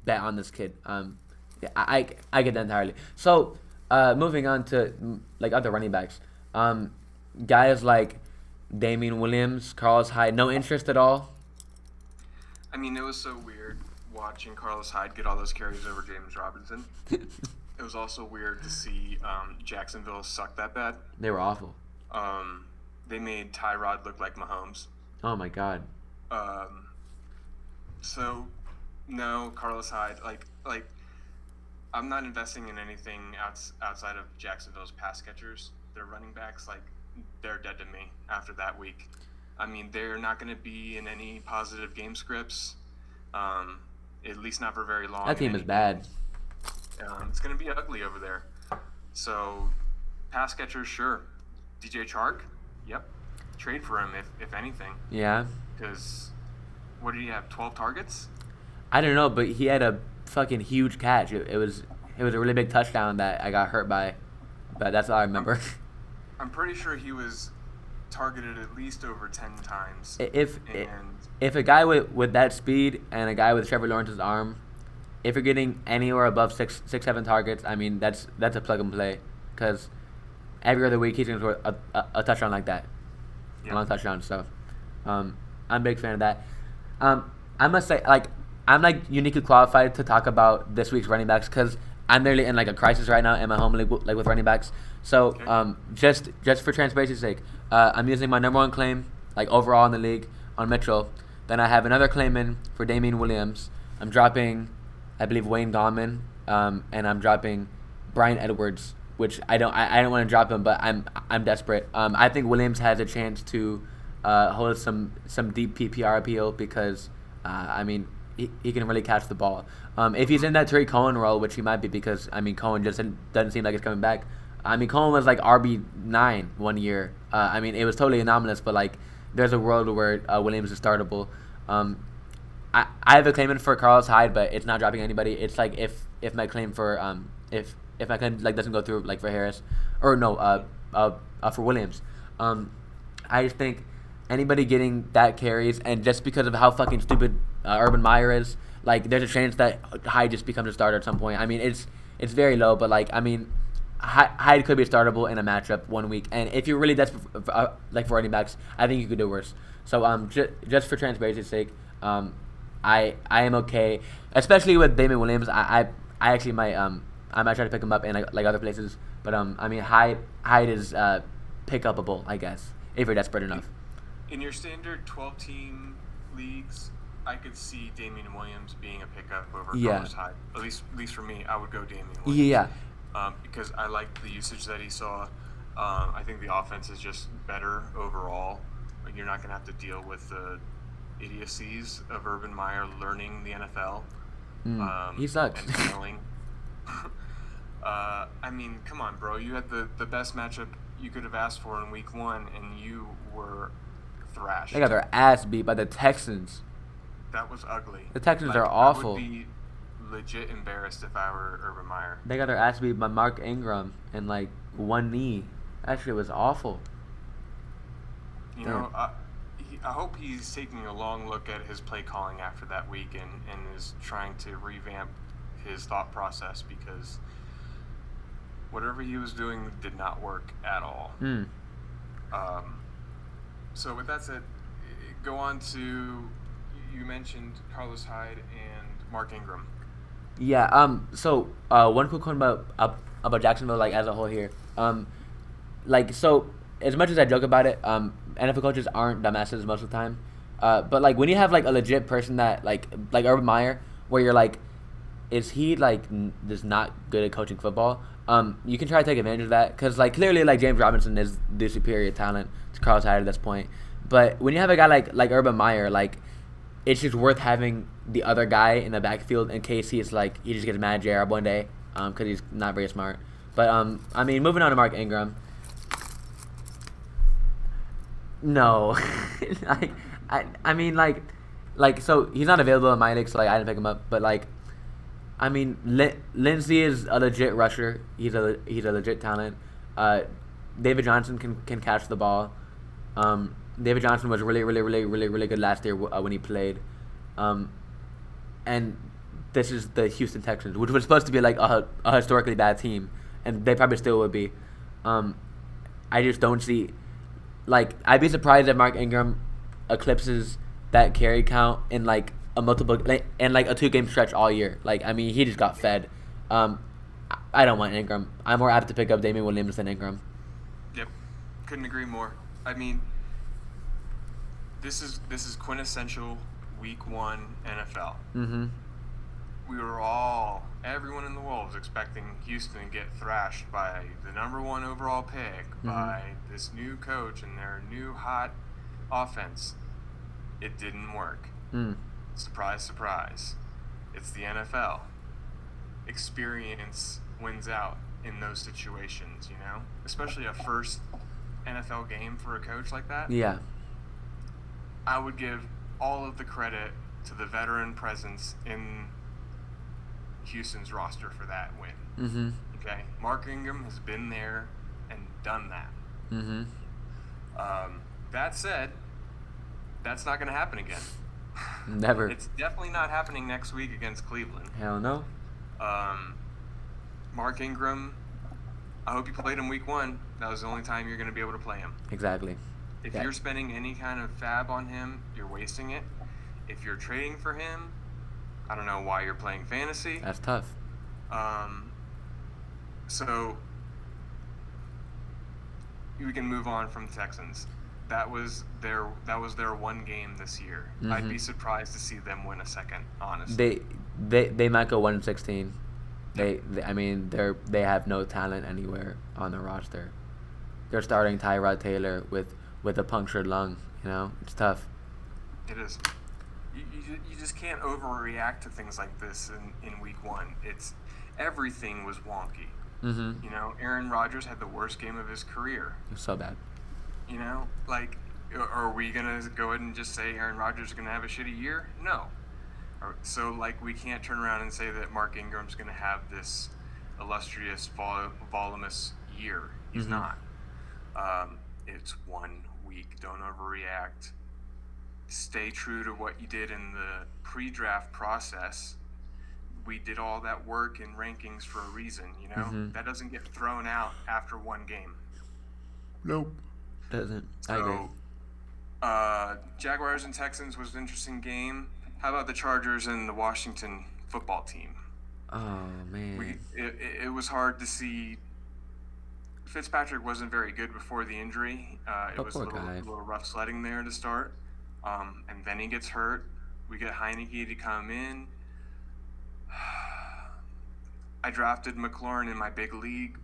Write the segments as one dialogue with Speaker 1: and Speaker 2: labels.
Speaker 1: bet on this kid. Yeah, I get that entirely. So, moving on to like other running backs, guys like Damien Williams, Carlos Hyde, no interest at all.
Speaker 2: I mean, it was so weird watching Carlos Hyde get all those carries over James Robinson. It was also weird to see Jacksonville suck that bad.
Speaker 1: They were awful.
Speaker 2: They made Tyrod look like Mahomes.
Speaker 1: Oh my God.
Speaker 2: So, no, Carlos Hyde, like I'm not investing in anything outside of Jacksonville's pass catchers. Their running backs, like, they're dead to me after that week. I mean, they're not going to be in any positive game scripts, at least not for very long.
Speaker 1: That team is bad.
Speaker 2: It's going to be ugly over there. So, pass catchers, sure. DJ Chark, yep. Trade for him, if anything.
Speaker 1: Yeah.
Speaker 2: Because, what did he have, 12 targets?
Speaker 1: I don't know, but he had a fucking huge catch. It was a really big touchdown that I got hurt by, but that's all I remember.
Speaker 2: I'm pretty sure he was targeted at least over 10 times.
Speaker 1: If a guy with that speed and a guy with Trevor Lawrence's arm, if you're getting anywhere above 7 targets, I mean that's a plug and play, because every other week he's going to score a touchdown like that, a long touchdown. So, I'm a big fan of that. I must say, like, I'm like uniquely qualified to talk about this week's running backs because I'm literally in like a crisis right now in my home league, like with running backs. So, just for transparency's sake, I'm using my number one claim, like overall in the league, on Mitchell. Then I have another claim in for Damien Williams. I'm dropping, I believe, Wayne Gallman, and I'm dropping Brian Edwards, which I don't want to drop him, but I'm desperate. I think Williams has a chance to hold some deep PPR appeal because, I mean, he can really catch the ball. If he's in that Tariq Cohen role, which he might be, because I mean Cohen just doesn't seem like he's coming back. I mean Cohen was like RB9 1 year. I mean it was totally anomalous, but like there's a world where Williams is startable. I have a claim in for Carlos Hyde, but it's not dropping anybody. It's like if my claim for if my claim like doesn't go through, like for Harris or no for Williams. I just think anybody getting that carries, and just because of how fucking stupid Urban Meyer is, like there's a chance that Hyde just becomes a starter at some point. I mean it's very low, but like I mean Hyde could be startable in a matchup 1 week, and if you're really desperate for, like for running backs, I think you could do worse. So just for transparency's sake, I am okay, especially with Damien Williams. I actually might try to pick him up in like other places, but I mean Hyde is pick upable, I guess, if you're desperate enough.
Speaker 2: In your standard 12-team leagues, I could see Damien Williams being a pickup over Carlos Hyde. At least for me, I would go Damien Williams.
Speaker 1: Yeah.
Speaker 2: Because I like the usage that he saw. I think the offense is just better overall. Like, you're not going to have to deal with the idiocies of Urban Meyer learning the NFL.
Speaker 1: He sucks.
Speaker 2: And failing. I mean, come on, bro. You had the best matchup you could have asked for in week 1, and you were thrashed.
Speaker 1: They got their ass beat by the Texans.
Speaker 2: That was ugly.
Speaker 1: The Texans are awful.
Speaker 2: I would be legit embarrassed if I were Urban Meyer.
Speaker 1: They got their ass beat by Mark Ingram and like one knee. That shit was awful.
Speaker 2: You know, I hope he's taking a long look at his play calling after that week and is trying to revamp his thought process, because whatever he was doing did not work at all. So with that said, go on to, you mentioned Carlos Hyde and Mark Ingram.
Speaker 1: Yeah. So one quick one about Jacksonville, like as a whole here. Like, so as much as I joke about it, NFL coaches aren't dumbasses most of the time. But like when you have like a legit person that like Urban Meyer, where you're like, is he like just not good at coaching football? You can try to take advantage of that, because like clearly like James Robinson is the superior talent to Carlos Hyde at this point. But when you have a guy like Urban Meyer, like it's just worth having the other guy in the backfield in case he just gets mad at JR one day, because he's not very smart. But I mean, moving on to Mark Ingram. No, I mean like so he's not available in my league, so like I didn't pick him up. But like, I mean, Lindsey is a legit rusher. He's a legit talent. David Johnson can catch the ball. David Johnson was really good last year when he played. And this is the Houston Texans, which was supposed to be like a historically bad team, and they probably still would be. I just don't see, like, I'd be surprised if Mark Ingram eclipses that carry count in like a multiple in like a 2-game stretch all year. Like, I mean, he just got fed. I don't want Ingram. I'm more apt to pick up Damien Williams than Ingram.
Speaker 2: Yep, couldn't agree more. I mean, this is quintessential Week 1 NFL.
Speaker 1: Mm-hmm.
Speaker 2: We were everyone in the world was expecting Houston to get thrashed by the number 1 overall pick, by this new coach and their new hot offense. It didn't work. Surprise, surprise. It's the NFL. Experience wins out in those situations, you know? Especially a first NFL game for a coach like that.
Speaker 1: Yeah.
Speaker 2: I would give all of the credit to the veteran presence in Houston's roster for that win.
Speaker 1: Mm-hmm.
Speaker 2: Okay? Mark Ingram has been there and done that.
Speaker 1: Mm-hmm.
Speaker 2: That said, that's not going to happen again.
Speaker 1: Never.
Speaker 2: It's definitely not happening next week against Cleveland.
Speaker 1: Hell no.
Speaker 2: Mark Ingram, I hope you played him Week 1. That was the only time you're going to be able to play him.
Speaker 1: Exactly.
Speaker 2: If you're spending any kind of fab on him, you're wasting it. If you're trading for him, I don't know why you're playing fantasy.
Speaker 1: That's tough.
Speaker 2: So we can move on from the Texans. That was their one game this year.
Speaker 1: Mm-hmm.
Speaker 2: I'd be surprised to see them win a second, honestly.
Speaker 1: They might go 1-16. They have no talent anywhere on the roster. They're starting Tyrod Taylor with a punctured lung. You know, it's tough.
Speaker 2: It is. You just can't overreact to things like this in Week 1. Everything was wonky.
Speaker 1: Mm-hmm.
Speaker 2: You know, Aaron Rodgers had the worst game of his career.
Speaker 1: It was so bad.
Speaker 2: You know, like, are we gonna go ahead and just say Aaron Rodgers is gonna have a shitty year? No. So, like, we can't turn around and say that Mark Ingram's gonna have this illustrious, voluminous year. He's not. It's 1 week. Don't overreact. Stay true to what you did in the pre-draft process. We did all that work in rankings for a reason, you know?
Speaker 1: Mm-hmm.
Speaker 2: That doesn't get thrown out after 1 game.
Speaker 1: Nope. Doesn't. I agree.
Speaker 2: Jaguars and Texans was an interesting game. How about the Chargers and the Washington football team?
Speaker 1: Oh, man.
Speaker 2: It was hard to see. Fitzpatrick wasn't very good before the injury. It was a little rough sledding there to start. And then he gets hurt. We get Heineke to come in. I drafted McLaurin in my big league.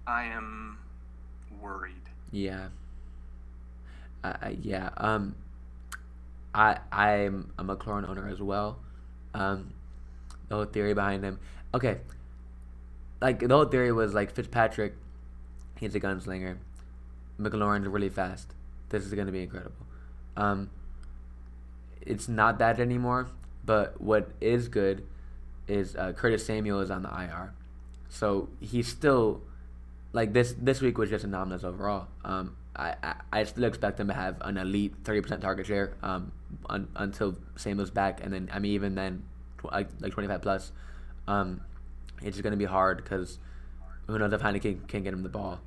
Speaker 2: I am worried.
Speaker 1: Yeah. I'm a McLaurin owner as well. The whole theory behind him. Okay. Like, the whole theory was, like, Fitzpatrick, he's a gunslinger. McLaurin's really fast. This is going to be incredible. It's not that anymore, but what is good is Curtis Samuel is on the IR. So he's still, like, this week was just anomalous overall. I still expect him to have an elite 30% target share until Samuel's back, and then, I mean, even then, like 25 plus. It's just going to be hard because who knows if Heineke can get him the ball.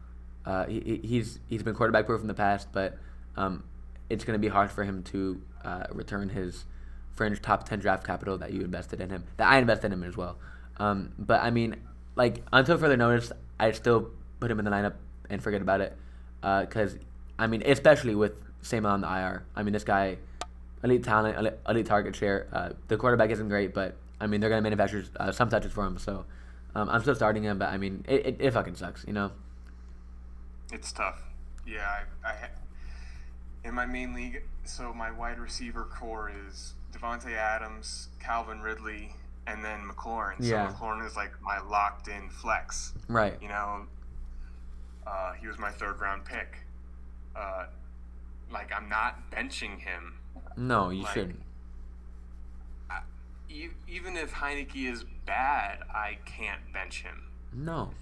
Speaker 1: He's been quarterback proof in the past, but it's going to be hard for him to return his fringe top 10 draft capital that you invested in him, that I invested in him as well. But I mean, like, until further notice, I'd still put him in the lineup and forget about it. Because, I mean, especially with Samuel on the IR. I mean, this guy, elite talent, elite target share. The quarterback isn't great, but, I mean, they're going to manufacture some touches for him. So, I'm still starting him, but, I mean, it fucking sucks, you know?
Speaker 2: It's tough. Yeah, I in my main league, so my wide receiver core is Devontae Adams, Calvin Ridley, and then McLaurin.
Speaker 1: Yeah.
Speaker 2: So McLaurin is like my locked-in flex.
Speaker 1: Right.
Speaker 2: You know, he was my 3rd-round pick. Like, I'm not benching him.
Speaker 1: No, you shouldn't.
Speaker 2: Even if Heineke is bad, I can't bench him.
Speaker 1: No.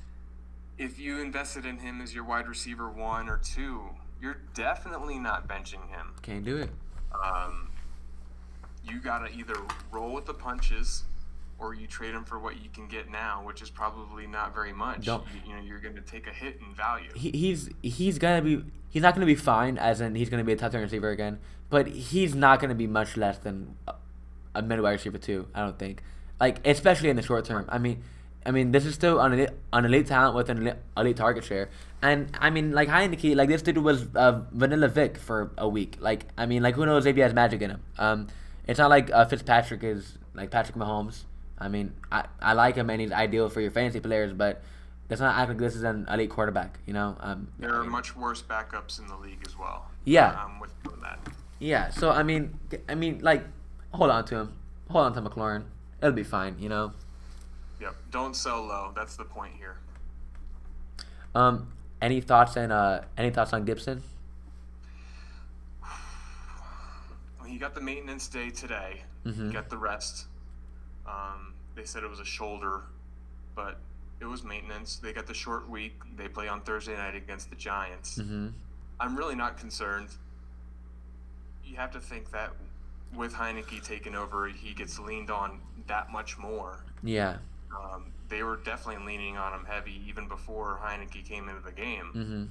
Speaker 2: If you invested in him as your wide receiver 1 or 2, you're definitely not benching him.
Speaker 1: Can't do it.
Speaker 2: You gotta either roll with the punches or you trade him for what you can get now, which is probably not very much. You're going to take a hit in value.
Speaker 1: He's not gonna be fine, as in he's gonna be a top 10 receiver again, but he's not gonna be much less than a mid-wide receiver too. I don't think, like, especially in the short term. I mean, this is still an elite talent with an elite target share, and I mean, like Heineke, like this dude was Vanilla Vic for a week. Like, I mean, like, who knows if he has magic in him. It's not like Fitzpatrick is like Patrick Mahomes. I mean, I like him and he's ideal for your fantasy players, but let's not act like this is an elite quarterback.
Speaker 2: There are much worse backups in the league as well.
Speaker 1: Yeah.
Speaker 2: With that.
Speaker 1: Yeah. So I mean, like, hold on to him. Hold on to McLaurin. It'll be fine.
Speaker 2: Yep. Don't sell low. That's the point here.
Speaker 1: Any thoughts on Gibson?
Speaker 2: Well, he got the maintenance day today.
Speaker 1: Mm-hmm.
Speaker 2: He got the rest. They said it was a shoulder, but it was maintenance. They got the short week. They play on Thursday night against the Giants.
Speaker 1: Mm-hmm.
Speaker 2: I'm really not concerned. You have to think that with Heineke taking over, he gets leaned on that much more.
Speaker 1: Yeah.
Speaker 2: They were definitely leaning on him heavy even before Heineke came into the game.
Speaker 1: Mm-hmm.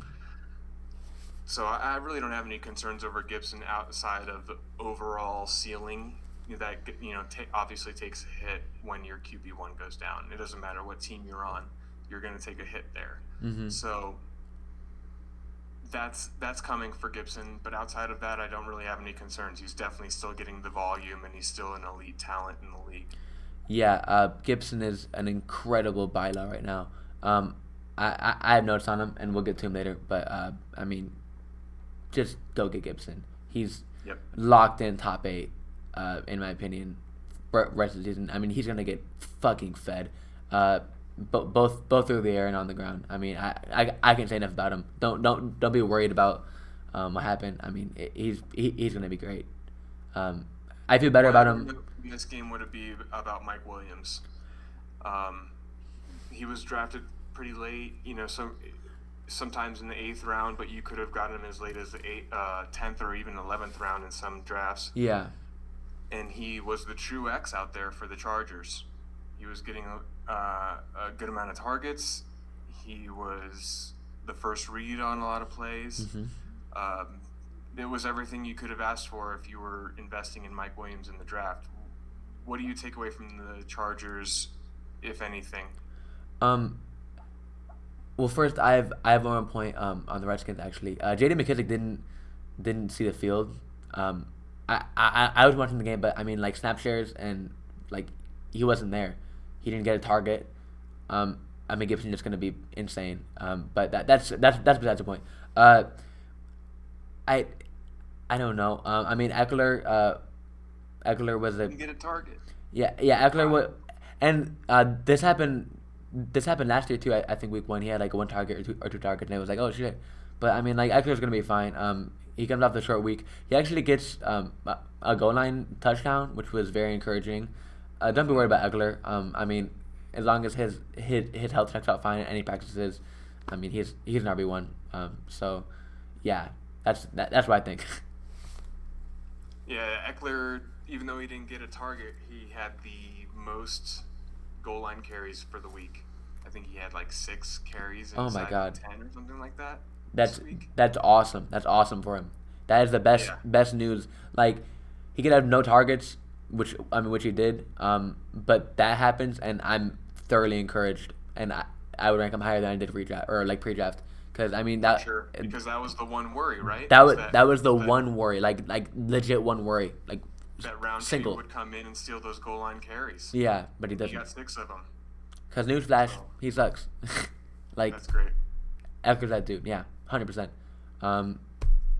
Speaker 2: So I really don't have any concerns over Gibson outside of the overall ceiling that obviously takes a hit when your QB1 goes down. It doesn't matter what team you're on, you're going to take a hit there.
Speaker 1: Mm-hmm.
Speaker 2: So that's coming for Gibson, but outside of that, I don't really have any concerns. He's definitely still getting the volume, and he's still an elite talent in the league.
Speaker 1: Yeah, Gibson is an incredible buy low right now. I have notes on him, and we'll get to him later. But I mean, just go get Gibson. He's locked in top 8, in my opinion, rest of the season. I mean, he's gonna get fucking fed, both through the air and on the ground. I mean, I can't say enough about him. Don't be worried about what happened. I mean, he's gonna be great. I feel better about him.
Speaker 2: This game would it be about Mike Williams? He was drafted pretty late, sometimes in the 8th round, but you could have gotten him as late as the 10th or even 11th round in some drafts.
Speaker 1: Yeah.
Speaker 2: And he was the true X out there for the Chargers. He was getting a good amount of targets. He was the first read on a lot of plays.
Speaker 1: Mm-hmm.
Speaker 2: It was everything you could have asked for if you were investing in Mike Williams in the draft. What do you take away from the Chargers, if anything?
Speaker 1: Well, first I have one more point on the Redskins actually. J.D. McKissick didn't see the field. I was watching the game, but I mean, like, snap shares and, like, he wasn't there. He didn't get a target. I mean, Gibson's just gonna be insane. But that's besides the point. I don't know. I mean, Eckler was
Speaker 2: Didn't get a target.
Speaker 1: Yeah, Eckler was, and this happened last year too. I think week 1 he had like 1 target or two targets, and it was like, oh shit. But I mean, like, Eckler's gonna be fine. He comes off the short week. He actually gets a goal line touchdown, which was very encouraging. Don't be worried about Eckler. I mean, as long as his health checks out fine and any practices, I mean, he's an RB1. So yeah, that's what I think.
Speaker 2: Yeah, Eckler, even though he didn't get a target, he had the most goal line carries for the week. I think he had like 6 carries
Speaker 1: Oh my God.
Speaker 2: 10 or something like that.
Speaker 1: That's awesome. That's awesome for him. That is the best news. Like, he could have no targets, which he did. But that happens, and I'm thoroughly encouraged, and I would rank him higher than I did pre-draft. Because I mean
Speaker 2: because that was the one worry, right?
Speaker 1: That was the one worry, like legit one worry, like
Speaker 2: that round
Speaker 1: single
Speaker 2: would come in and steal those goal line carries.
Speaker 1: Yeah, but he doesn't.
Speaker 2: He got 6 of them.
Speaker 1: Because newsflash, he sucks. Like,
Speaker 2: that's great.
Speaker 1: Eckler's that dude. Yeah, 100%.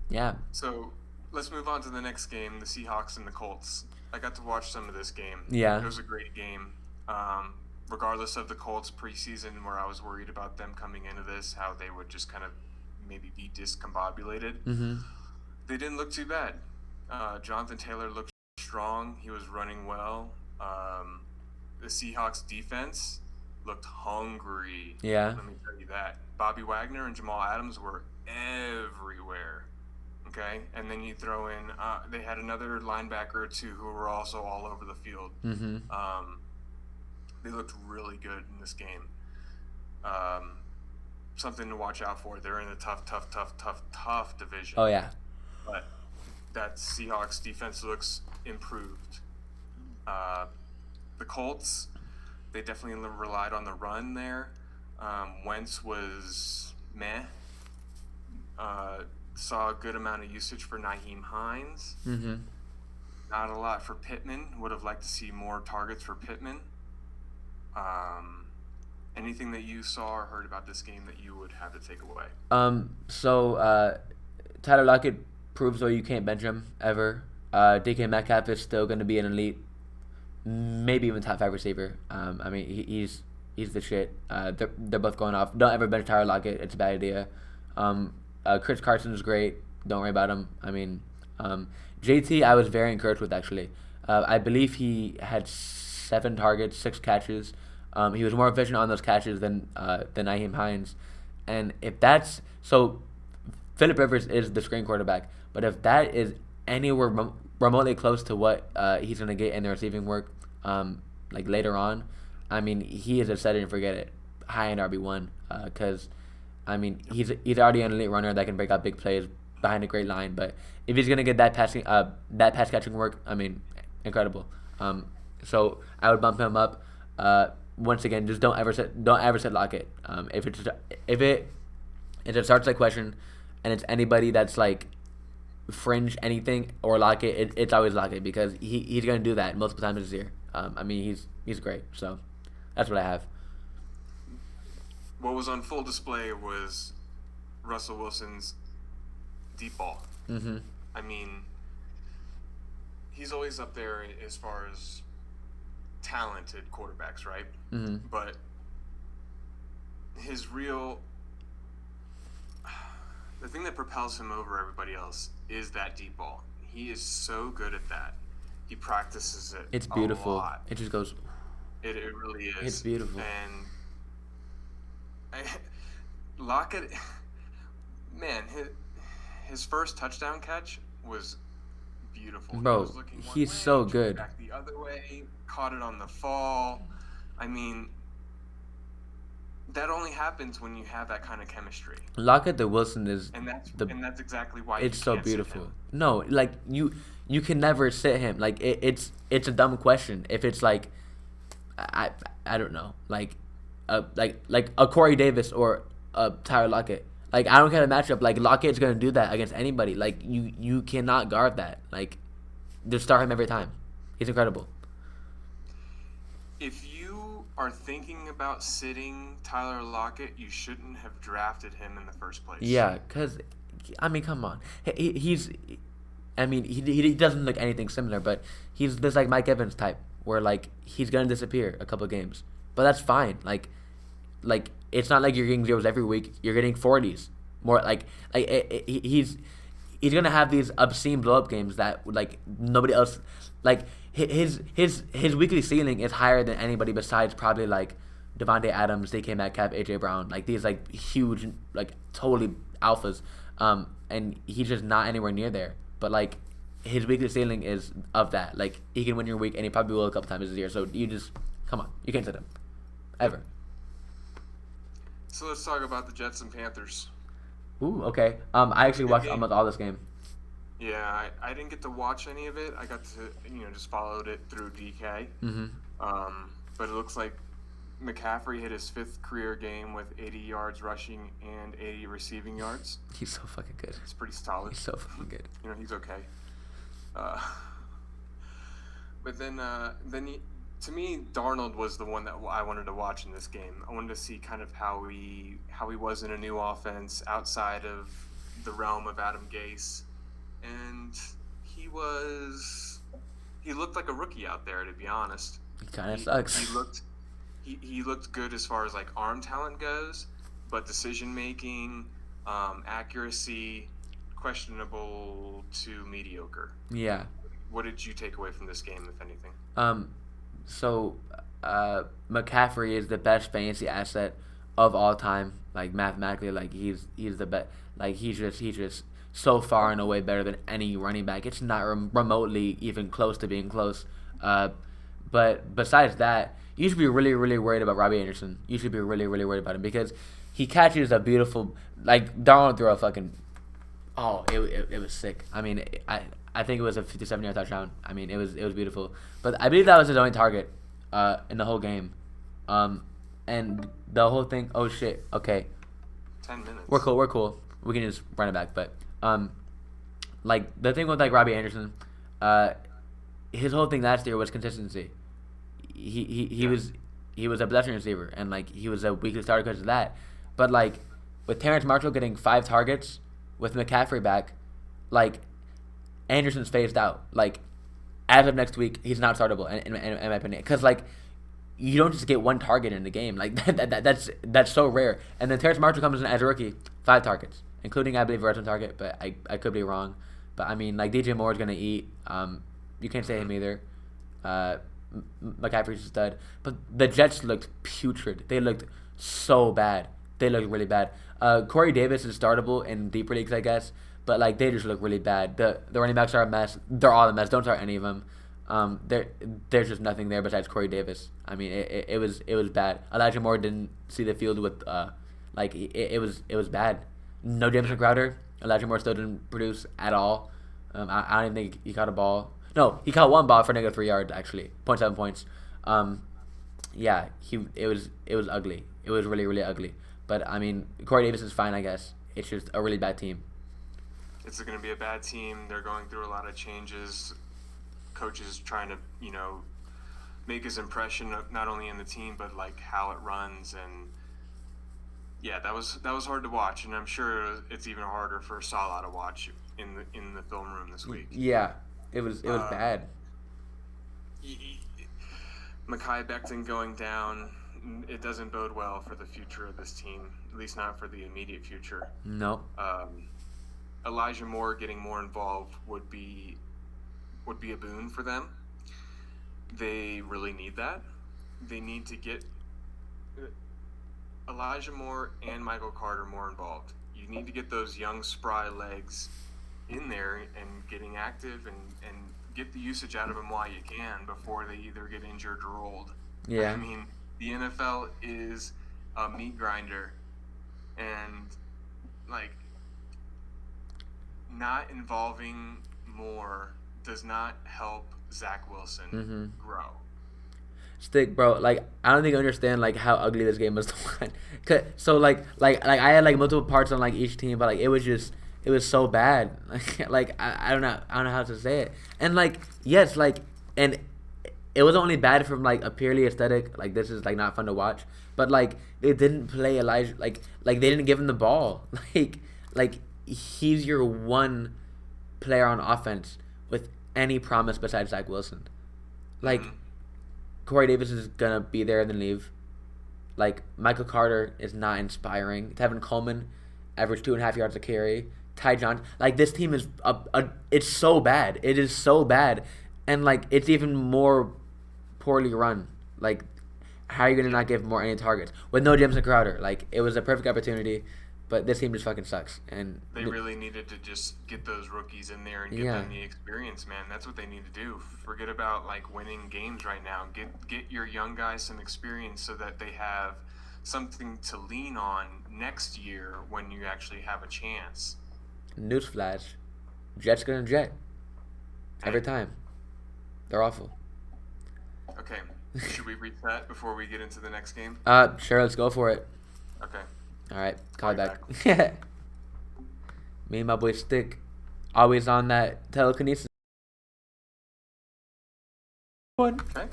Speaker 1: Yeah.
Speaker 2: So let's move on to the next game, the Seahawks and the Colts. I got to watch some of this game.
Speaker 1: Yeah.
Speaker 2: It was a great game. Regardless of the Colts preseason, where I was worried about them coming into this, how they would just kind of maybe be discombobulated.
Speaker 1: Mm-hmm.
Speaker 2: They didn't look too bad. Jonathan Taylor looked strong. He was running well. The Seahawks defense looked hungry.
Speaker 1: Yeah.
Speaker 2: Let me tell you that. Bobby Wagner and Jamal Adams were everywhere. Okay? And then you throw in, they had another linebacker or 2 who were also all over the field.
Speaker 1: Mm-hmm.
Speaker 2: They looked really good in this game. Something to watch out for. They're in a tough division.
Speaker 1: Oh yeah.
Speaker 2: But that Seahawks defense looks improved. The Colts, they definitely relied on the run there. Wentz was meh. Saw a good amount of usage for Nyheim Hines.
Speaker 1: Mm-hmm.
Speaker 2: Not a lot for Pittman. Would have liked to see more targets for Pittman. Anything that you saw or heard about this game that you would have to take away?
Speaker 1: So Tyler Lockett proves though you can't bench him ever. DK Metcalf is still going to be an elite, maybe even top 5 receiver. I mean, he's the shit. They're both going off. Don't ever bench Tyler Lockett. It's a bad idea. Chris Carson is great. Don't worry about him. I mean, JT I was very encouraged with actually. I believe he had 7 targets, 6 catches. He was more efficient on those catches than Nyheim Hines. And if that's so, Phillip Rivers is the screen quarterback. But if that is anywhere remotely close to what he's going to get in the receiving work, like later on, I mean, he is a set it and forget it, high-end RB1. Because, I mean, he's already an elite runner that can break out big plays behind a great line. But if he's going to get that pass catching work, I mean, incredible. So I would bump him up. Once again, just don't ever set Lockett. If it starts that question, and it's anybody that's like fringe anything or Lockett, it's always Lockett because he's gonna do that multiple times this year. I mean he's great. So that's what I have.
Speaker 2: What was on full display was Russell Wilson's deep ball.
Speaker 1: Mm-hmm.
Speaker 2: I mean, he's always up there as far as talented quarterbacks, right?
Speaker 1: Mm-hmm.
Speaker 2: But the thing that propels him over everybody else is that deep ball. He is so good at that. He practices it.
Speaker 1: It's beautiful.
Speaker 2: A lot.
Speaker 1: It just goes.
Speaker 2: It really is.
Speaker 1: It's beautiful.
Speaker 2: And Lockett, man, his first touchdown catch was beautiful.
Speaker 1: Bro,
Speaker 2: he was looking one
Speaker 1: he's
Speaker 2: way,
Speaker 1: so good.
Speaker 2: Back the other way, caught it on the fall. I mean, that only happens when you have that kind of chemistry.
Speaker 1: Lockett to Wilson is
Speaker 2: and that's exactly why
Speaker 1: it's
Speaker 2: you
Speaker 1: so
Speaker 2: can't sit
Speaker 1: beautiful.
Speaker 2: him.
Speaker 1: No, like you can never sit him. Like it's a dumb question. If it's like I don't know, like a Corey Davis or a Tyler Lockett. Like I don't care the matchup. Like Lockett's gonna do that against anybody. Like you cannot guard that. Like just start him every time. He's incredible.
Speaker 2: If you are thinking about sitting Tyler Lockett, you shouldn't have drafted him in the first place.
Speaker 1: Yeah, because, I mean, come on. He doesn't look anything similar, but he's this, like, Mike Evans type, where, like, he's going to disappear a couple of games. But that's fine. Like, it's not like you're getting zeros every week. You're getting 40s. More, he's going to have these obscene blow-up games that, like, nobody else, like, his weekly ceiling is higher than anybody besides probably like Devontae Adams, DK Metcalf, AJ Brown, like these like huge like totally alphas, and he's just not anywhere near there. But like his weekly ceiling is of that. Like he can win your week, and he probably will a couple times this year. So you just come on, you can't sit him ever.
Speaker 2: So let's talk about the Jets and Panthers.
Speaker 1: Ooh, okay. I actually watched almost all this game.
Speaker 2: Yeah, I didn't get to watch any of it. I got to, just followed it through DK.
Speaker 1: Mm-hmm.
Speaker 2: But it looks like McCaffrey hit his 5th career game with 80 yards rushing and 80 receiving yards.
Speaker 1: He's so fucking good.
Speaker 2: It's pretty solid.
Speaker 1: He's so fucking good.
Speaker 2: He's okay. But then to me, Darnold was the one that I wanted to watch in this game. I wanted to see kind of how he was in a new offense outside of the realm of Adam Gase. And he looked like a rookie out there, to be honest.
Speaker 1: He kind of sucks.
Speaker 2: He looked good as far as like arm talent goes, but decision making, accuracy, questionable to mediocre.
Speaker 1: Yeah.
Speaker 2: What did you take away from this game, if anything?
Speaker 1: So McCaffrey is the best fantasy asset of all time. Like mathematically, like he's the best. Like he's just so far and away better than any running back. It's not remotely even close to being close. But besides that, you should be really, really worried about Robbie Anderson. You should be really, really worried about him because he catches a beautiful, like, Darnold threw a fucking, oh, it was sick. I mean, I think it was a 57-yard touchdown. I mean, it was beautiful. But I believe that was his only target in the whole game. And the whole thing, oh, shit, okay.
Speaker 2: 10 minutes.
Speaker 1: We're cool. We can just run it back. But, like, the thing with, like, Robbie Anderson, his whole thing last year was consistency. He was a pedestrian receiver, and, like, he was a weekly starter because of that. But, like, with Terrence Marshall getting 5 targets, with McCaffrey back, like, Anderson's phased out. Like, as of next week, he's not startable, in my opinion. Because, like, you don't just get 1 target in the game. Like, that's so rare. And then Terrence Marshall comes in as a rookie, 5 targets, including, I believe, a red zone target, but I could be wrong. But, I mean, like, DJ Moore's going to eat. You can't say him either. McCaffrey's a stud. But the Jets looked putrid. They looked so bad. They looked really bad. Corey Davis is startable in deeper leagues, I guess. But, like, they just look really bad. The running backs are a mess. They're all a mess. Don't start any of them. There's just nothing there besides Corey Davis. I mean, it was bad. Elijah Moore didn't see the field with, like, it was bad. No Jameson Crowder. Elijah Moore still didn't produce at all. I don't even think he caught a ball. No, he caught 1 ball for negative 3 yards, actually. 0.7 points. Yeah, it was ugly. It was really, really ugly. But, I mean, Corey Davis is fine, I guess. It's just a really bad team.
Speaker 2: It's going to be a bad team. They're going through a lot of changes. Coach is trying to, make his impression not only in the team, but, like, how it runs. And, yeah, that was hard to watch. And I'm sure it's even harder for Salah to watch in the film room this week.
Speaker 1: Yeah, it was bad.
Speaker 2: Mekhi Becton going down, it doesn't bode well for the future of this team, at least not for the immediate future.
Speaker 1: No.
Speaker 2: Elijah Moore getting more involved would be a boon for them. They really need that. They need to get Elijah Moore and Michael Carter more involved. You need to get those young, spry legs in there and getting active and get the usage out of them while you can before they either get injured or old.
Speaker 1: Yeah.
Speaker 2: I mean, the NFL is a meat grinder, and, like, not involving Moore does not help Zach Wilson grow.
Speaker 1: Stick, bro. Like, I don't think I understand, like, how ugly this game was to watch. So, like I had, like, multiple parts on, like, each team, but, like, it was so bad. Like, I don't know how to say it. And, like, yes, like, and it wasn't only bad from, like, a purely aesthetic, like, this is, like, not fun to watch, but, like, they didn't play Elijah, like they didn't give him the ball. Like he's your one player on offense with any promise besides Zach Wilson. Like, Corey Davis is gonna be there and then leave. Like, Michael Carter is not inspiring. Tevin Coleman averaged 2.5 yards a carry. Ty Johnson, like, this team is it's so bad. It is so bad, and, like, it's even more poorly run. Like, how are you gonna not give more any targets with no Jameson Crowder? Like, it was a perfect opportunity, but this team just fucking sucks. And
Speaker 2: they really needed to just get those rookies in there and give them the experience, man. That's what they need to do. Forget about, like, winning games right now. Get your young guys some experience so that they have something to lean on next year when you actually have a chance.
Speaker 1: Newsflash: Jets gonna jet every time. They're awful.
Speaker 2: Okay, should we reset before we get into the next game?
Speaker 1: Sure. Let's go for it.
Speaker 2: Okay.
Speaker 1: All right, call back. Me and my boy Stick, always on that telekinesis.
Speaker 2: Okay.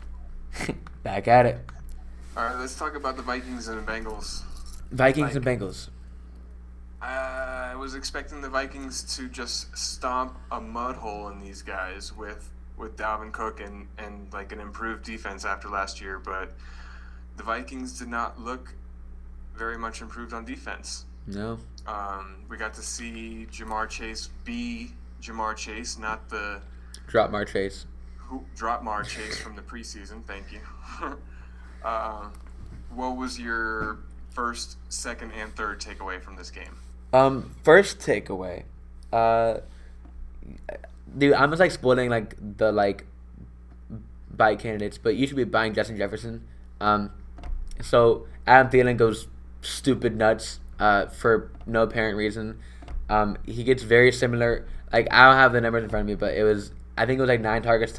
Speaker 1: Back at it.
Speaker 2: All right, let's talk about the Vikings and the Bengals.
Speaker 1: Vikings and Bengals.
Speaker 2: I was expecting the Vikings to just stomp a mud hole in these guys with Dalvin Cook and like an improved defense after last year, but the Vikings did not look very much improved on defense.
Speaker 1: No.
Speaker 2: We got to see Jamar Chase be Jamar Chase, not the
Speaker 1: Drop Mar Chase
Speaker 2: from the preseason. Thank you. What was your first, second, and third takeaway from this game?
Speaker 1: First takeaway, dude, I'm just, like, spoiling, like, the, like, buy candidates, but you should be buying Justin Jefferson. So Adam Thielen goes stupid nuts for no apparent reason. He gets very similar. Like, I don't have the numbers in front of me, but I think it was like 9 targets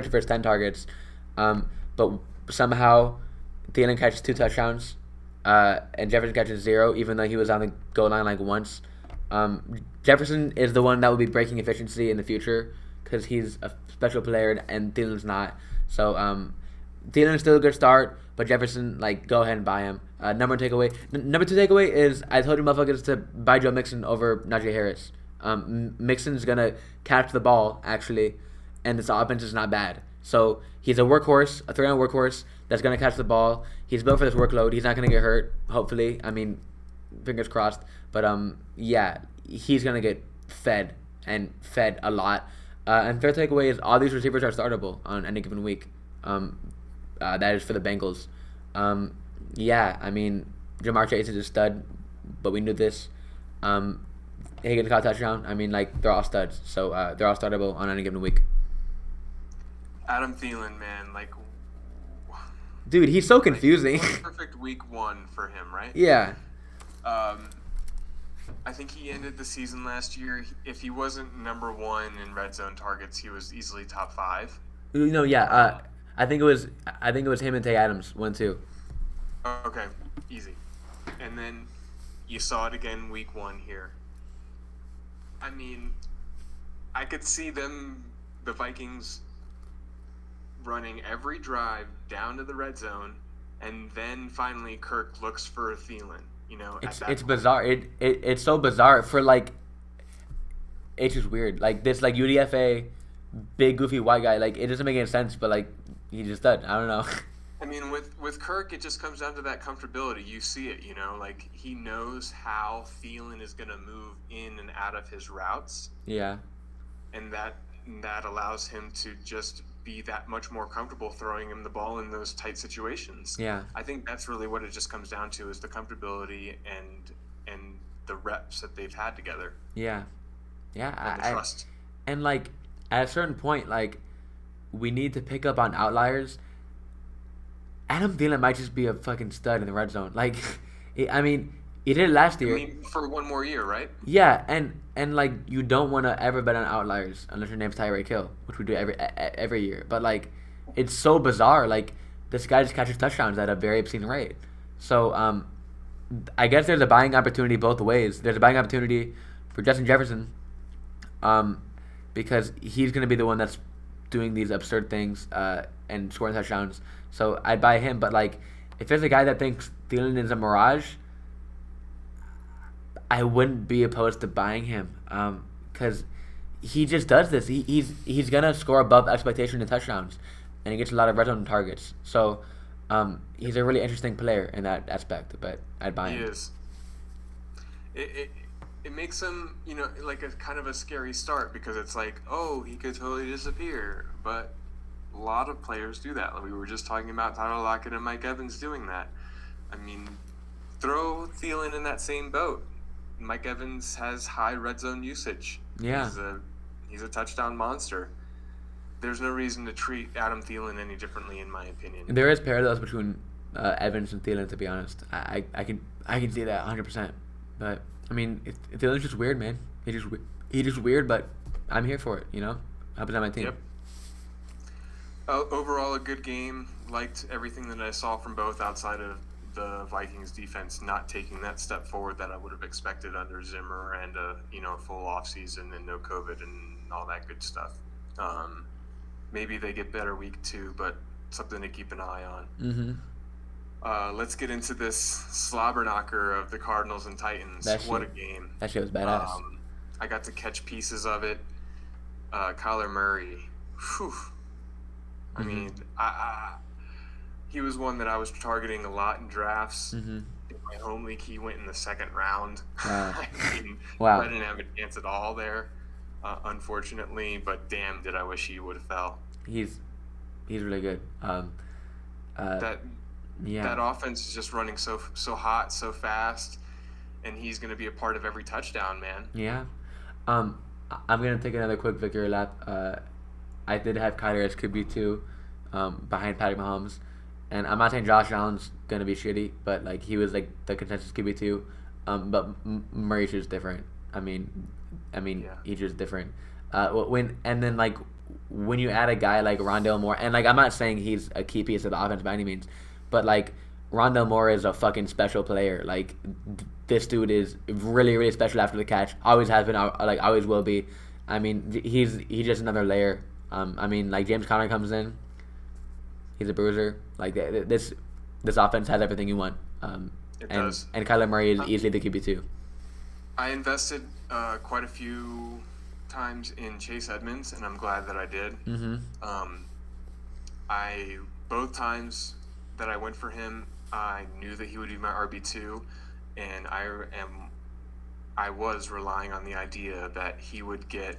Speaker 1: versus 10 targets. But somehow Thielen catches 2 touchdowns, and Jefferson catches 0, even though he was on the goal line like once. Jefferson is the one that will be breaking efficiency in the future because he's a special player and Thielen's not. So Thielen's still a good start, but Jefferson, like, go ahead and buy him. Number 2 takeaway is I told you motherfuckers to buy Joe Mixon over Najee Harris. Mixon's gonna catch the ball actually, and this offense is not bad. So he's a workhorse, a 3-down workhorse that's gonna catch the ball. He's built for this workload. He's not gonna get hurt. Hopefully, I mean, fingers crossed. But yeah, he's gonna get fed a lot. And third takeaway is all these receivers are startable on any given week. That is for the Bengals. Yeah, I mean, Jamar Chase is a stud, but we knew this. Higgins caught a touchdown. I mean, like, they're all studs, so they're all startable on any given week.
Speaker 2: Adam Thielen, man, like,
Speaker 1: dude, he's so confusing.
Speaker 2: Like, perfect week 1 for him, right?
Speaker 1: Yeah.
Speaker 2: I think he ended the season last year. If he wasn't number 1 in red zone targets, he was easily top 5.
Speaker 1: No, yeah. I think it was him and Tay Adams 1-2.
Speaker 2: Okay, easy. And then you saw it again week 1 here. I mean, I could see the Vikings, running every drive down to the red zone, and then finally Kirk looks for Thielen. You know,
Speaker 1: it's bizarre. It's so bizarre for, like, it's just weird. Like, this, like, UDFA big goofy white guy, like, it doesn't make any sense, but, like, he just does. I don't know.
Speaker 2: I mean, with Kirk, it just comes down to that comfortability. You see it, you know, like, he knows how Thielen is going to move in and out of his routes.
Speaker 1: Yeah.
Speaker 2: And that allows him to just be that much more comfortable throwing him the ball in those tight situations.
Speaker 1: Yeah.
Speaker 2: I think that's really what it just comes down to, is the comfortability and the reps that they've had together.
Speaker 1: Yeah. Yeah.
Speaker 2: And the trust.
Speaker 1: And, like, at a certain point, like, we need to pick up on outliers. Adam Thielen might just be a fucking stud in the red zone. Like, I mean, he did it last year.
Speaker 2: I mean, for 1 more year, right?
Speaker 1: Yeah, and like, you don't want to ever bet on outliers unless your name's Tyreek Hill, which we do every year. But, like, it's so bizarre. Like, this guy just catches touchdowns at a very obscene rate. So, I guess there's a buying opportunity both ways. There's a buying opportunity for Justin Jefferson, because he's going to be the one that's doing these absurd things and scoring touchdowns. So I'd buy him. But, like, if there's a guy that thinks Thielen is a mirage, I wouldn't be opposed to buying him, because he just does this. He's gonna score above expectation in touchdowns, and he gets a lot of red zone targets. So he's a really interesting player in that aspect. But I'd buy him.
Speaker 2: He is. It makes him, you know, like, a kind of a scary start, because it's like, oh, he could totally disappear. But a lot of players do that. Like, we were just talking about Tyler Lockett and Mike Evans doing that. I mean, throw Thielen in that same boat. Mike Evans has high red zone usage.
Speaker 1: Yeah.
Speaker 2: He's a touchdown monster. There's no reason to treat Adam Thielen any differently, in my opinion.
Speaker 1: There is parallels between Evans and Thielen, to be honest. I can see that 100%. But, I mean, Thielen's just weird, man. He's just weird, but I'm here for it, you know? Happens on my team.
Speaker 2: Yep. Overall, a good game. Liked everything that I saw from both, outside of the Vikings defense not taking that step forward that I would have expected under Zimmer and a full off season and no COVID and all that good stuff. Maybe they get better week 2, but something to keep an eye on.
Speaker 1: Mm-hmm.
Speaker 2: Let's get into this slobber knocker of the Cardinals and Titans. What a game!
Speaker 1: That shit was badass.
Speaker 2: I got to catch pieces of it. Kyler Murray. Whew. I mean, he was one that I was targeting a lot in drafts.
Speaker 1: Mm-hmm.
Speaker 2: In my home league, he went in the 2nd round.
Speaker 1: Wow.
Speaker 2: I mean,
Speaker 1: wow.
Speaker 2: I didn't have a chance at all there, unfortunately. But damn, did I wish he would have fell.
Speaker 1: He's really good.
Speaker 2: That offense is just running so hot, so fast, and he's going to be a part of every touchdown, man.
Speaker 1: Yeah. I'm going to take another quick victory lap. I did have Kyler as QB2 behind Patrick Mahomes. And I'm not saying Josh Allen's gonna be shitty, but like he was like the consensus QB2. But Murray's just different.
Speaker 2: Yeah.
Speaker 1: He's just different. When you add a guy like Rondale Moore, and like I'm not saying he's a key piece of the offense by any means, but like Rondale Moore is a fucking special player. Like this dude is really really special after the catch. Always has been. Like always will be. I mean he's just another layer. Like James Conner comes in. He's a bruiser. Like this offense has everything you want.
Speaker 2: It does.
Speaker 1: And Kyler Murray is easily the QB2.
Speaker 2: I invested quite a few times in Chase Edmonds, and I'm glad that I did.
Speaker 1: Mm-hmm.
Speaker 2: Both times that I went for him, I knew that he would be my RB2, and I was relying on the idea that he would get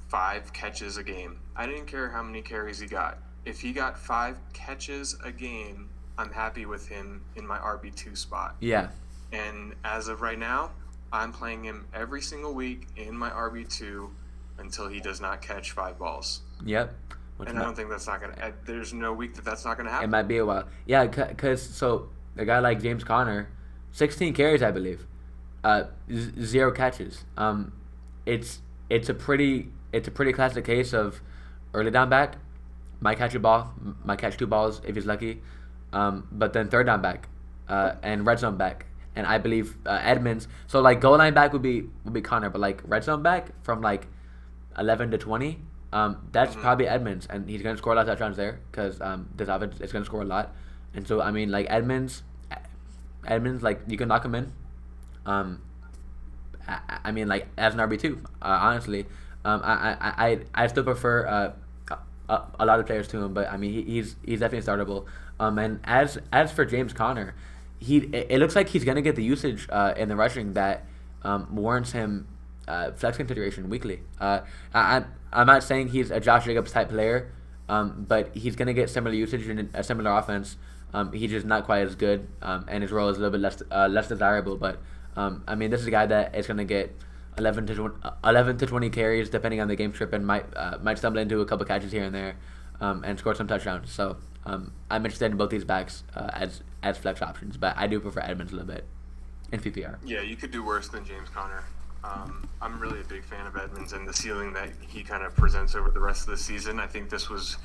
Speaker 2: 5 catches a game. I didn't care how many carries he got. If he got 5 catches a game, I'm happy with him in my RB2 spot.
Speaker 1: Yeah.
Speaker 2: And as of right now, I'm playing him every single week in my RB2 until he does not catch 5 balls.
Speaker 1: Yep.
Speaker 2: I don't think that's not going to – there's no week that's not going to happen.
Speaker 1: It might be a while. Yeah, because a guy like James Conner, 16 carries, I believe, 0 catches. It's a pretty classic case of early down back, might catch a ball, might catch 2 balls if he's lucky, but then third down back and red zone back. And I believe Edmonds. So like goal line back would be Conner, but like red zone back from like 11 to 20, that's probably Edmonds, and he's gonna score a lot of touchdowns there because this offense is gonna score a lot. And so I mean like Edmonds, like you can lock him in. I mean like as an RB2, honestly, I still prefer a lot of players to him, but I mean he's definitely startable. And as for James Conner, it looks like he's gonna get the usage in the rushing that warrants him flex consideration weekly. I'm not saying he's a Josh Jacobs type player, but he's gonna get similar usage in a similar offense. He's just not quite as good, and his role is a little bit less desirable. But I mean, this is a guy that is gonna get 11 to 20 carries depending on the game script, and might stumble into a couple catches here and there, and score some touchdowns. So I'm interested in both these backs as flex options, but I do prefer Edmonds a little bit in PPR.
Speaker 2: Yeah, you could do worse than James Conner. I'm really a big fan of Edmonds and the ceiling that he kind of presents over the rest of the season. I think this was,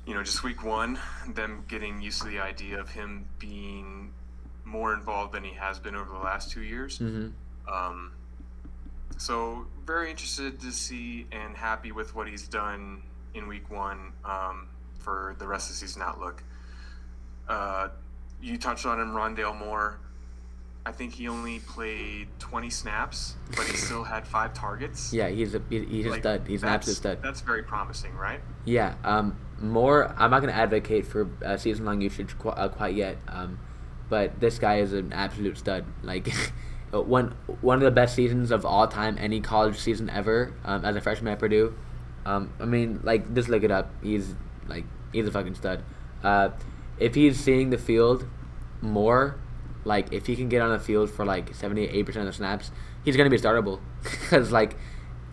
Speaker 2: just week 1, them getting used to the idea of him being more involved than he has been over the last 2 years.
Speaker 1: Mm-hmm.
Speaker 2: So very interested to see and happy with what he's done in week 1 for the rest of the season outlook. You touched on him, Rondale Moore. I think he only played 20 snaps, but he still had 5 targets.
Speaker 1: Yeah, he's a stud. He's an absolute stud.
Speaker 2: That's very promising, right?
Speaker 1: Yeah. Moore, I'm not going to advocate for season-long usage quite yet, but this guy is an absolute stud. Like one of the best seasons of all time, any college season ever, as a freshman at Purdue. I mean, like, just look it up. He's a fucking stud. If he's seeing the field more, like, if he can get on the field for, like, 78% of the snaps, he's going to be startable. Because, like,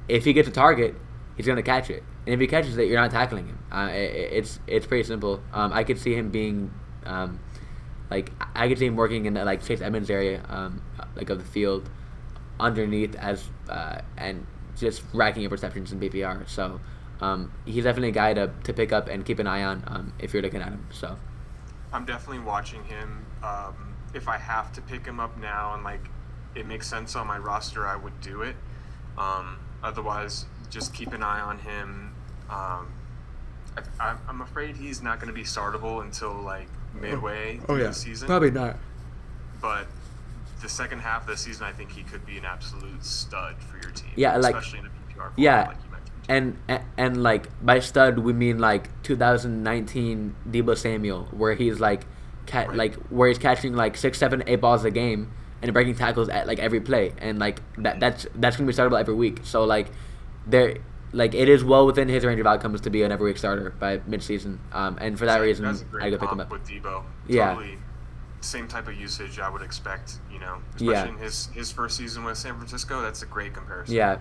Speaker 1: if he gets a target, he's going to catch it. And if he catches it, you're not tackling him. It's pretty simple. I could see him being, I could see him working in the, like, Chase Edmonds area, of the field, underneath and just racking up receptions in PPR. So, he's definitely a guy to pick up and keep an eye on if you're looking at him. So,
Speaker 2: I'm definitely watching him. If I have to pick him up now and it makes sense on my roster, I would do it. Otherwise, just keep an eye on him. I'm afraid he's not going to be startable until midway through the season.
Speaker 1: Probably not.
Speaker 2: But the second half of the season, I think he could be an absolute stud for your team.
Speaker 1: Yeah,
Speaker 2: especially in a PPR format,
Speaker 1: yeah.
Speaker 2: like you mentioned.
Speaker 1: And by stud we mean 2019 Deebo Samuel, where he's where he's catching 6, 7, 8 balls a game and breaking tackles at every play, and that's gonna be startable every week. So it is well within his range of outcomes to be an every week starter by midseason. And for that reason, I go pick him up.
Speaker 2: With Deebo,
Speaker 1: yeah.
Speaker 2: Totally same type of usage I would expect. Especially in his first season with San Francisco. That's a great comparison.
Speaker 1: Yeah,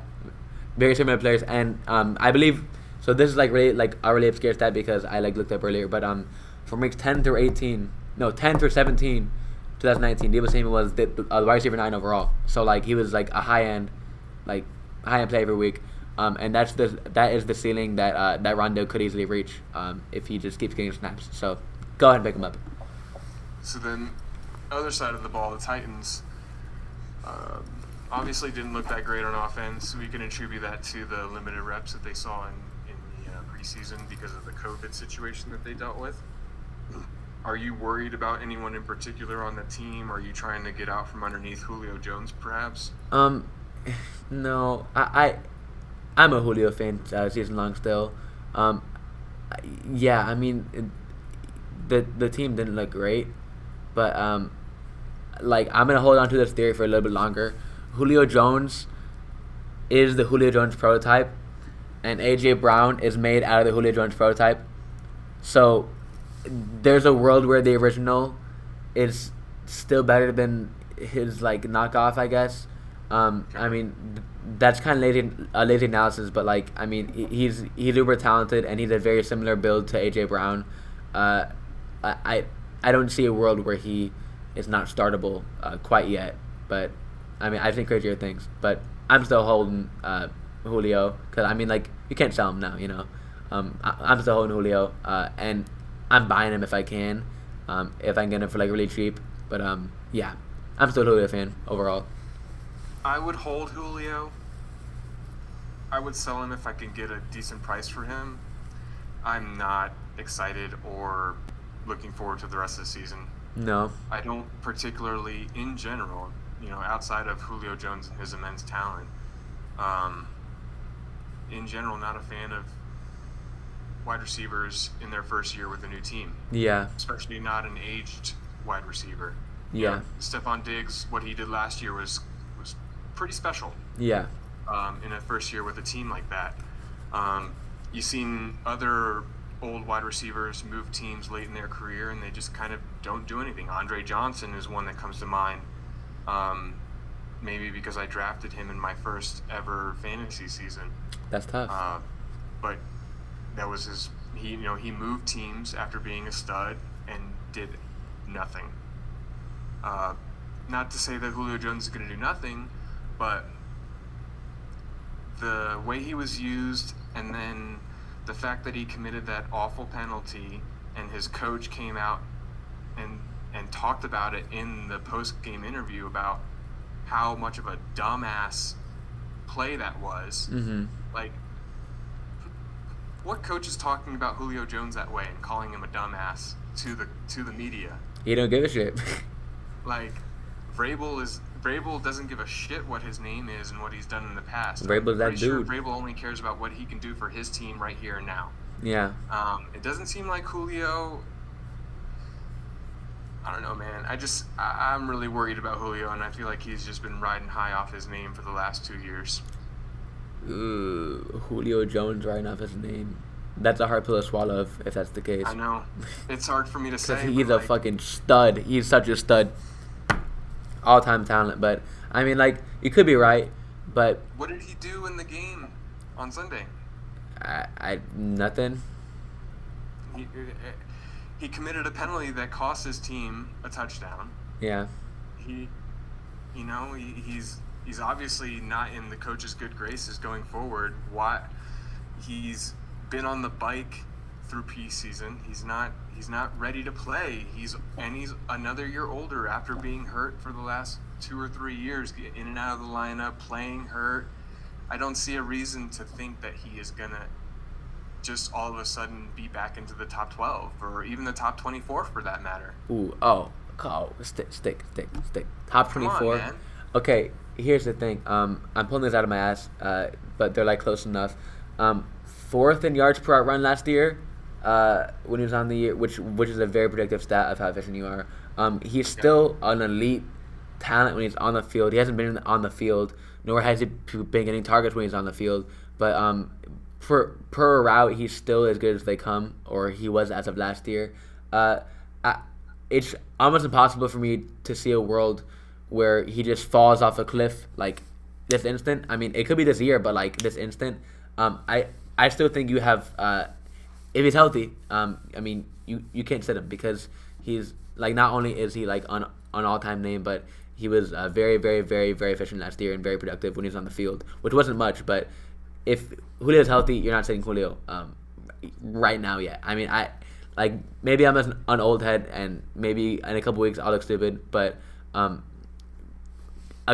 Speaker 1: very similar players, and I believe so. This is really a really obscure stat because I looked up earlier, but from from weeks 10 through 18, no, 10 through 17, 2019, Deebo Samuel was the wide receiver 9 overall. So like he was like a high end play every week. And that is the ceiling that Rondo could easily reach if he just keeps getting snaps. So go ahead and pick him up.
Speaker 2: So then, other side of the ball, the Titans obviously didn't look that great on offense. We can attribute that to the limited reps that they saw in the preseason because of the COVID situation that they dealt with. Are you worried about anyone in particular on the team? Are you trying to get out from underneath Julio Jones, perhaps?
Speaker 1: No, I'm a Julio fan season long still. Yeah, I mean, the team didn't look great, but like I'm gonna hold on to this theory for a little bit longer. Julio Jones is the Julio Jones prototype, and AJ Brown is made out of the Julio Jones prototype. So there's a world where the original is still better than his like knockoff, I guess. I mean, that's kind of lazy analysis, but like I mean, he's uber talented and he's a very similar build to AJ Brown. I don't see a world where he is not startable quite yet, but I mean, I think crazier things. But I'm still holding Julio because I mean, like you can't sell him now, you know. I'm still holding Julio, and I'm buying him if I can, if I can get him for like really cheap. But yeah, I'm still a Julio fan overall.
Speaker 2: I would hold Julio. I would sell him if I can get a decent price for him. I'm not excited or looking forward to the rest of the season.
Speaker 1: No.
Speaker 2: I don't particularly, in general, you know, outside of Julio Jones and his immense talent, in general, not a fan of wide receivers in their first year with a new team.
Speaker 1: Yeah.
Speaker 2: Especially not an aged wide receiver.
Speaker 1: Yeah.
Speaker 2: You know, Stephon Diggs, what he did last year was pretty special.
Speaker 1: Yeah.
Speaker 2: In a first year with a team like that. You've seen other old wide receivers move teams late in their career and they just kind of don't do anything. Andre Johnson is one that comes to mind. Maybe because I drafted him in my first ever fantasy season.
Speaker 1: That's tough.
Speaker 2: But that was he moved teams after being a stud and did nothing. Not to say that Julio Jones is going to do nothing, but the way he was used and then the fact that he committed that awful penalty and his coach came out and talked about it in the post-game interview about how much of a dumbass play that was.
Speaker 1: Mm-hmm.
Speaker 2: Like, what coach is talking about Julio Jones that way and calling him a dumbass to the media?
Speaker 1: He don't give a shit.
Speaker 2: Like, Vrabel doesn't give a shit what his name is and what he's done in the past.
Speaker 1: Vrabel's that dude.
Speaker 2: Sure Vrabel only cares about what he can do for his team right here and now.
Speaker 1: Yeah.
Speaker 2: It doesn't seem like Julio. I don't know, man. I'm really worried about Julio, and I feel like he's just been riding high off his name for the last 2 years.
Speaker 1: Ooh, Julio Jones riding off his name. That's a hard pill to swallow if that's the case.
Speaker 2: I know. It's hard for me to say.
Speaker 1: Because he's a fucking stud. He's such a stud. All-time talent. But, I mean, like, you could be right, but...
Speaker 2: What did he do in the game on Sunday?
Speaker 1: Nothing.
Speaker 2: He committed a penalty that cost his team a touchdown.
Speaker 1: Yeah.
Speaker 2: He's obviously not in the coach's good graces going forward. He's been on the bike through preseason. He's not ready to play. He's another year older after being hurt for the last 2 or 3 years, in and out of the lineup, playing hurt. I don't see a reason to think that he is gonna just all of a sudden be back into the top 12 or even the top 24 for that matter.
Speaker 1: Stick. Top 24.
Speaker 2: Come on, man.
Speaker 1: Okay, here's the thing. I'm pulling this out of my ass, but they're like close enough. 4th in yards per out run last year, when he was on the year, which is a very predictive stat of how efficient you are. He's still an elite talent when he's on the field. He hasn't been on the field, nor has he been getting targets when he's on the field. But per route, he's still as good as they come, or he was as of last year. It's almost impossible for me to see a world where he just falls off a cliff like this instant. I mean, it could be this year, but like this instant. I still think you have, if he's healthy, I mean, you can't sit him because he's like not only is he like an all-time name, but he was very, very, very, very efficient last year and very productive when he was on the field, which wasn't much. But if Julio's healthy, you're not sitting Julio right now yet. I mean, maybe I'm an old head, and maybe in a couple weeks I'll look stupid, but a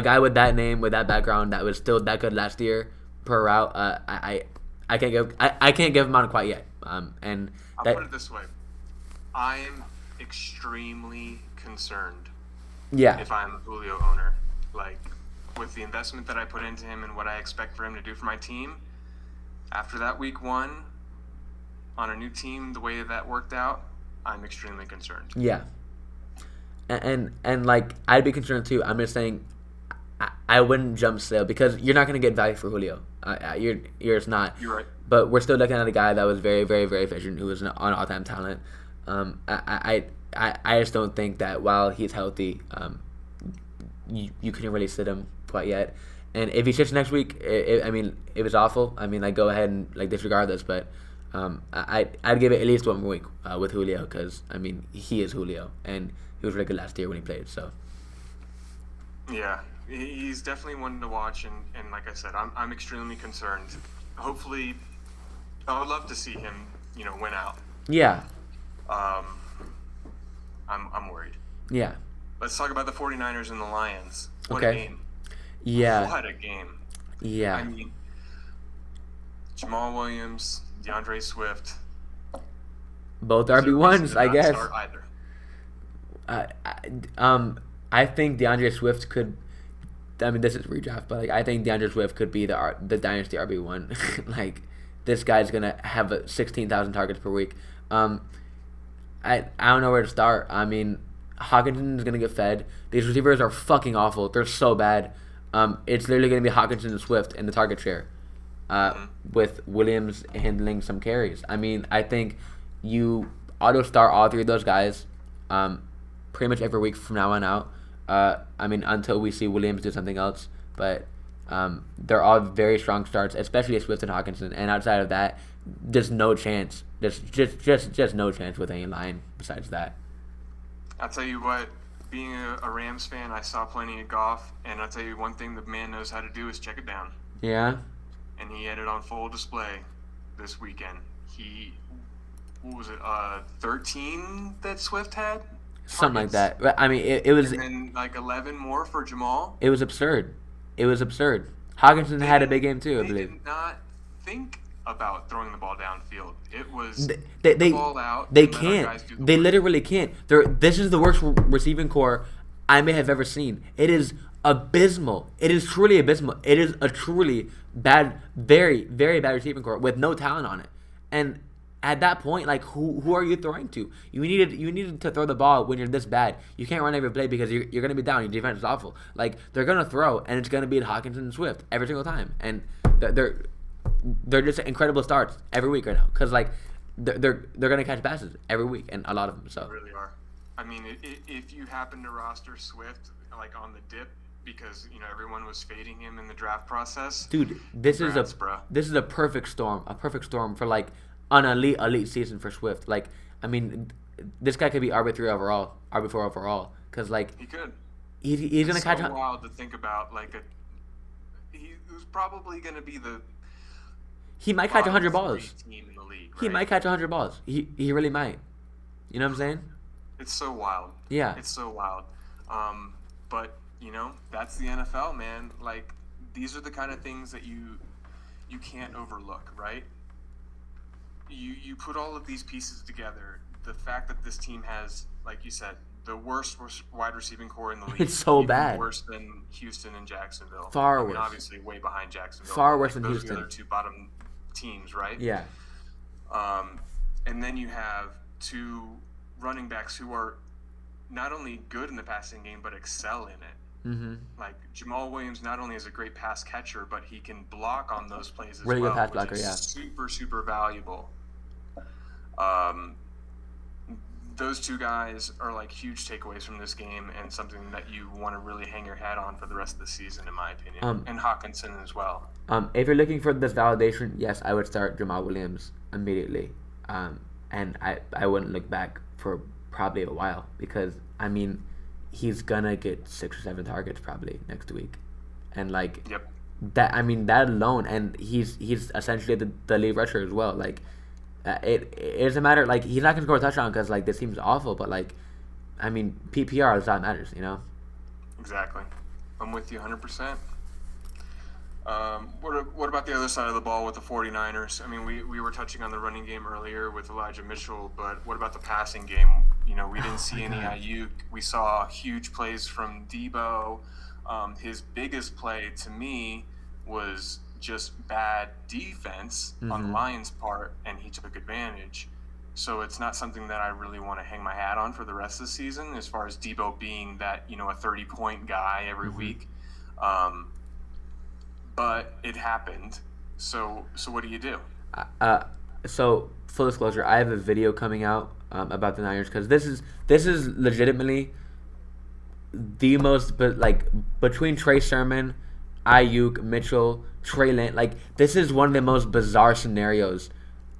Speaker 1: guy with that name, with that background, that was still that good last year per route, I can't give him on quite yet. And
Speaker 2: I'll put it this way: I'm extremely concerned.
Speaker 1: Yeah.
Speaker 2: If I'm a Julio owner, like with the investment that I put into him and what I expect for him to do for my team, after that week 1 on a new team, the way that worked out, I'm extremely concerned.
Speaker 1: Yeah. And like I'd be concerned too. I'm just saying I wouldn't jump sale because you're not going to get value for Julio. You're just not.
Speaker 2: You're right.
Speaker 1: But we're still looking at a guy that was very, very, very efficient, who was an all-time talent. I just don't think that while he's healthy, you couldn't really sit him quite yet. And if he sits next week, it was awful. I mean, like go ahead and like disregard this, but I'd give it at least 1 more week with Julio because I mean he is Julio and he was really good last year when he played. So
Speaker 2: yeah, he's definitely one to watch, and like I said, I'm extremely concerned. Hopefully, I would love to see him, win out.
Speaker 1: Yeah.
Speaker 2: I'm worried.
Speaker 1: Yeah.
Speaker 2: Let's talk about the 49ers and the Lions. What
Speaker 1: Okay.
Speaker 2: a game.
Speaker 1: Yeah.
Speaker 2: What a game.
Speaker 1: Yeah.
Speaker 2: I mean, Jamal Williams, DeAndre Swift.
Speaker 1: Both RB1s, I guess.
Speaker 2: Start either.
Speaker 1: I think DeAndre Swift could. I mean, this is redraft, but like I think DeAndre Swift could be the dynasty RB1. Like this guy's gonna have 16,000 targets per week. I don't know where to start. I mean, Hawkinson is gonna get fed. These receivers are fucking awful. They're so bad. It's literally gonna be Hawkinson and Swift in the target share, with Williams handling some carries. I mean, I think you auto start all 3 of those guys, pretty much every week from now on out. I mean, until we see Williams do something else, but they're all very strong starts, especially Swift and Hawkinson. And outside of that, just no chance. Just no chance with any line besides that.
Speaker 2: I'll tell you what, being a Rams fan, I saw plenty of Goff, and I'll tell you one thing the man knows how to do is check it down.
Speaker 1: Yeah.
Speaker 2: And he had it on full display this weekend. What was it, 13 that Swift had?
Speaker 1: Something like that. I mean, it was...
Speaker 2: And then like 11 more for Jamal.
Speaker 1: It was absurd. Hawkinson had a big game too, I believe.
Speaker 2: They did not think about throwing the ball downfield. It was
Speaker 1: they
Speaker 2: the ball out.
Speaker 1: They can't. They literally can't. This is the worst receiving core I may have ever seen. It is abysmal. It is truly abysmal. It is a truly bad, very, very bad receiving core with no talent on it. And at that point, like who are you throwing to? You needed to throw the ball when you're this bad. You can't run every play because you're gonna be down. Your defense is awful. Like they're gonna throw, and it's gonna be Hawkinson and Swift every single time. And they're just incredible starts every week right now because like they're gonna catch passes every week, and a lot of them. So
Speaker 2: they really are. I mean, if you happen to roster Swift like on the dip because everyone was fading him in the draft process,
Speaker 1: dude, this is a perfect storm. A perfect storm for like an elite season for Swift. Like, I mean, this guy could be RB3 overall, RB4 overall, because like
Speaker 2: he could.
Speaker 1: He's gonna catch.
Speaker 2: So wild to think about. Like he was probably gonna be the.
Speaker 1: He might catch 100 balls.
Speaker 2: Team in the league, right?
Speaker 1: He might catch 100 balls. He really might. You know what I'm saying?
Speaker 2: It's so wild.
Speaker 1: Yeah.
Speaker 2: It's so wild. But that's the NFL, man. Like these are the kind of things that you can't overlook, right? You put all of these pieces together. The fact that this team has, like you said, the worst wide receiving core in the league.
Speaker 1: It's so bad.
Speaker 2: Worse than Houston and Jacksonville.
Speaker 1: Far worse.
Speaker 2: Obviously, way behind Jacksonville.
Speaker 1: Far worse than
Speaker 2: those
Speaker 1: Houston.
Speaker 2: Those are the other 2 bottom teams, right?
Speaker 1: Yeah.
Speaker 2: And then you have 2 running backs who are not only good in the passing game but excel in it.
Speaker 1: Mm-hmm.
Speaker 2: Like Jamal Williams not only is a great pass catcher, but he can block on those plays as
Speaker 1: really
Speaker 2: well.
Speaker 1: Really good pass blocker,
Speaker 2: which is
Speaker 1: yeah.
Speaker 2: Super valuable. Those 2 guys are like huge takeaways from this game and something that you want to really hang your hat on for the rest of the season, in my opinion. And Hawkinson as well.
Speaker 1: If you're looking for this validation, yes, I would start Jamal Williams immediately. and I wouldn't look back for probably a while because I mean he's gonna get 6 or 7 targets probably next week, and like
Speaker 2: Yep.
Speaker 1: that I mean that alone, and he's essentially the lead rusher as well. Like it's a matter like he's not gonna score a touchdown because like this team's awful, but like I mean PPR is all that matters, you know.
Speaker 2: Exactly. I'm with you 100%. What about the other side of the ball with the 49ers? I mean, we were touching on the running game earlier with Elijah Mitchell, but what about the passing game? You know, we didn't see any Ayuk. We saw huge plays from Debo. His biggest play to me was just bad defense on the Lions' part, and he took advantage. So it's not something that I really want to hang my hat on for the rest of the season as far as Debo being that, a 30-point guy every week. But it happened. So what do you do?
Speaker 1: So full disclosure, I have a video coming out about the Niners because this is legitimately the most, but like between Trey Sermon, Ayuk, Mitchell, Trey Lance, like this is one of the most bizarre scenarios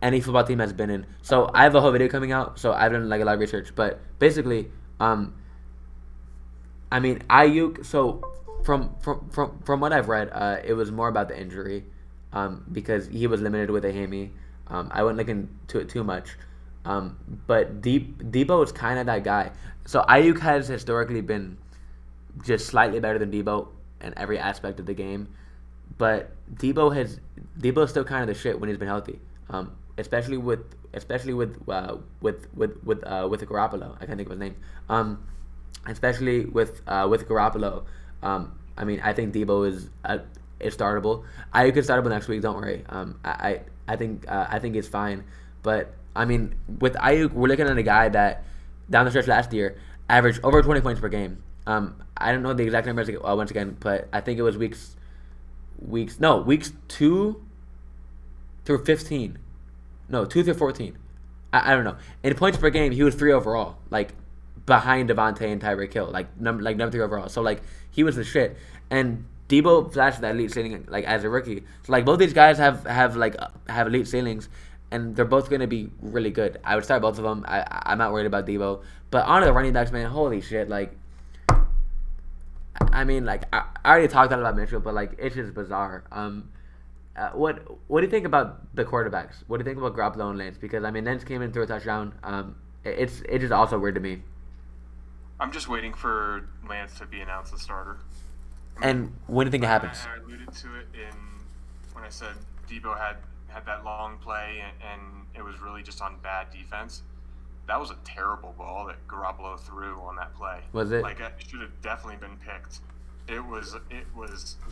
Speaker 1: any football team has been in. So I have a whole video coming out. So I've done like a lot of research, but basically, I mean Ayuk. So from what I've read, it was more about the injury, because he was limited with a hammy. I wouldn't look into it too much, but Debo is kind of that guy. So Ayuk has historically been just slightly better than Debo in every aspect of the game, but Debo's still kind of the shit when he's been healthy. Especially with Garoppolo. I can't think of his name. Especially with Garoppolo. I mean, I think Debo is startable. Ayuk is startable next week. Don't worry. I think it's fine. But I mean, with Ayuk, we're looking at a guy that down the stretch last year averaged over 20 points per game. I don't know the exact numbers once again, but I think it was weeks 2 through 15. No, 2 through 14. I don't know. In points per game, he was 3 overall, like behind Devontae and Tyreek Hill, like number 3 overall. So like he was the shit. And Debo flashed that elite ceiling like as a rookie. So like both these guys have elite ceilings, and they're both gonna be really good. I would start both of them. I'm not worried about Debo. But on to the running backs, man. Holy shit! Like, I mean, like I already talked about Mitchell, but like it's just bizarre. What do you think about the quarterbacks? What do you think about Garoppolo and Lance? Because I mean, Lance came in through a touchdown. It's just also weird to me.
Speaker 2: I'm just waiting for Lance to be announced the starter.
Speaker 1: And when do you think it happens?
Speaker 2: I alluded to it when I said Debo had that long play and it was really just on bad defense. That was a terrible ball that Garoppolo threw on that play.
Speaker 1: Was it?
Speaker 2: Like it should have definitely been picked. It was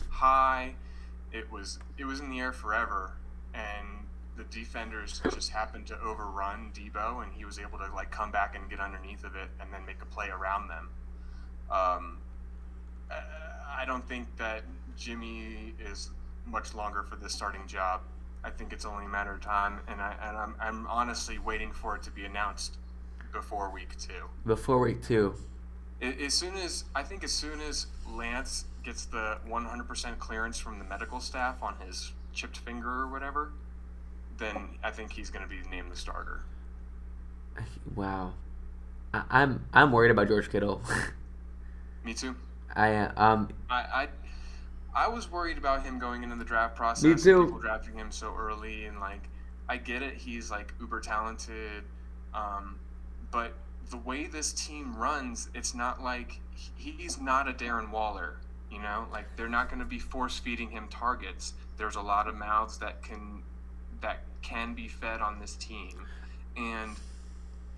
Speaker 2: high. It was in the air forever, and the defenders just happened to overrun Debo, and he was able to like come back and get underneath of it and then make a play around them. I don't think that Jimmy is much longer for this starting job. I think it's only a matter of time, and I'm honestly waiting for it to be announced before week 2.
Speaker 1: Before week 2.
Speaker 2: As soon as Lance gets the 100% clearance from the medical staff on his chipped finger or whatever, then I think he's going to be named the starter.
Speaker 1: Wow, I'm worried about George Kittle.
Speaker 2: Me too.
Speaker 1: I am.
Speaker 2: I was worried about him going into the draft process.
Speaker 1: Me too.
Speaker 2: People drafting him so early, and like I get it, he's like uber talented, but the way this team runs, it's not like he's not a Darren Waller. You know, like they're not going to be force feeding him targets. There's a lot of mouths that can be fed on this team, and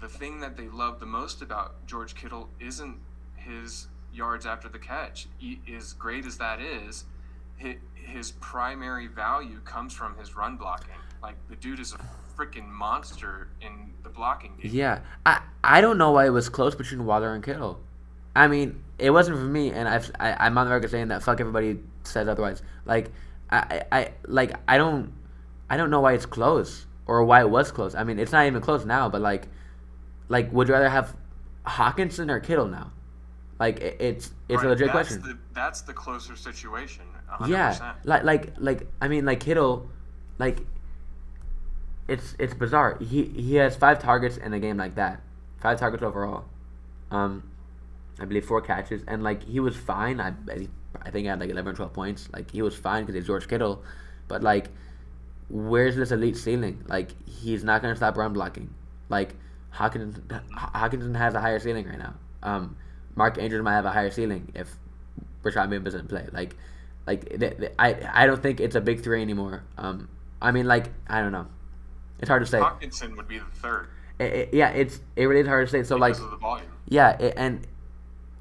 Speaker 2: the thing that they love the most about George Kittle isn't his yards after the catch. As great as that is, his primary value comes from his run blocking. Like the dude is a freaking monster in the blocking game.
Speaker 1: Yeah, I don't know why it was close between Waller and Kittle. I mean, it wasn't for me, and I'm on the record saying that. Fuck everybody says otherwise. Like, I don't know why it's close or why it was close. I mean, it's not even close now. But like, would you rather have Hawkinson or Kittle now? Like, it's right, a legit question.
Speaker 2: That's the closer situation. 100%.
Speaker 1: Yeah, like I mean, like Kittle, like it's bizarre. He has 5 targets in a game like that, 5 targets overall. Um, I believe 4 catches, and like he was fine. I think he had like 11 or 12 points. Like he was fine because he's George Kittle, but like where's this elite ceiling? Like he's not gonna stop run blocking. Like Hawkinson has a higher ceiling right now. Mark Andrews might have a higher ceiling if Rashad Bateman doesn't play. I don't think it's a big three anymore. I mean, like I don't know. It's hard to say.
Speaker 2: Hawkinson would be the third
Speaker 1: Yeah, it really is hard to say. So like
Speaker 2: because of the volume.
Speaker 1: yeah, and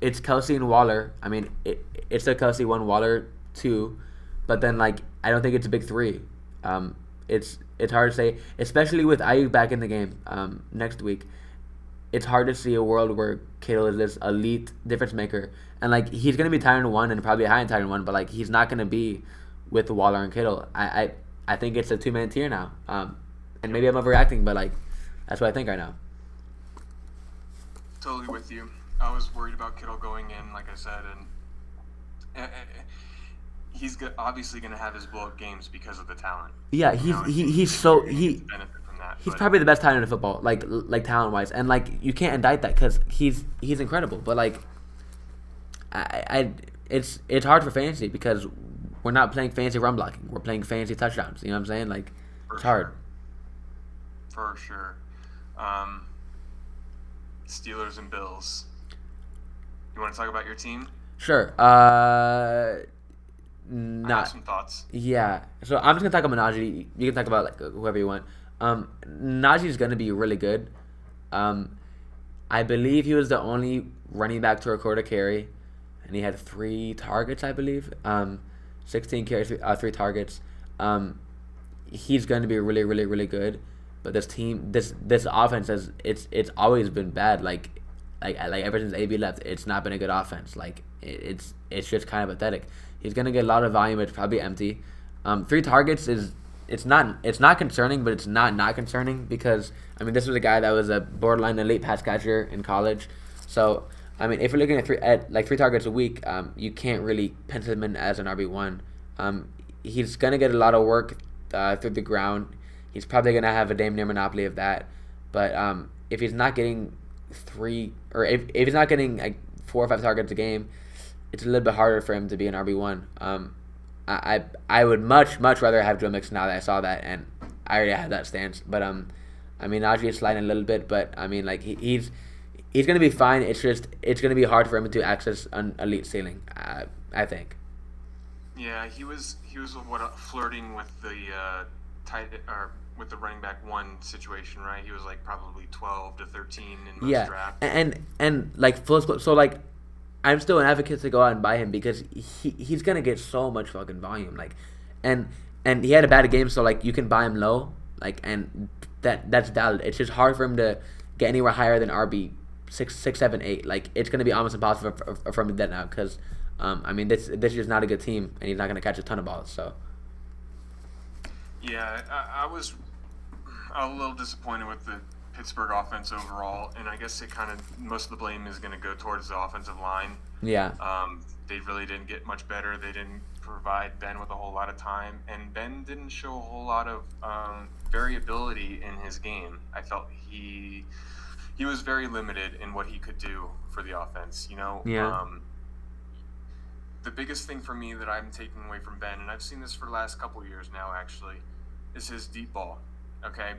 Speaker 1: it's Kelsey and Waller. I mean, it's a Kelsey 1, Waller 2, but then like I don't think it's a big three. It's hard to say, especially with Ayuk back in the game next week. It's hard to see a world where Kittle is this elite difference maker, and like he's gonna be tight end 1 and probably high in tight end 1, but like he's not gonna be with Waller and Kittle. I think it's a 2-man tier now. And maybe I'm overreacting, but like that's what I think right now.
Speaker 2: Totally with you. I was worried about Kittle going in, like I said, and he's obviously going to have his blow-up games because of the talent.
Speaker 1: Yeah, he's
Speaker 2: benefit from that.
Speaker 1: He's probably the best talent in football, like talent wise, and like you can't indict that because he's incredible. But like, it's hard for fantasy because we're not playing fancy run blocking. We're playing fancy touchdowns. You know what I'm saying? Like, it's hard.
Speaker 2: For sure. Steelers and Bills. You want to talk about your team?
Speaker 1: Sure.
Speaker 2: I have some thoughts.
Speaker 1: Yeah. So I'm just gonna talk about Najee. You can talk about like whoever you want. Najee's gonna be really good. I believe he was the only running back to record a carry, and he had 3 targets, I believe. 16 carries, 3 targets. He's going to be really, really, really good. But this team, this offense it's always been bad. Like ever since AB left, it's not been a good offense. Like it's just kind of pathetic. He's gonna get a lot of volume. It's probably empty. 3 targets it's not concerning, but it's not concerning because I mean this was a guy that was a borderline elite pass catcher in college. So I mean if you're looking at 3 targets a week, you can't really pencil him in as an RB1. He's gonna get a lot of work through the ground. He's probably gonna have a damn near monopoly of that. But if he's not getting 3 or if he's not getting like 4 or 5 targets a game, it's a little bit harder for him to be an RB1. I would much rather have Joe Mixon now that I saw that, and I already had that stance. But I mean Najee is sliding a little bit, but I mean like he's gonna be fine. It's gonna be hard for him to access an elite ceiling. I think.
Speaker 2: Yeah, he was flirting with the with the running back 1 situation, right? He was like probably 12 to 13 in most drafts.
Speaker 1: And like so like I'm still an advocate to go out and buy him because he's gonna get so much fucking volume. Like and he had a bad game, so like you can buy him low, like and that's valid. It's just hard for him to get anywhere higher than RB 6, 7, 8. Like it's gonna be almost impossible for him to do that now because I mean this is just not a good team and he's not gonna catch a ton of balls. So
Speaker 2: yeah, I was a little disappointed with the Pittsburgh offense overall, and I guess it kind of most of the blame is going to go towards the offensive line.
Speaker 1: Yeah.
Speaker 2: They really didn't get much better. They didn't provide Ben with a whole lot of time, and Ben didn't show a whole lot of variability in his game. I felt he was very limited in what he could do for the offense. You know.
Speaker 1: Yeah.
Speaker 2: The biggest thing for me that I'm taking away from Ben, and I've seen this for the last couple of years now, actually, is his deep ball. Okay.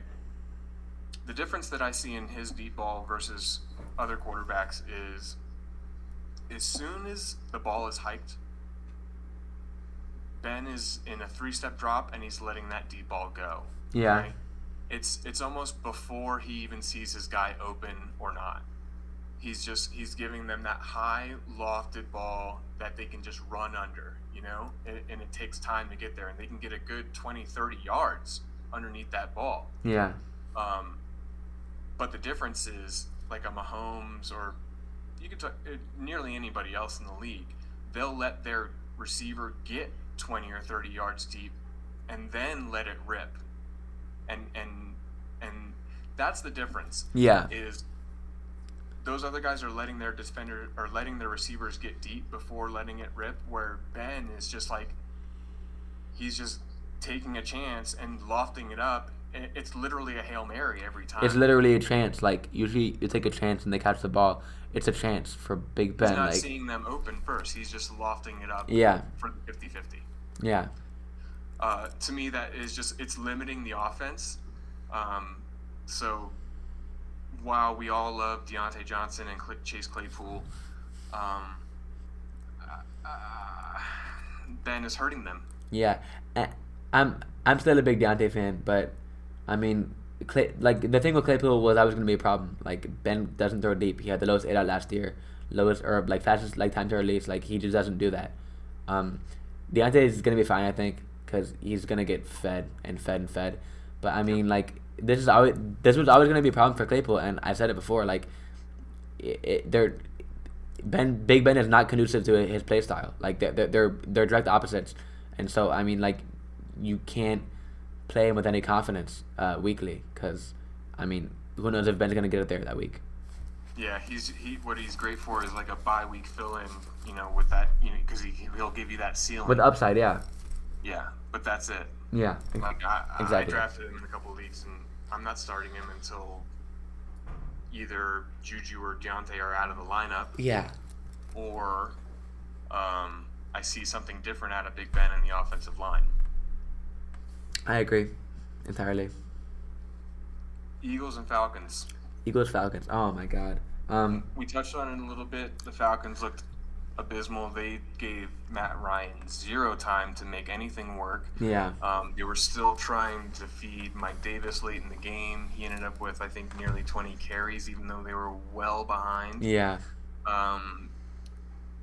Speaker 2: The difference that I see in his deep ball versus other quarterbacks is as soon as the ball is hiked, Ben is in a 3-step drop and he's letting that deep ball go.
Speaker 1: Yeah.
Speaker 2: Right? It's almost before he even sees his guy open or not. He's giving them that high lofted ball that they can just run under, you know, and it takes time to get there, and they can get a good 20, 30 yards underneath that ball.
Speaker 1: Yeah.
Speaker 2: But the difference is, like a Mahomes or you could talk nearly anybody else in the league, they'll let their receiver get 20 or 30 yards deep and then let it rip. And that's the difference.
Speaker 1: Yeah.
Speaker 2: Is those other guys are letting their defender or letting their receivers get deep before letting it rip, where Ben is just like he's just taking a chance and lofting it up it's literally a Hail Mary every time.
Speaker 1: It's literally a chance. Like, usually you take a chance and they catch the ball. It's a chance for Big Ben.
Speaker 2: He's not
Speaker 1: like,
Speaker 2: seeing them open first. He's just lofting it up
Speaker 1: yeah,
Speaker 2: for the 50-50.
Speaker 1: yeah,
Speaker 2: To me, that is just, it's limiting the offense. So while we all love Deontay Johnson and Chase Claypool, Ben is hurting them.
Speaker 1: yeah. I'm still a big Deontay fan, but I mean, the thing with Claypool was that was going to be a problem. Like, Ben doesn't throw deep. He had the lowest 8 out last year, lowest or like fastest like time to release. Like, he just doesn't do that. Deontay is going to be fine, I think, because he's going to get fed and fed and fed. But I mean, like, this was always going to be a problem for Claypool, and I've said it before. Like, Big Ben is not conducive to his play style. Like, they're direct opposites, and so I mean, like, you can't play him with any confidence weekly, because I mean, who knows if Ben's gonna get it there that week.
Speaker 2: Yeah, what he's great for is like a bye week fill in, with that, because he'll give you that ceiling
Speaker 1: With upside, yeah.
Speaker 2: Yeah, but that's it.
Speaker 1: Yeah,
Speaker 2: Like I
Speaker 1: exactly.
Speaker 2: drafted him in a couple of leagues, and I'm not starting him until either Juju or Deontay are out of the lineup.
Speaker 1: Yeah.
Speaker 2: Or I see something different out of Big Ben in the offensive line.
Speaker 1: I agree entirely.
Speaker 2: Eagles and Falcons.
Speaker 1: Eagles Falcons. Oh my God.
Speaker 2: We touched on it a little bit. The Falcons looked abysmal. They gave Matt Ryan 0 time to make anything work.
Speaker 1: Yeah.
Speaker 2: They were still trying to feed Mike Davis late in the game. He ended up with, I think, nearly 20 carries, even though they were well behind.
Speaker 1: Yeah.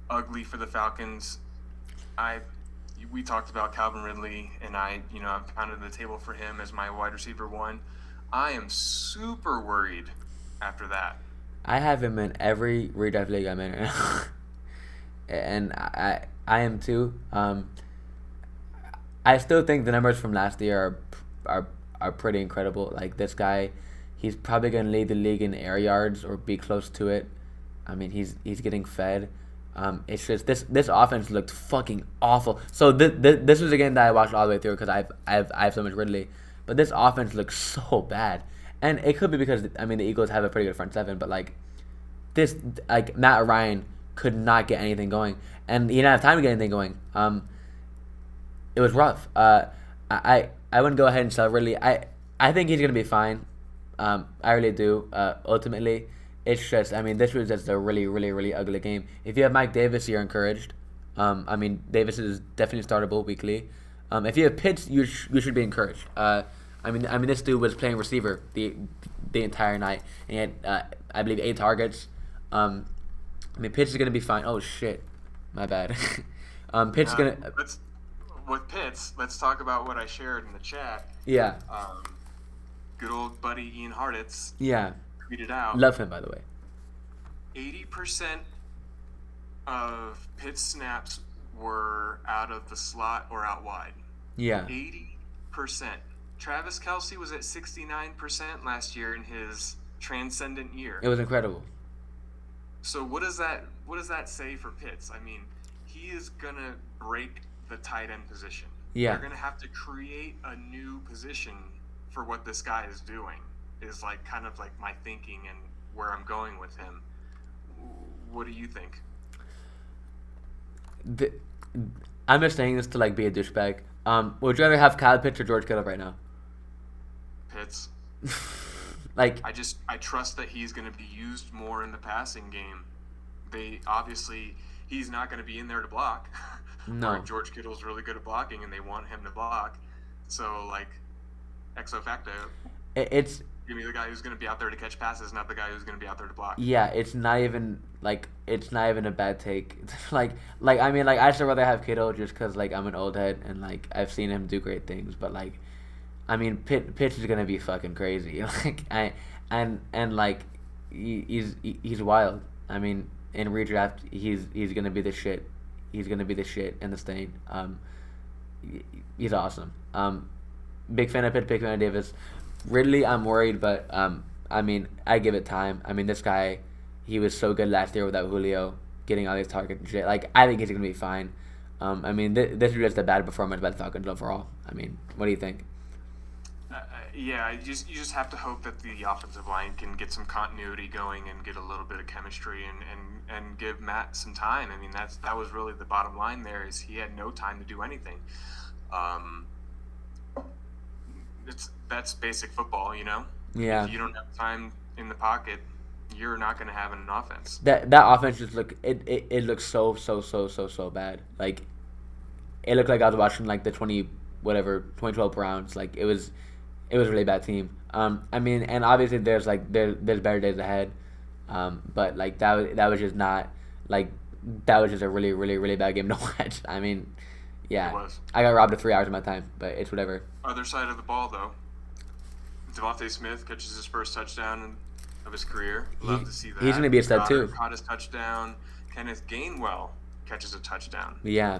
Speaker 2: Ugly for the Falcons. We talked about Calvin Ridley, and I've pounded the table for him as my wide receiver 1. I am super worried after that.
Speaker 1: I have him in every redraft league I'm in, and I am too. I still think the numbers from last year are pretty incredible. Like, this guy, he's probably gonna lead the league in air yards or be close to it. I mean, he's getting fed. It's just this offense looked fucking awful. So this was a game that I watched all the way through because I have so much Ridley, but this offense looks so bad, and it could be because the Eagles have a pretty good front seven, but like Matt Ryan could not get anything going, and he didn't have time to get anything going. It was rough. I wouldn't go ahead and sell Ridley. I think he's gonna be fine. I really do. Ultimately. It's just, this was just a really, really, really ugly game. If you have Mike Davis, you're encouraged. Davis is definitely startable weekly. If you have Pitts, you should be encouraged. This dude was playing receiver the entire night, and he had, I believe, 8 targets. Pitts is gonna be fine. Oh shit, my bad. Pitts is gonna.
Speaker 2: With Pitts, let's talk about what I shared in the chat.
Speaker 1: Yeah.
Speaker 2: Good old buddy Ian Hartitz.
Speaker 1: Yeah.
Speaker 2: Tweeted out.
Speaker 1: Love him, by the way.
Speaker 2: 80% of Pitts snaps were out of the slot or out wide.
Speaker 1: Yeah.
Speaker 2: 80%. Travis Kelce was at 69% last year in his transcendent year.
Speaker 1: It was incredible.
Speaker 2: So what does that say for Pitts? He is gonna break the tight end position.
Speaker 1: Yeah.
Speaker 2: They're gonna have to create a new position for what this guy is doing. Is kind of my thinking and where I'm going with him. What do you think?
Speaker 1: I'm just saying this to be a douchebag. Would you rather have Kyle Pitts or George Kittle right now?
Speaker 2: Pitts. I trust that he's going to be used more in the passing game. He's not going to be in there to block.
Speaker 1: No.
Speaker 2: George Kittle's really good at blocking, and they want him to block. So exo facto.
Speaker 1: It's.
Speaker 2: Give me the guy who's going to be out there to catch passes, not the guy who's going to be out there to block.
Speaker 1: Yeah, it's not even a bad take. I'd still rather have Kittle just because I'm an old head and I've seen him do great things, but Pitts is gonna be fucking crazy. He's wild. In redraft he's gonna be the shit. He's gonna be the shit in the stain. He's awesome. Big fan of Pitts, big fan of Davis. Ridley, I'm worried, but I give it time. This guy, he was so good last year without Julio getting all these targets and shit. I think he's gonna be fine. This is just a bad performance by the Falcons overall. What do you think?
Speaker 2: Yeah, you just have to hope that the offensive line can get some continuity going and get a little bit of chemistry and give Matt some time. I mean, that was really the bottom line there, is he had no time to do anything. That's basic football, you know?
Speaker 1: Yeah.
Speaker 2: If you don't have time in the pocket, you're not going to have an offense.
Speaker 1: That offense just it looks so bad. Like, it looked like I was watching like the 2012 Browns. Like, it was a really bad team. I mean, and obviously there's better days ahead. But like that was just not like that was just a really bad game to watch. I mean, yeah,
Speaker 2: It was.
Speaker 1: I got robbed of 3 hours of my time, but it's whatever.
Speaker 2: Other side of the ball, though, Devontae Smith catches his first touchdown of his career. Love to see that.
Speaker 1: He's gonna be a stud
Speaker 2: Goddard
Speaker 1: too.
Speaker 2: caught his touchdown. Kenneth Gainwell catches a touchdown.
Speaker 1: Yeah.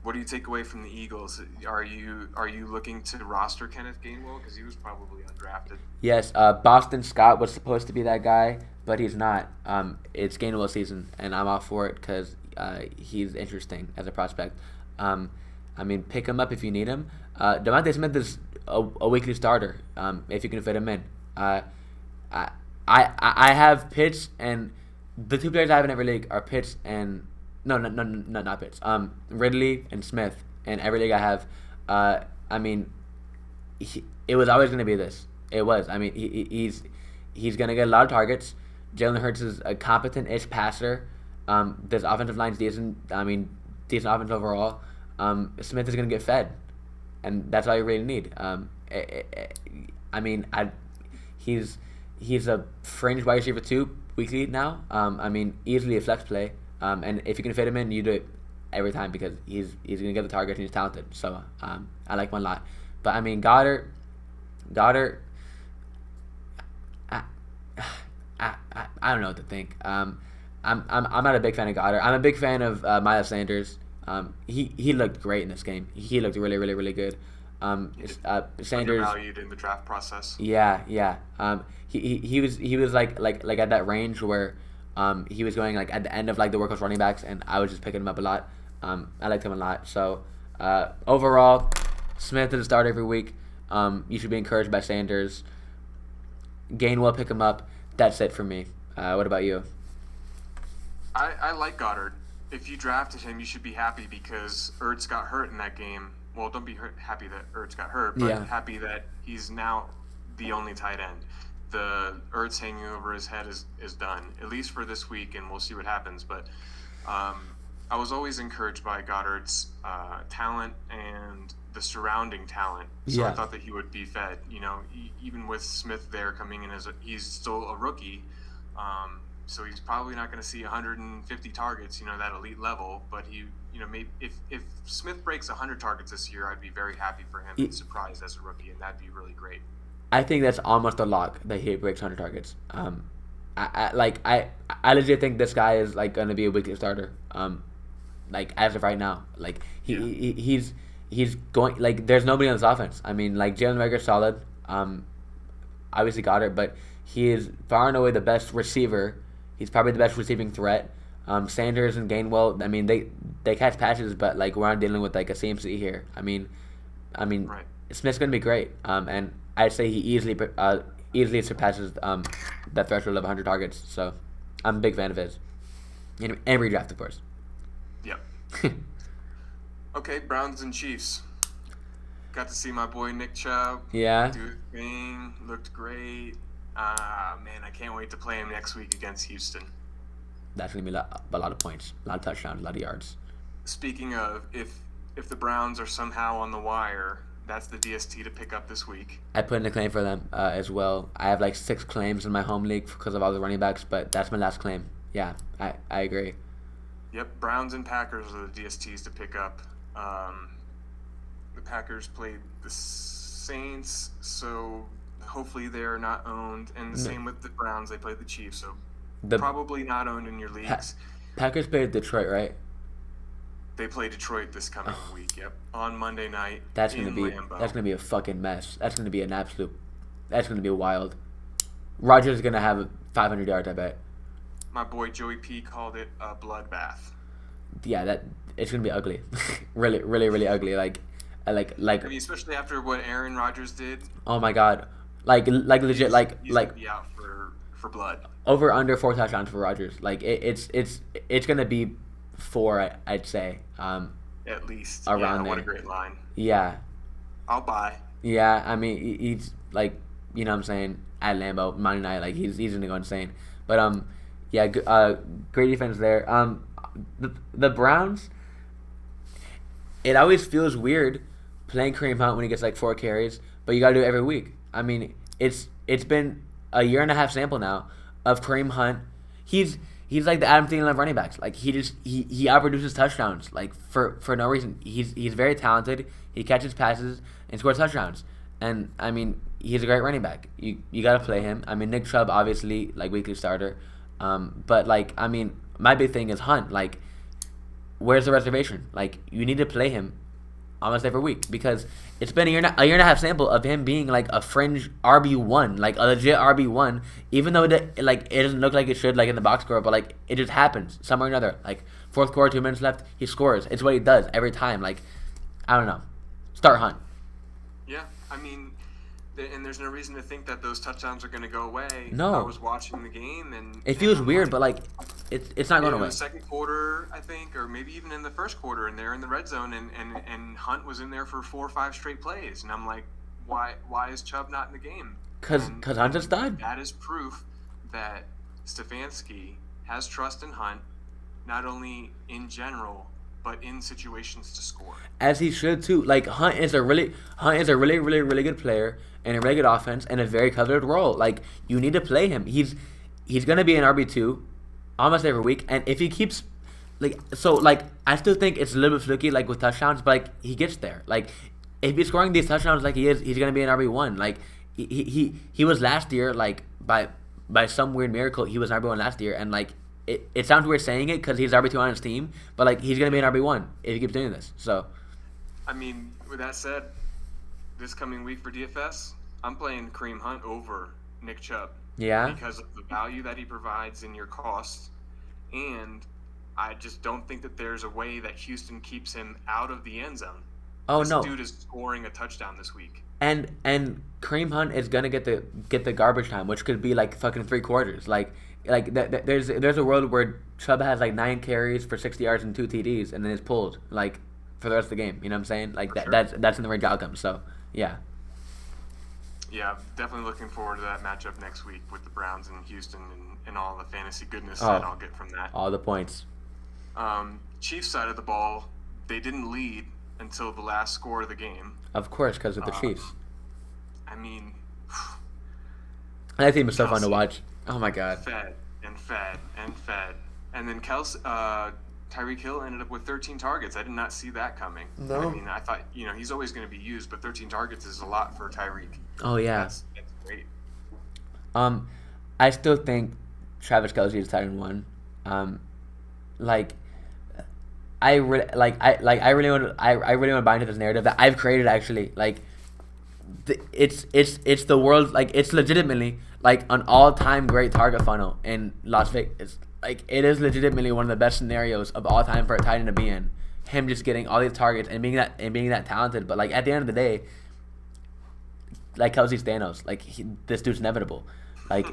Speaker 2: What do you take away from the Eagles? Are you looking to roster Kenneth Gainwell, because he was probably undrafted?
Speaker 1: Yes. Boston Scott was supposed to be that guy, but he's not. It's Gainwell season, and I'm all for it because he's interesting as a prospect. I mean, pick him up if you need him. Devontae Smith is a weekly starter if you can fit him in. I have Pitts, and the 2 players I have in every league are Pitts and no, not Pitts. Ridley and Smith. In every league I have. I mean, it was always going to be this. It was. I mean, he's going to get a lot of targets. Jalen Hurts is a competent-ish passer. This offensive line's decent. I mean, decent offense overall. Smith is going to get fed, and that's all you really need. I mean, he's a fringe wide receiver 2 weekly now. I mean, easily a flex play. And if you can fit him in, you do it every time because he's gonna get the target and he's talented. So I like him a lot. But I mean, Goddard. I don't know what to think. I'm not a big fan of Goddard. I'm a big fan of Miles Sanders. He looked great in this game. He looked really good. Sanders
Speaker 2: Undervalued in the draft process.
Speaker 1: Yeah. He was like at that range where he was going like at the end of like the workhorse running backs, and I was just picking him up a lot. I liked him a lot. So overall, Smith is a start every week. You should be encouraged by Sanders. Gainwell, pick him up. That's it for me. What about you?
Speaker 2: I like Goddard. If you drafted him, you should be happy because Ertz got hurt in that game. Well, don't be happy that Ertz got hurt, but happy that he's now the only tight end. The Ertz hanging over his head is done, at least for this week, and we'll see what happens. But I was always encouraged by Goddard's talent and the surrounding talent. So I thought that he would be fed. You know, even with Smith there coming in he's still a rookie, so he's probably not going to see 150 targets. You know, that elite level. But maybe if Smith breaks 100 targets this year, I'd be very happy for him and surprised as a rookie, and that'd be really great.
Speaker 1: I think that's almost a lock that he breaks 100 targets. I legit think this guy is like going to be a weekly starter. Like as of right now, like he's going like there's nobody on this offense. I mean, like Jalen Rager's solid. Obviously Goddard, but he is far and away the best receiver. He's probably the best receiving threat. Sanders and Gainwell, I mean they catch passes, but like we're not dealing with like a CMC here. I mean,
Speaker 2: right.
Speaker 1: Smith's going to be great. And I'd say he easily surpasses that threshold of 100 targets. So I'm a big fan of his. And redraft, of course.
Speaker 2: Yep. Okay, Browns and Chiefs. Got to see my boy Nick Chubb.
Speaker 1: Yeah.
Speaker 2: Do his thing. Looked great. Man, I can't wait to play him next week against Houston.
Speaker 1: That's going to be a lot of points, a lot of touchdowns, a lot of yards.
Speaker 2: Speaking of, if the Browns are somehow on the wire, that's the DST to pick up this week.
Speaker 1: I put in a claim for them as well. I have like 6 claims in my home league because of all the running backs, but that's my last claim. Yeah, I agree.
Speaker 2: Yep, Browns and Packers are the DSTs to pick up. The Packers played the Saints, so hopefully they're not owned. And the same with the Browns, they played the Chiefs, so probably not owned in your leagues.
Speaker 1: Packers played Detroit, right?
Speaker 2: They play Detroit this coming week. Yep, on Monday night.
Speaker 1: That's
Speaker 2: gonna
Speaker 1: be a fucking mess. That's gonna be an absolute. That's gonna be wild. Rodgers is gonna have 500 yards, I bet.
Speaker 2: My boy Joey P called it a bloodbath.
Speaker 1: Yeah, it's gonna be ugly. really ugly. Like,
Speaker 2: I mean, especially after what Aaron Rodgers did.
Speaker 1: Oh my God, legit,
Speaker 2: He's
Speaker 1: like
Speaker 2: gonna be out for blood.
Speaker 1: over under 4 touchdowns for Rodgers. Like it's gonna be 4, I'd say.
Speaker 2: At least.
Speaker 1: Around
Speaker 2: What a
Speaker 1: there.
Speaker 2: great line.
Speaker 1: Yeah,
Speaker 2: I'll buy.
Speaker 1: yeah. I mean, he's like, you know what I'm saying, at Lambeau Monday night, like he's gonna go insane. But yeah, great defense there. The Browns. It always feels weird playing Kareem Hunt when he gets like 4 carries, but you gotta do it every week. I mean, it's been a year and a half sample now of Kareem Hunt. He's like the Adam Thielen of running backs. Like he outproduces touchdowns like for no reason. He's very talented. He catches passes and scores touchdowns. And I mean, he's a great running back. You gotta play him. I mean, Nick Chubb obviously like weekly starter. But like I mean, my big thing is Hunt. Like, where's the reservation? Like, you need to play him almost every week because it's been a year and a half sample of him being like a fringe RB1, like a legit RB1, even though it doesn't look like it should like in the box score, but like it just happens somewhere or another. Like fourth quarter, 2 minutes left, he scores. It's what he does every time. Like, I don't know. Start Hunt.
Speaker 2: Yeah, I mean, and there's no reason to think that those touchdowns are going to go away.
Speaker 1: No.
Speaker 2: I was watching the game and
Speaker 1: it feels weird, but like it's not going away.
Speaker 2: In the second quarter, I think, or maybe even in the first quarter, and they're in the red zone, and Hunt was in there for 4 or 5 straight plays, and I'm like, why is Chubb not in the game?
Speaker 1: Because Hunt just died.
Speaker 2: That is proof that Stefanski has trust in Hunt, not only in general, but in situations to score.
Speaker 1: As he should too. Like Hunt is a really really good player and a really good offense and a very coveted role. Like you need to play him. He's gonna be an RB2 almost every week, and if he keeps I still think it's a little bit fluky like with touchdowns, but like he gets there. Like if he's scoring these touchdowns like he is, he's gonna be an RB1. Like he was last year, like by some weird miracle he was an RB1 last year, and like it sounds weird saying it because he's RB2 on his team, but like he's gonna be an RB1 if he keeps doing this. So
Speaker 2: I mean, with that said, this coming week for DFS, I'm playing Kareem Hunt over Nick Chubb.
Speaker 1: Yeah.
Speaker 2: Because of the value that he provides in your costs, and I just don't think that there's a way that Houston keeps him out of the end zone.
Speaker 1: Oh
Speaker 2: this
Speaker 1: no.
Speaker 2: dude is scoring a touchdown this week.
Speaker 1: And Kareem Hunt is gonna get the garbage time, which could be like fucking 3 quarters. Like there's a world where Chubb has like 9 carries for 60 yards and 2 TDs, and then is pulled like for the rest of the game. You know what I'm saying? Like
Speaker 2: For sure.
Speaker 1: that's in the range of outcomes. So yeah.
Speaker 2: Yeah, definitely looking forward to that matchup next week with the Browns and Houston and all the fantasy goodness
Speaker 1: Oh.
Speaker 2: that I'll get from that.
Speaker 1: All the points.
Speaker 2: Chiefs side of the ball, they didn't lead until the last score of the game.
Speaker 1: Of course, because of the Chiefs.
Speaker 2: I mean,
Speaker 1: That team is so fun to watch. Oh my god.
Speaker 2: fed. And then Tyreek Hill ended up with 13 targets. I did not see that coming.
Speaker 1: No.
Speaker 2: I mean, I thought, he's always going to be used, but 13 targets is a lot for Tyreek.
Speaker 1: Oh yeah.
Speaker 2: That's great.
Speaker 1: I still think Travis Kelce is tight end 1. I really want to buy into this narrative that I've created actually. Like, it's the world, like it's legitimately like an all-time great target funnel in Las Vegas. Like it is legitimately one of the best scenarios of all time for a tight end to be in. Him just getting all these targets and being that talented, but like at the end of the day, like Kelsey's Thanos. Like this dude's inevitable. Like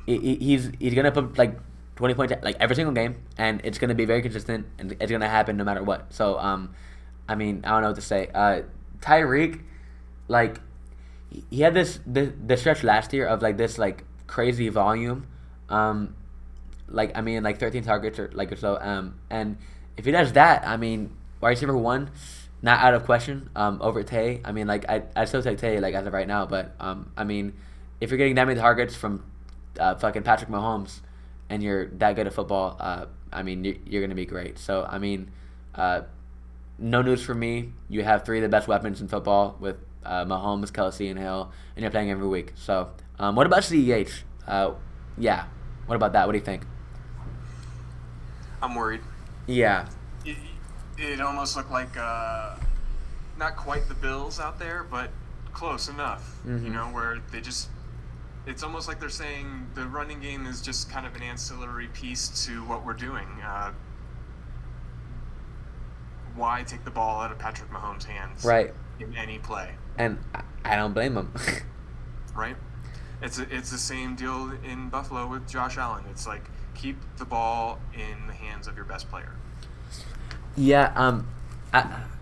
Speaker 1: he's gonna put like 20 points like every single game, and it's gonna be very consistent, and it's gonna happen no matter what. So I mean, I don't know what to say. Tyreek, like he had this stretch last year of like this like crazy volume, like I mean like 13 targets or so. And if he does that, I mean wide receiver 1, not out of question. Over Tay, I mean like I still take Tay like as of right now, but I mean if you're getting that many targets from fucking Patrick Mahomes, and you're that good at football, I mean you're gonna be great. So I mean, no news for me. You have 3 of the best weapons in football with Mahomes, Kelce, and Hill, and you're playing every week. So what about CEH? Yeah, what about that? What do you think?
Speaker 2: I'm worried.
Speaker 1: Yeah.
Speaker 2: It almost looked like not quite the Bills out there, but close enough.
Speaker 1: Mm-hmm.
Speaker 2: Where they just. It's almost like they're saying the running game is just kind of an ancillary piece to what we're doing. Why take the ball out of Patrick Mahomes' hands?
Speaker 1: Right.
Speaker 2: in any play.
Speaker 1: And I don't blame him.
Speaker 2: Right? It's the same deal in Buffalo with Josh Allen. It's like, keep the ball in the hands of your best player.
Speaker 1: Yeah,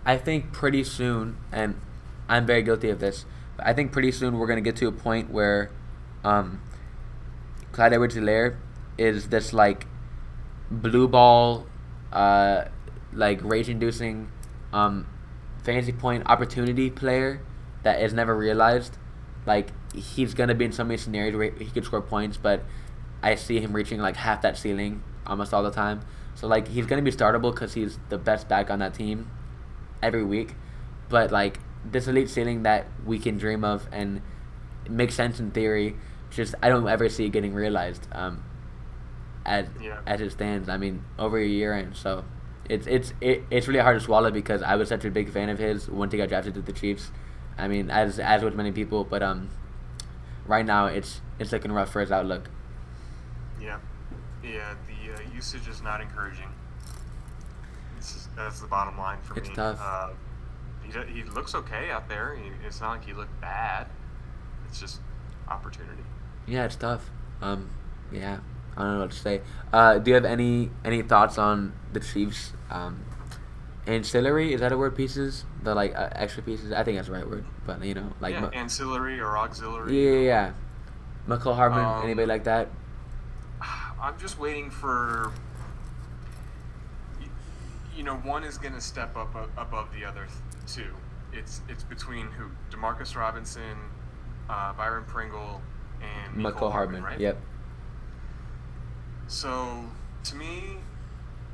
Speaker 1: I think pretty soon, and I'm very guilty of this, but I think pretty soon we're going to get to a point where Clyde Edwards-Helaire is this, like, blue ball, like, rage-inducing fantasy point opportunity player that is never realized. Like, he's going to be in so many scenarios where he could score points, but I see him reaching, like, half that ceiling almost all the time. So, like, he's going to be startable because he's the best back on that team every week. But, like, this elite ceiling that we can dream of and it makes sense in theory, just I don't ever see it getting realized as it stands. I mean, over a year in. So, it's really hard to swallow because I was such a big fan of his once he got drafted to the Chiefs. I mean, as with many people. But right now, it's looking rough for his outlook.
Speaker 2: Yeah. Yeah, the usage is not encouraging. That's the bottom line for me.
Speaker 1: It's tough.
Speaker 2: He looks okay out there. It's not like he looked bad. It's just opportunity.
Speaker 1: Yeah, it's tough. Yeah, I don't know what to say. Do you have any thoughts on the Chiefs' ancillary? Is that a word? Pieces? The like extra pieces? I think that's the right word. But you know, like
Speaker 2: ancillary or auxiliary.
Speaker 1: Yeah. McCall Hardman, anybody like that?
Speaker 2: I'm just waiting for, one is going to step up above the other two. It's between who? DeMarcus Robinson, Byron Pringle, and
Speaker 1: McCall Hardman, right? Yep.
Speaker 2: So, to me,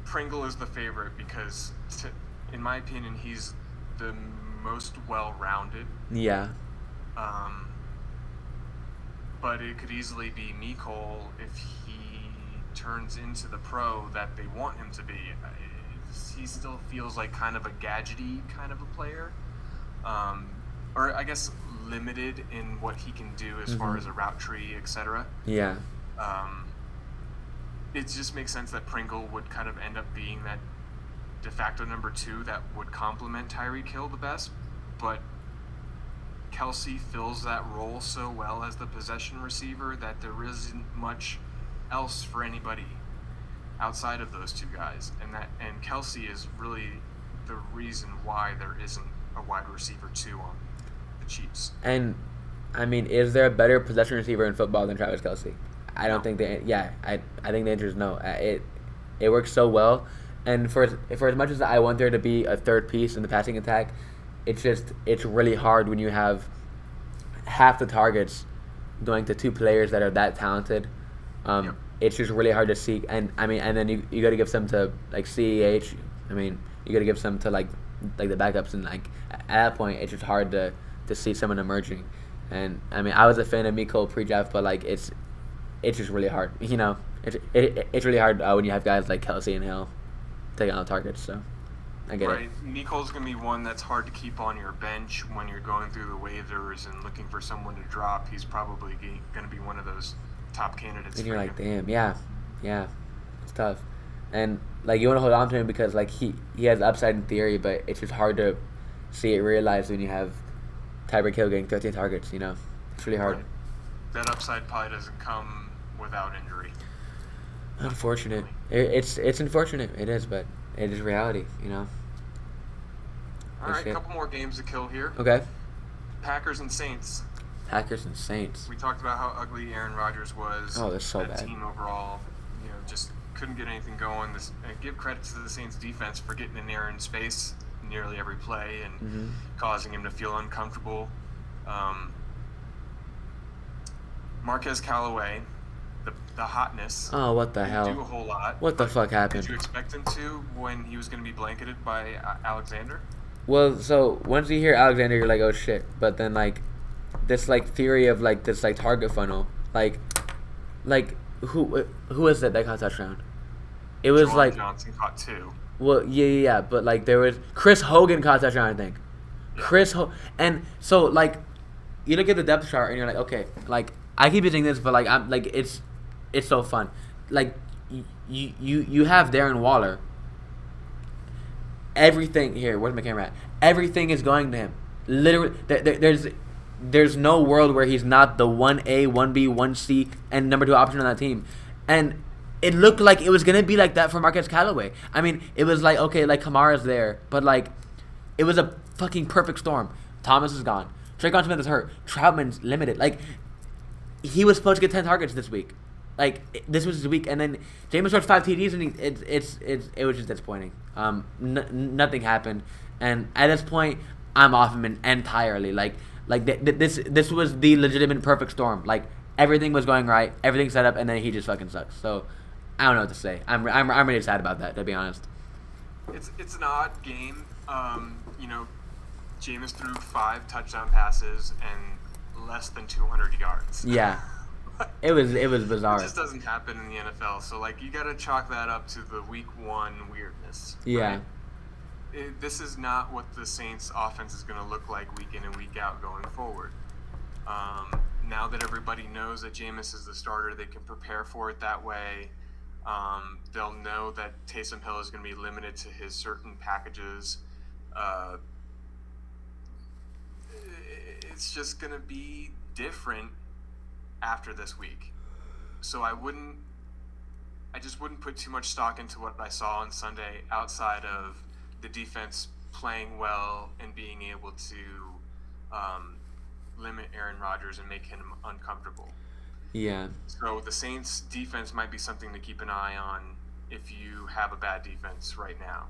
Speaker 2: Pringle is the favorite because, in my opinion, he's the most well-rounded.
Speaker 1: Yeah.
Speaker 2: But it could easily be Mecole if he turns into the pro that they want him to be. He still feels like kind of a gadgety kind of a player, or I guess limited in what he can do as far as a route tree, etc.
Speaker 1: Yeah.
Speaker 2: It just makes sense that Pringle would kind of end up being that de facto number 2 that would complement Tyreek Hill the best, but Kelce fills that role so well as the possession receiver that there isn't much else for anybody outside of those two guys, and Kelce is really the reason why there isn't a wide receiver 2 on the Chiefs.
Speaker 1: And I mean, is there a better possession receiver in football than Travis Kelce? I don't think I think the answer is no. It works so well, and for as much as I want there to be a third piece in the passing attack, it's really hard when you have half the targets going to two players that are that talented. It's just really hard to see, and I mean, and then you got to give some to like CEH. I mean, you got to give some to like the backups, and like at that point, it's just hard to see someone emerging. And I mean, I was a fan of Mecole pre-draft, but like it's just really hard. You know, it's really hard when you have guys like Kelce and Hill taking on the targets. So I get it.
Speaker 2: Right, Mecole's gonna be one that's hard to keep on your bench when you're going through the waivers and looking for someone to drop. He's probably gonna be one of those top candidates.
Speaker 1: And you're like, damn, yeah, it's tough. And like you want to hold on to him because like he has upside in theory, but it's just hard to see it realized when you have Tyreek Hill getting 13 targets. You know, it's really hard.
Speaker 2: Right. That upside probably doesn't come without injury.
Speaker 1: Unfortunate. It's unfortunate. It is, but it is reality. You know.
Speaker 2: All right, a couple more games to kill here.
Speaker 1: Okay.
Speaker 2: Packers and Saints.
Speaker 1: Packers and Saints.
Speaker 2: We talked about how ugly Aaron Rodgers was.
Speaker 1: Oh, that's so bad.
Speaker 2: Team overall, just couldn't get anything going. Give credit to the Saints defense for getting in Aaron's space nearly every play and causing him to feel uncomfortable. Marquez Callaway, the hotness.
Speaker 1: Oh, what the hell?
Speaker 2: Didn't do a whole lot.
Speaker 1: What the fuck happened?
Speaker 2: Did you expect him to when he was going to be blanketed by Alexander?
Speaker 1: Well, so once you hear Alexander, you're like, oh shit. But then like this like theory of like this like target funnel, like who is that caught touchdown? It was
Speaker 2: Juwan
Speaker 1: like
Speaker 2: Johnson caught 2.
Speaker 1: Well, yeah, but like there was Chris Hogan caught touchdown, I think. Yeah. And so like you look at the depth chart and you're like, okay, like I keep using this, but like I'm like it's so fun. Like you have Darren Waller. Everything here, where's my camera at? Everything is going to him. literally, there's no world where he's not the 1A, 1B, 1C, and number 2 option on that team. And it looked like it was going to be like that for Marquez Callaway. I mean, it was like, okay, like Kamara's there, but like, it was a fucking perfect storm. Thomas is gone. Tre'Quan Smith is hurt. Troutman's limited. Like, he was supposed to get 10 targets this week. Like, this was his week, and then Jameis throws 5 TDs, and it was just disappointing. Nothing happened, and at this point, I'm off him entirely. Like this was the legitimate perfect storm. Like, everything was going right, everything set up, and then he just fucking sucks. So I don't know what to say. I'm really sad about that, to be honest.
Speaker 2: It's an odd game. Jameis threw 5 touchdown passes and less than 200 yards.
Speaker 1: Yeah. It was bizarre.
Speaker 2: It just doesn't happen in the NFL. So, like, you got to chalk that up to the week 1 weirdness.
Speaker 1: Yeah.
Speaker 2: Right? This is not what the Saints' offense is going to look like week in and week out going forward. Now that everybody knows that Jameis is the starter, they can prepare for it that way. They'll know that Taysom Hill is going to be limited to his certain packages. It's just going to be different after this week. So I just wouldn't put too much stock into what I saw on Sunday outside of the defense playing well and being able to limit Aaron Rodgers and make him uncomfortable.
Speaker 1: Yeah.
Speaker 2: So the Saints defense might be something to keep an eye on if you have a bad defense right now.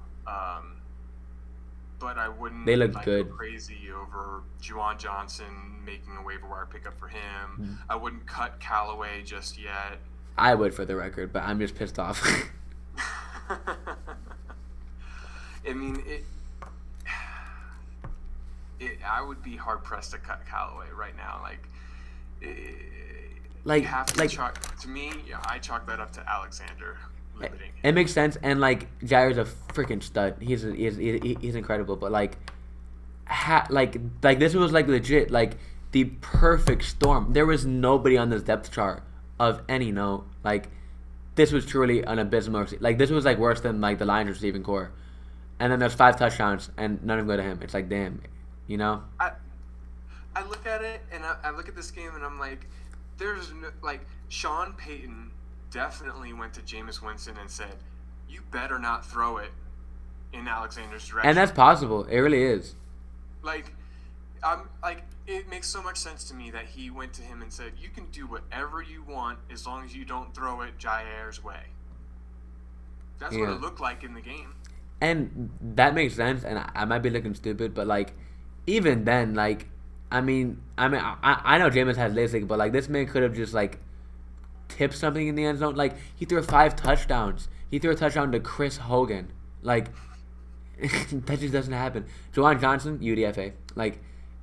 Speaker 2: But I wouldn't
Speaker 1: go
Speaker 2: crazy over Juwan Johnson making a waiver wire pickup for him. I wouldn't cut Callaway just yet.
Speaker 1: I would, for the record, but I'm just pissed off.
Speaker 2: I mean, I would be hard pressed to cut Callaway right now. To me, I chalk that up to Alexander.
Speaker 1: It makes sense, and like Jair's a freaking stud. He's incredible, but like this was like legit like the perfect storm. There was nobody on this depth chart of any note. Like, this was truly an abysmal. Like, this was like worse than like the Lions receiving core. And then there's 5 touchdowns and none of them go to him. It's like, damn, you know.
Speaker 2: I look at it and I look at this game and I'm like, there's no, like, Sean Payton definitely went to Jameis Winston and said, you better not throw it in Alexander's direction.
Speaker 1: And that's possible. It really is.
Speaker 2: It makes so much sense to me that he went to him and said, you can do whatever you want as long as you don't throw it Jair's way. That's what it looked like in the game.
Speaker 1: And that makes sense, and I might be looking stupid, but like, even then, like, I know Jameis has LASIK, but like, this man could have just like tipped something in the end zone. Like, he threw 5 touchdowns. He threw a touchdown to Chris Hogan. Like, that just doesn't happen. Juwan Johnson, UDFA.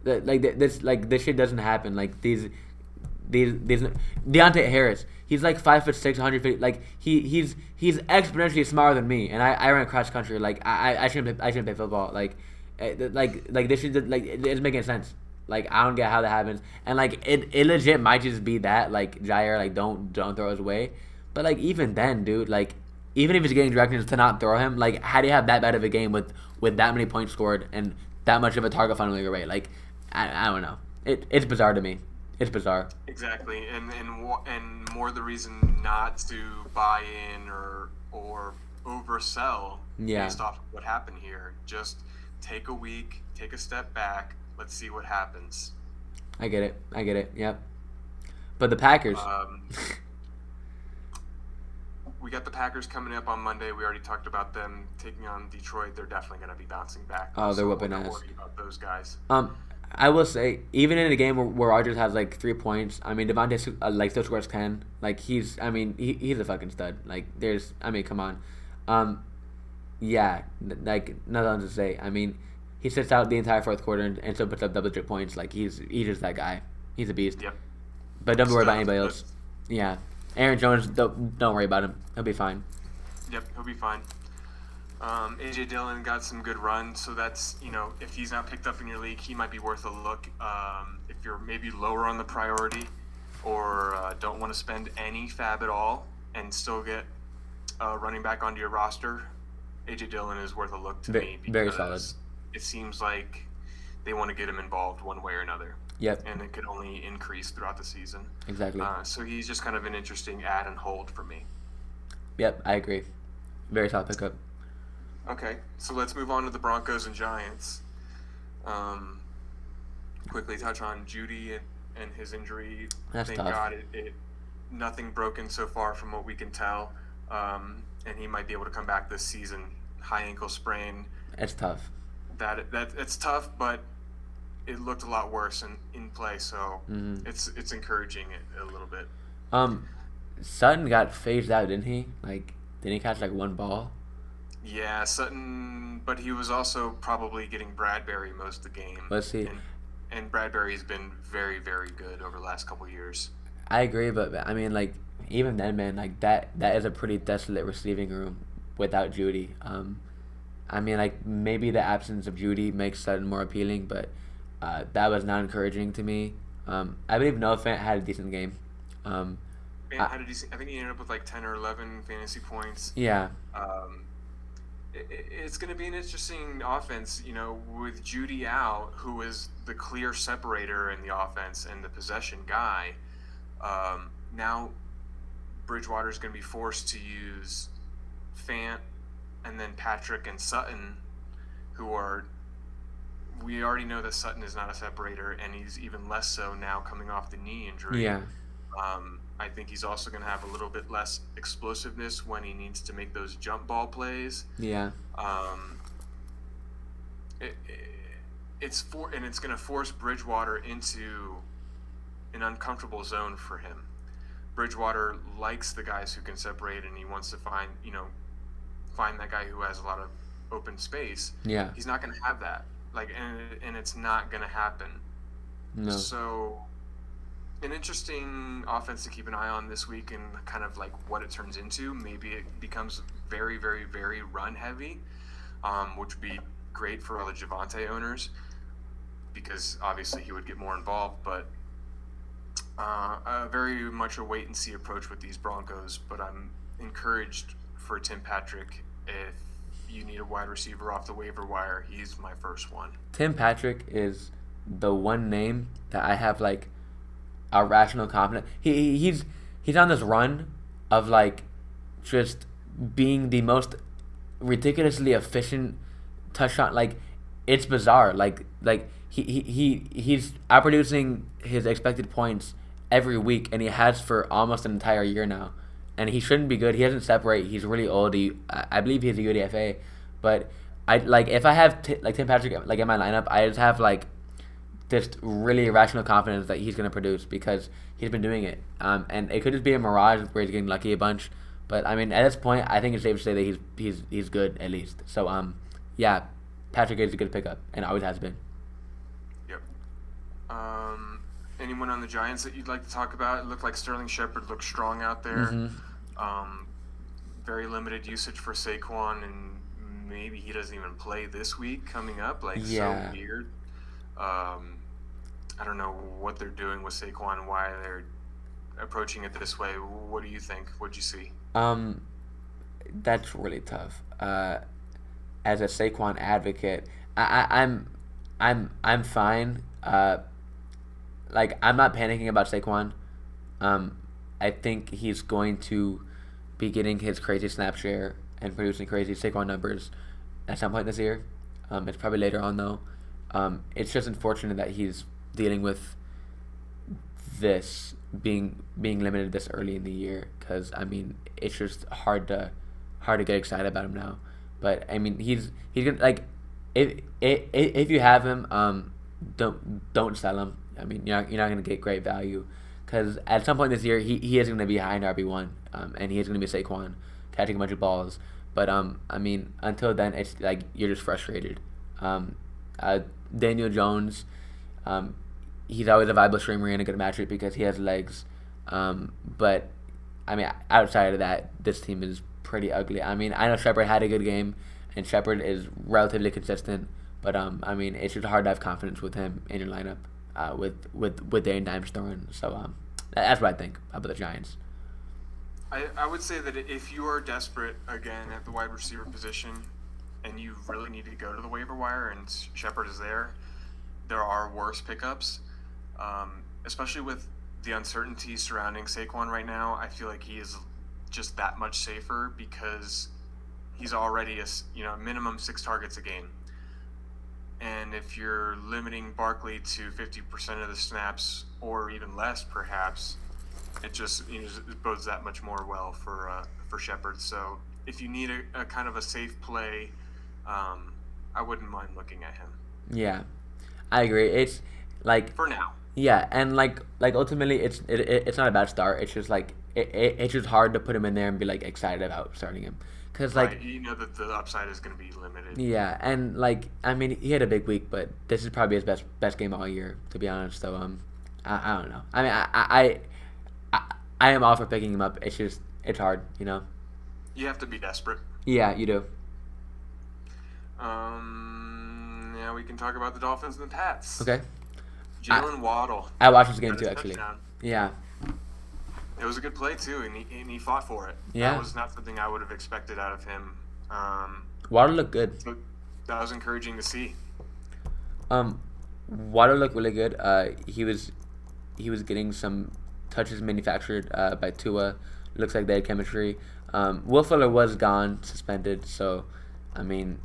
Speaker 1: This shit doesn't happen. Like, these Deontay Harris, he's like 5'6", 150. Like, he's exponentially smarter than me, and I ran cross country. Like, I shouldn't play football. Like this shit, like, it's making sense. Like, I don't get how that happens, and like it legit might just be that like Jair, like, don't throw his way. But like, even then, dude, like, even if he's getting directions to not throw him, like, how do you have that bad of a game with that many points scored and that much of a target funnel rate? Like, I don't know. It's bizarre to me. It's bizarre.
Speaker 2: Exactly, and more the reason not to buy in or oversell based off of what happened here. Just take a week, take a step back. Let's see what happens.
Speaker 1: I get it. Yep. But the Packers.
Speaker 2: We got the Packers coming up on Monday. We already talked about them taking on Detroit. They're definitely going to be bouncing back.
Speaker 1: Oh, they're whooping ass.
Speaker 2: Worried about those guys.
Speaker 1: I will say, even in a game where Rodgers has like 3 points, I mean, Devontae still scores 10. Like, he's a fucking stud. Like, come on. Yeah, like, nothing to say. I mean, he sits out the entire fourth quarter and still puts up double-digit points. Like, he's just that guy. He's a beast.
Speaker 2: Yep.
Speaker 1: But don't worry about anybody else. Yeah. Aaron Jones, don't worry about him. He'll be fine.
Speaker 2: Yep, he'll be fine. A.J. Dillon got some good runs, so that's, if he's not picked up in your league, he might be worth a look. If you're maybe lower on the priority or don't want to spend any fab at all and still get running back onto your roster, A.J. Dillon is worth a look to me.
Speaker 1: Very solid.
Speaker 2: It seems like they want to get him involved one way or another.
Speaker 1: Yep.
Speaker 2: And it could only increase throughout the season.
Speaker 1: Exactly.
Speaker 2: So he's just kind of an interesting add and hold for me.
Speaker 1: Yep, I agree. Very solid pickup.
Speaker 2: Okay, so let's move on to the Broncos and Giants. Quickly touch on Judy and his injury.
Speaker 1: That's
Speaker 2: Thank
Speaker 1: tough.
Speaker 2: God it nothing broken so far from what we can tell. And he might be able to come back this season. High ankle sprain.
Speaker 1: It's tough.
Speaker 2: That it's tough, but it looked a lot worse in play, so it's encouraging it a little bit.
Speaker 1: Sutton got phased out, didn't he? Like, didn't he catch like one ball?
Speaker 2: Yeah, Sutton, but he was also probably getting Bradbury most of the game.
Speaker 1: Let's see.
Speaker 2: And Bradbury's been very, very good over the last couple of years.
Speaker 1: I agree, but I mean, like, even then, man, like that is a pretty desolate receiving room without Judy. I mean, like, maybe the absence of Judy makes Sutton more appealing, but that was not encouraging to me. I believe Noah Fant had a decent game.
Speaker 2: I think he ended up with like 10 or 11 fantasy points.
Speaker 1: Yeah.
Speaker 2: It's going to be an interesting offense, with Judy out, who is the clear separator in the offense and the possession guy. Now Bridgewater is going to be forced to use Fant and then Patrick and Sutton, we already know that Sutton is not a separator, and he's even less so now coming off the knee injury.
Speaker 1: Yeah.
Speaker 2: I think he's also going to have a little bit less explosiveness when he needs to make those jump ball plays.
Speaker 1: Yeah.
Speaker 2: It's going to force Bridgewater into an uncomfortable zone for him. Bridgewater likes the guys who can separate, and he wants to find that guy who has a lot of open space.
Speaker 1: Yeah.
Speaker 2: He's not going to have that. And it's not going to happen.
Speaker 1: No.
Speaker 2: So, an interesting offense to keep an eye on this week, and kind of like what it turns into. Maybe it becomes very, very, very run heavy, which would be great for all the Javonte owners, because obviously he would get more involved. But very much a wait and see approach with these Broncos. But I'm encouraged for Tim Patrick. If you need a wide receiver off the waiver wire, he's my first one.
Speaker 1: Tim Patrick is the one name that I have like a rational confidence. He's on this run of like just being the most ridiculously efficient touchdown. Like, it's bizarre. Like he's outproducing his expected points every week, and he has for almost an entire year now. And he shouldn't be good. He doesn't separate. He's really old. I believe he's a UDFA, but if I have Tim Patrick like in my lineup, I just have like just really irrational confidence that he's gonna produce because he's been doing it. And it could just be a mirage where he's getting lucky a bunch. But I mean, at this point, I think it's safe to say that he's good at least. So yeah, Patrick is a good pickup and always has been.
Speaker 2: Yep. Anyone on the Giants that you'd like to talk about? It looked like Sterling Shepard looked strong out there.
Speaker 1: Mm-hmm.
Speaker 2: Very limited usage for Saquon, and maybe he doesn't even play this week coming up.
Speaker 1: Yeah.
Speaker 2: So weird. I don't know what they're doing with Saquon and why they're approaching it this way. What do you think? What'd you see?
Speaker 1: That's really tough. As a Saquon advocate, I'm fine. I'm not panicking about Saquon. I think he's going to be getting his crazy snap share and producing crazy Saquon numbers at some point this year. It's probably later on though. It's just unfortunate that he's dealing with this being limited this early in the year, because I mean it's just hard to get excited about him now. But I mean he's gonna, like, if you have him, don't sell him. I mean you're not gonna get great value, because at some point this year he is gonna be high in RB1, and he is gonna be Saquon catching a bunch of balls. But I mean until then it's like you're just frustrated. Daniel Jones, he's always a viable streamer and a good matchup because he has legs. But I mean outside of that, this team is pretty ugly. I mean I know Shepard had a good game, and Shepard is relatively consistent. But I mean it's just hard to have confidence with him in your lineup. With Dane Dimes throwing. So that's what I think about the Giants.
Speaker 2: I would say that if you are desperate again at the wide receiver position, and you really need to go to the waiver wire, and Shepard is there, there are worse pickups, especially with the uncertainty surrounding Saquon right now. I feel like he is just that much safer because he's already a minimum 6 targets a game. And if you're limiting Barkley to 50% of the snaps or even less, perhaps, it just it bodes that much more well for Shepard. So if you need a kind of a safe play, I wouldn't mind looking at him.
Speaker 1: Yeah, I agree. It's like
Speaker 2: for now.
Speaker 1: Yeah, and like ultimately, it's not a bad start. It's just like it's just hard to put him in there and be like excited about starting him, because like
Speaker 2: that the upside is going to be limited.
Speaker 1: Yeah, and like I mean, he had a big week, but this is probably his best game all year, to be honest. So I don't know. I mean, I am all for picking him up. It's just it's hard, you know.
Speaker 2: You have to be desperate.
Speaker 1: Yeah, you do.
Speaker 2: Yeah, we can talk about the Dolphins and the Pats.
Speaker 1: Okay.
Speaker 2: Jalen Waddle.
Speaker 1: I watched this game too, actually.
Speaker 2: Touchdown.
Speaker 1: Yeah.
Speaker 2: It was a good play too, and he fought for it.
Speaker 1: Yeah.
Speaker 2: That was not something I would have expected out of him.
Speaker 1: Waddle looked good.
Speaker 2: So that was encouraging to see.
Speaker 1: Waddle looked really good. He was getting some touches manufactured by Tua. Looks like they had chemistry. Will Fuller was gone, suspended. So, I mean,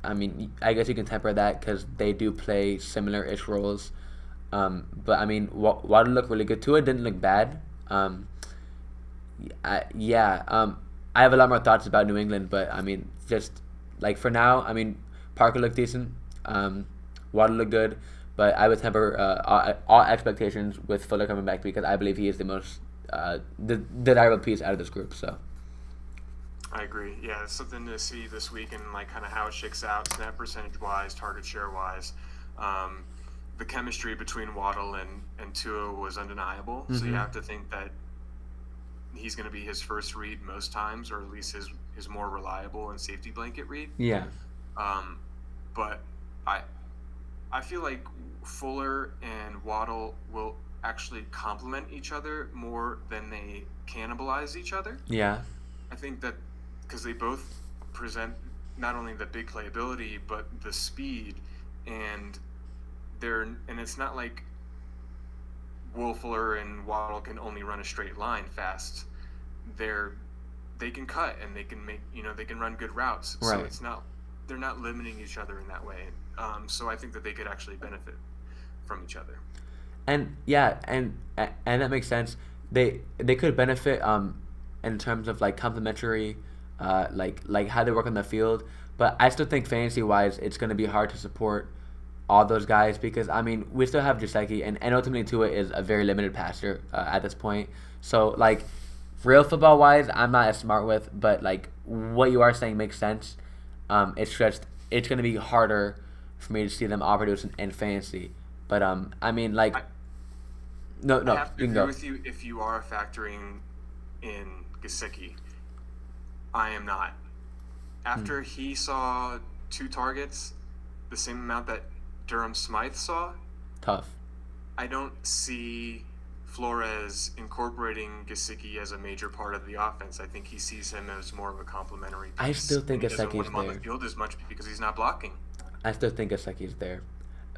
Speaker 1: I guess you can temper that because they do play similar-ish roles. But I mean, Waddle looked really good. Tua didn't look bad. I have a lot more thoughts about New England, but I mean, just like for now, I mean, Parker looked decent. Waddle looked good, but I would temper all expectations with Fuller coming back because I believe he is the most desirable piece out of this group. So.
Speaker 2: I agree. Yeah, it's something to see this week and like kind of how it shakes out, snap percentage wise, target share wise. The chemistry between Waddle and Tua was undeniable. Mm-hmm. So you have to think that he's going to be his first read most times, or at least his more reliable and safety blanket read.
Speaker 1: Yeah.
Speaker 2: But I feel like Fuller and Waddle will actually complement each other more than they cannibalize each other.
Speaker 1: Yeah.
Speaker 2: I think that because they both present not only the big playability but the speed, and it's not like Will Fuller and Waddle can only run a straight line fast. They can cut and they can make they can run good routes.
Speaker 1: Right.
Speaker 2: So they're not limiting each other in that way. So I think that they could actually benefit from each other.
Speaker 1: And yeah, and that makes sense. They could benefit in terms of like complementary, like how they work on the field. But I still think fantasy wise, it's going to be hard to support all those guys because I mean we still have Gesicki and ultimately Tua is a very limited passer at this point. So like real football wise, I'm not as smart with, but like what you are saying makes sense. It's just it's going to be harder for me to see them all produce in fantasy. But I mean like no,
Speaker 2: I have to
Speaker 1: you can
Speaker 2: agree
Speaker 1: go.
Speaker 2: with you if you are factoring in Gesicki. I am not. After he saw 2 targets, the same amount that Durham Smythe saw,
Speaker 1: Tough.
Speaker 2: I don't see Flores incorporating Gesicki as a major part of the offense. I think he sees him as more of a complementary piece.
Speaker 1: I still think
Speaker 2: Gesicki's
Speaker 1: Gesicki's
Speaker 2: there. On the
Speaker 1: there.
Speaker 2: field as much because he's not blocking.
Speaker 1: I still think Gesicki's there,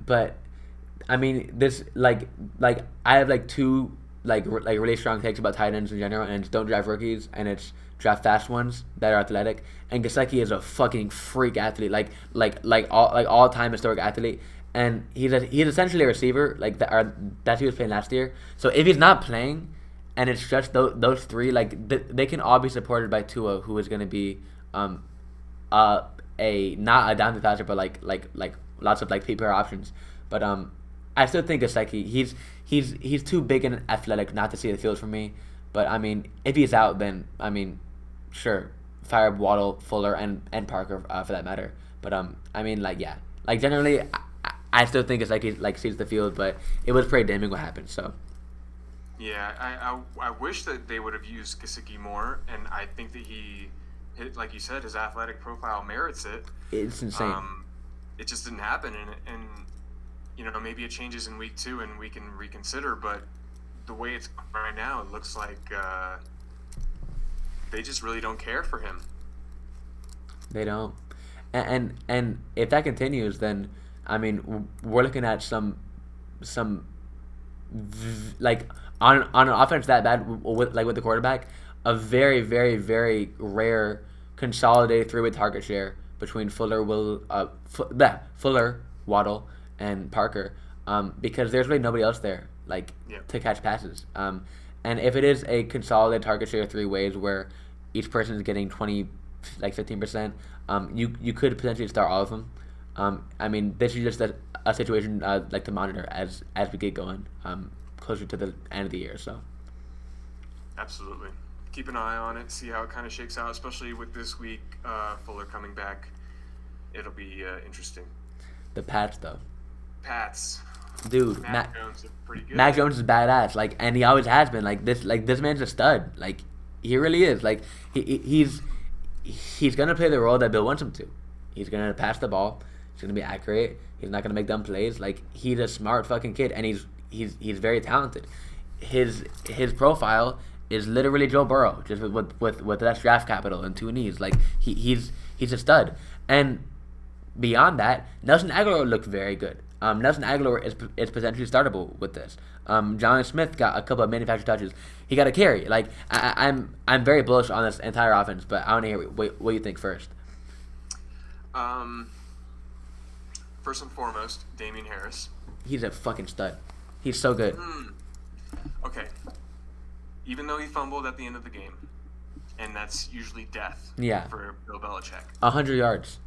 Speaker 1: but I mean this like I have like 2 like really strong takes about tight ends in general, and it's don't draft rookies and it's draft fast ones that are athletic. And Gesicki is a fucking freak athlete, like all time historic athlete. And he's essentially a receiver, like that's who he was playing last year. So if he's not playing, and it's just those 3, like they can all be supported by Tua, who is going to be not a down passer, but like lots of like PPR options. But I still think Gesicki he's too big and athletic not to see the field for me. But I mean, if he's out, then I mean, sure, fire Waddle, Fuller, and Parker for that matter. But I mean, like yeah, like generally. I still think it's like he like sees the field, but it was pretty damning what happened. So.
Speaker 2: Yeah, I wish that they would have used Gesicki more, and I think that like you said, his athletic profile merits it.
Speaker 1: It's insane.
Speaker 2: It just didn't happen, and maybe it changes in week 2 and we can reconsider. But the way it's right now, it looks like they just really don't care for him.
Speaker 1: They don't, and if that continues, then. I mean, we're looking at some like on an offense that bad with the quarterback, a very very very rare consolidated three-way target share between Fuller, Waddle, and Parker, because there's really nobody else there like
Speaker 2: Yep.
Speaker 1: to catch passes. And if it is a consolidated target share three ways where each person is getting 20, like 15%, you could potentially start all of them. I mean, this is just a situation like to monitor as we get going closer to the end of the year. So
Speaker 2: Absolutely. Keep an eye on it, see how it kind of shakes out, especially with this week, Fuller coming back. It'll be interesting.
Speaker 1: the Pats though,
Speaker 2: Pats.
Speaker 1: dude,
Speaker 2: Mac Jones look pretty good.
Speaker 1: Mac Jones is badass. Like, and he always has been. This man's a stud. Like, he really is. Like, he's gonna play the role that Bill wants him to. He's gonna pass the ball. He's gonna be accurate. He's not gonna make dumb plays. Like, he's a smart fucking kid, and he's very talented. His profile is literally Joe Burrow, just with less draft capital and two knees. Like, he's a stud. And beyond that, Nelson Aguilar looked very good. Nelson Aguilar is potentially startable with this. John Smith got a couple of manufactured touches. He got a carry. Like, I'm very bullish on this entire offense, but I want to hear what you think first.
Speaker 2: First and foremost, Damian Harris.
Speaker 1: He's a fucking stud. He's so good.
Speaker 2: Okay. Even though he fumbled at the end of the game, and that's usually death
Speaker 1: Yeah.
Speaker 2: for Bill Belichick,
Speaker 1: 100 yards.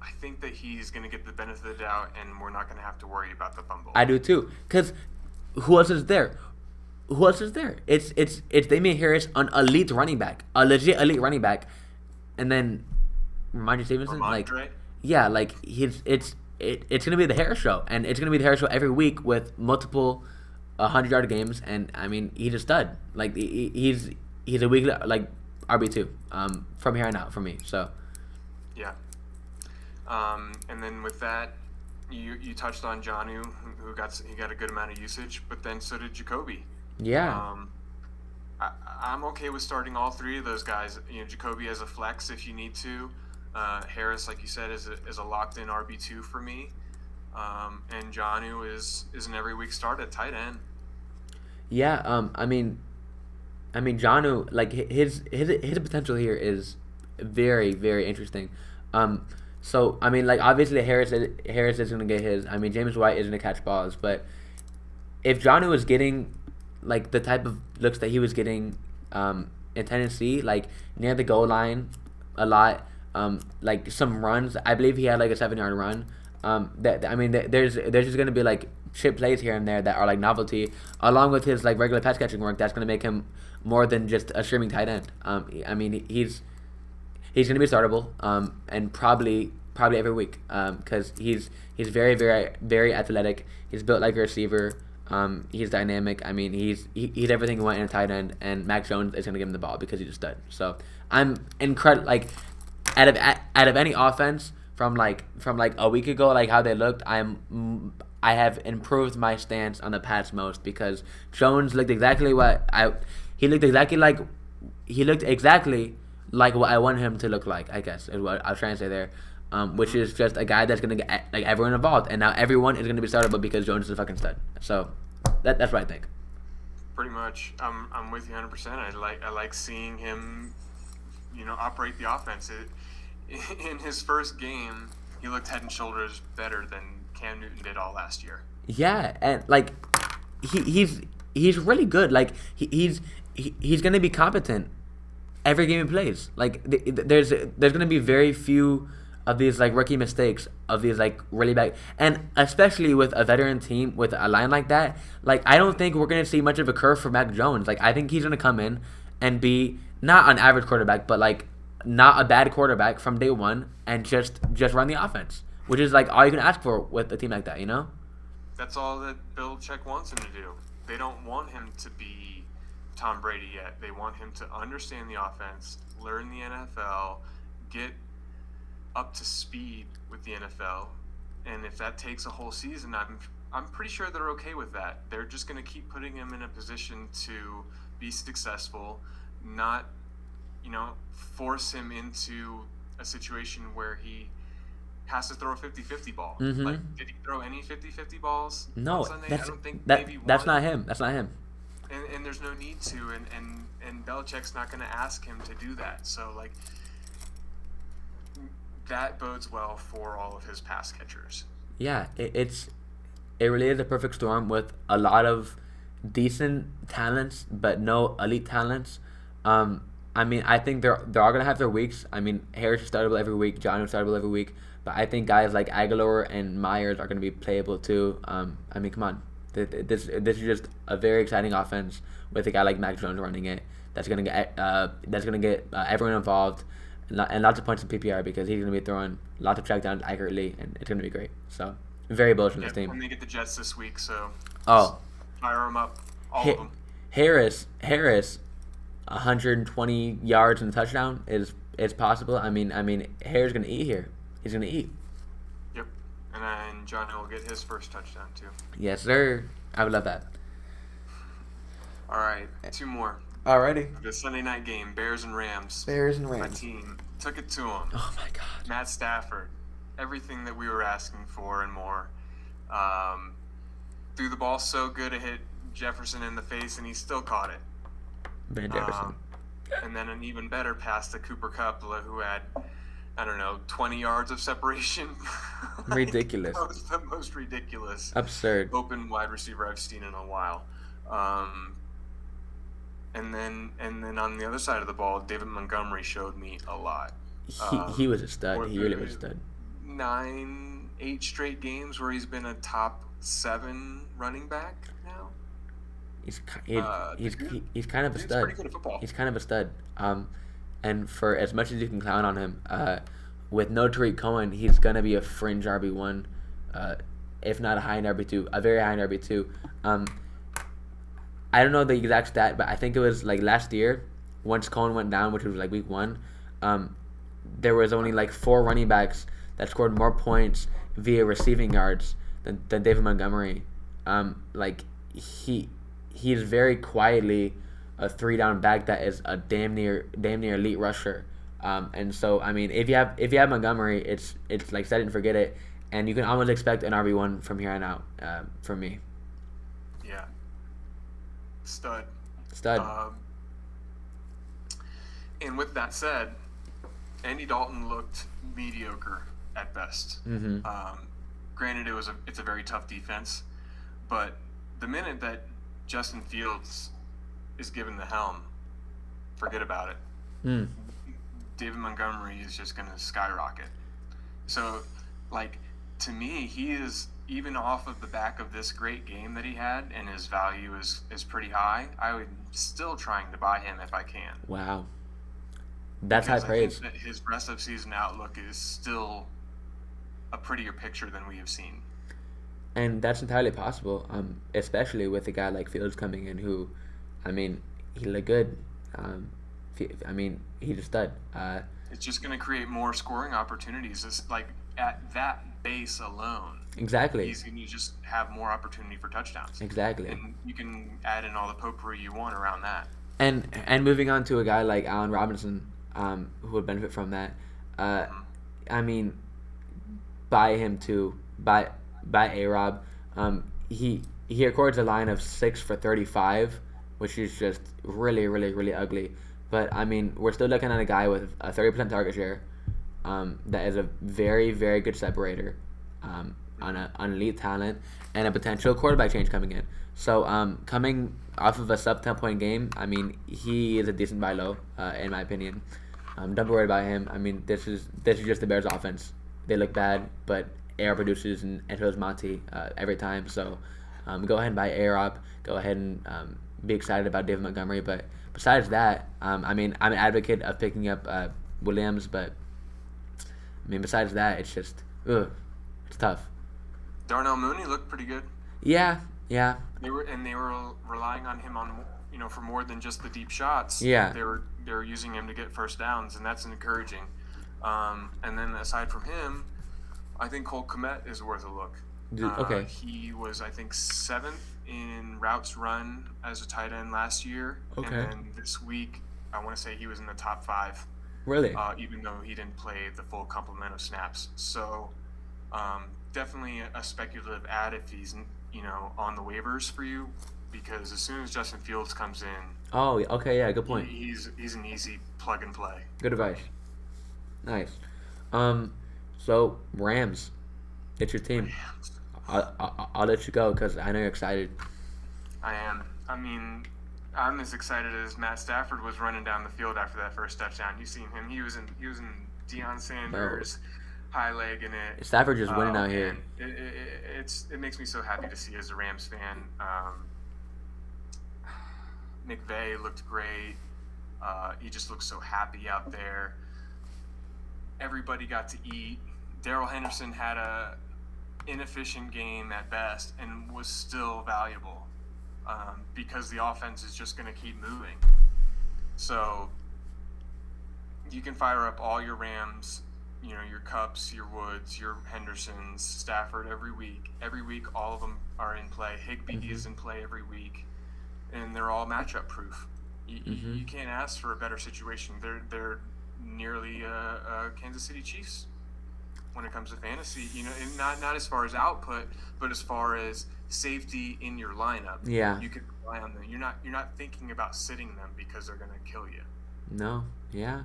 Speaker 2: I think that he's going to get the benefit of the doubt, and we're not going to have to worry about the fumble.
Speaker 1: I do too. Cause who else is there? Who else is there? It's Damian Harris, an elite running back, a legit elite running back, and then Ramondre Stevenson.
Speaker 2: Ramondre?
Speaker 1: Like it's gonna be the Harris show, and it's gonna be the Harris show every week with multiple 100-yard games, and I mean he's a stud. Like he's a weekly like RB2 from here on out for me. So
Speaker 2: Yeah. And then with that, you touched on Jonnu, who got a good amount of usage, but then so did Jacoby.
Speaker 1: yeah,
Speaker 2: I'm okay with starting all three of those guys. You know, Jacoby as a flex if you need to. Harris, like you said, is a locked-in RB2 for me. And Jonnu is an every week start at tight end.
Speaker 1: yeah. I mean Jonnu, like his potential here is very very interesting. So I mean, like obviously Harris is gonna get his. I mean James White is gonna catch balls, but if Jonnu is getting like the type of looks that he was getting in Tennessee, like near the goal line a lot, like some runs. I believe he had like a 7-yard run. There's just gonna be like chip plays here and there that are like novelty, along with his like regular pass catching work. That's gonna make him more than just a streaming tight end. I mean he's gonna be startable, and probably every week, because he's very very very athletic. He's built like a receiver. He's dynamic. I mean he's everything you want in a tight end, and Mac Jones is gonna give him the ball because he's a stud. So I'm incredible. Like out of any offense from like a week ago, like how they looked, I have improved my stance on the Pats most, because Jones looked exactly he looked exactly like what I want him to look like, I guess, is what I was trying to say there. Which is just a guy that's gonna get like everyone involved, and now everyone is gonna be startable because Jones is a fucking stud. So that's what I think.
Speaker 2: Pretty much, I'm with you 100%. I like seeing him, operate the offense. In his first game, he looked head and shoulders better than Cam Newton did all last year.
Speaker 1: Yeah, and like he's really good. Like he's gonna be competent every game he plays. Like there's gonna be very few of these like rookie mistakes, of these like really bad, and especially with a veteran team with a line like that. Like I don't think we're gonna see much of a curve for Mac Jones. Like I think he's gonna come in and be not an average quarterback, but like not a bad quarterback from day one, and just run the offense, which is like all you can ask for with a team like that,
Speaker 2: That's all that Belichick wants him to do. They don't want him to be Tom Brady yet. They want him to understand the offense, learn the NFL, get up to speed with the NFL, and if that takes a whole season, I'm pretty sure they're okay with that. They're just going to keep putting him in a position to be successful, not force him into a situation where he has to throw a 50-50 ball.
Speaker 1: Mm-hmm.
Speaker 2: Like, did he throw any 50-50 balls
Speaker 1: No,
Speaker 2: on Sunday? I don't think
Speaker 1: that's
Speaker 2: maybe
Speaker 1: that's
Speaker 2: one.
Speaker 1: not him. That's not him.
Speaker 2: And there's no need to, and Belichick's not going to ask him to do that. So, like, that bodes well for all of his pass catchers.
Speaker 1: Yeah, it really is a perfect storm with a lot of decent talents, but no elite talents. I mean, I think they're all gonna have their weeks. I mean, Harris is startable every week, John is startable every week, but I think guys like Aguilar and Myers are gonna be playable too. I mean, come on, this is just a very exciting offense with a guy like Mac Jones running it. That's gonna get everyone involved, and lots of points in PPR because he's gonna be throwing lots of checkdowns accurately, and it's gonna be great. So very bullish on this team.
Speaker 2: And they get the Jets this week, so
Speaker 1: Oh,
Speaker 2: fire them up, all of them.
Speaker 1: Harris, 120 yards and a touchdown is possible. I mean, Harris gonna eat here. He's gonna eat.
Speaker 2: Yep, and then Johnny will get his first touchdown too.
Speaker 1: Yes, sir. I would love that.
Speaker 2: All right, two more.
Speaker 1: Alrighty.
Speaker 2: The Sunday night game, Bears and Rams. My team took it to him.
Speaker 1: Oh my God.
Speaker 2: Matt Stafford, everything that we were asking for and more. Threw the ball so good it hit Jefferson in the face, and he still caught it.
Speaker 1: Van Jefferson.
Speaker 2: And then an even better pass to Cooper Kupp, who had, 20 yards of separation.
Speaker 1: Ridiculous.
Speaker 2: That was the most ridiculous.
Speaker 1: Absurd.
Speaker 2: Open wide receiver I've seen in a while. And then on the other side of the ball, David Montgomery showed me a lot.
Speaker 1: He was a stud. He really was a stud.
Speaker 2: 8 straight games where he's been a top 7 running back now.
Speaker 1: He's kind of a stud.
Speaker 2: Pretty good at football.
Speaker 1: He's kind of a stud. And for as much as you can clown on him, with no Tariq Cohen, he's gonna be a fringe RB1, if not a high end RB2, a very high end RB2. I don't know the exact stat, but I think it was like last year, once Cohen went down, which was like week 1, there was only like 4 running backs that scored more points via receiving yards than David Montgomery. He's very quietly a 3-down back that is a damn near elite rusher. And so I mean, if you have Montgomery, it's like set it and forget it, and you can almost expect an RB1 from here on out. From me.
Speaker 2: Yeah. Stud. And with that said, Andy Dalton looked mediocre at best.
Speaker 1: Mm-hmm.
Speaker 2: Granted, it's a very tough defense, but the minute that Justin Fields is given the helm, forget about it. David Montgomery is just going to skyrocket. So, to me, he is, even off of the back of this great game that he had, and his value is pretty high, I would still trying to buy him if I can.
Speaker 1: Wow. That's high praise.
Speaker 2: I think that his rest of season outlook is still a prettier picture than we have seen.
Speaker 1: And that's entirely possible, especially with a guy like Fields coming in who, I mean, he looked good. He's a stud.
Speaker 2: It's just going to create more scoring opportunities. It's at that base alone.
Speaker 1: Exactly.
Speaker 2: He's going to just have more opportunity for touchdowns.
Speaker 1: Exactly.
Speaker 2: And you can add in all the potpourri you want around that.
Speaker 1: And moving on to a guy like Allen Robinson, who would benefit from that. I mean, buy him too. Buy A-Rob. He records a line of 6 for 35, which is just really, really, really ugly. But I mean, we're still looking at a guy with a 30% target share, that is a very, very good separator, on elite talent, and a potential quarterback change coming in. So coming off of a sub 10-point game, I mean, he is a decent buy low, in my opinion. Don't be worried about him. I mean, this is just the Bears' offense. They look bad, but AR produces and so does Monty every time. So go ahead and buy A-Rob. Go ahead and be excited about David Montgomery. But besides that, I mean, I'm an advocate of picking up Williams, but I mean, besides that, it's just it's tough.
Speaker 2: Darnell Mooney looked pretty good.
Speaker 1: Yeah.
Speaker 2: They were relying on him for more than just the deep shots.
Speaker 1: Yeah.
Speaker 2: They were using him to get first downs, and that's encouraging. And then aside from him, I think Cole Comet is worth a look.
Speaker 1: Okay.
Speaker 2: He was, I think, 7th in routes run as a tight end last year.
Speaker 1: Okay.
Speaker 2: And then this week, I want to say he was in the top 5.
Speaker 1: Really?
Speaker 2: even though he didn't play the full complement of snaps. So definitely a speculative ad if he's on the waivers for you, because as soon as Justin Fields comes in,
Speaker 1: Oh, okay, yeah, good point.
Speaker 2: he's an easy plug and play.
Speaker 1: Good advice. Nice. So Rams, it's your team.
Speaker 2: Rams.
Speaker 1: I'll let you go because I know you're excited.
Speaker 2: I am. I mean, I'm as excited as Matt Stafford was running down the field after that first touchdown. You seen him? He was in Deion Sanders, high legging it.
Speaker 1: Stafford just winning out here.
Speaker 2: It makes me so happy to see as a Rams fan. McVay looked great. He just looked so happy out there. Everybody got to eat. Darrell Henderson had a inefficient game at best and was still valuable because the offense is just going to keep moving. So you can fire up all your Rams, your Kupps, your Woods, your Hendersons, Stafford every week. Every week, all of them are in play. Higbee is in play every week, and they're all matchup proof. You can't ask for a better situation. They're nearly Kansas City Chiefs when it comes to fantasy. And not as far as output, but as far as safety in your lineup.
Speaker 1: Yeah,
Speaker 2: you can rely on them. You're not thinking about sitting them because they're going to kill you.
Speaker 1: No, yeah.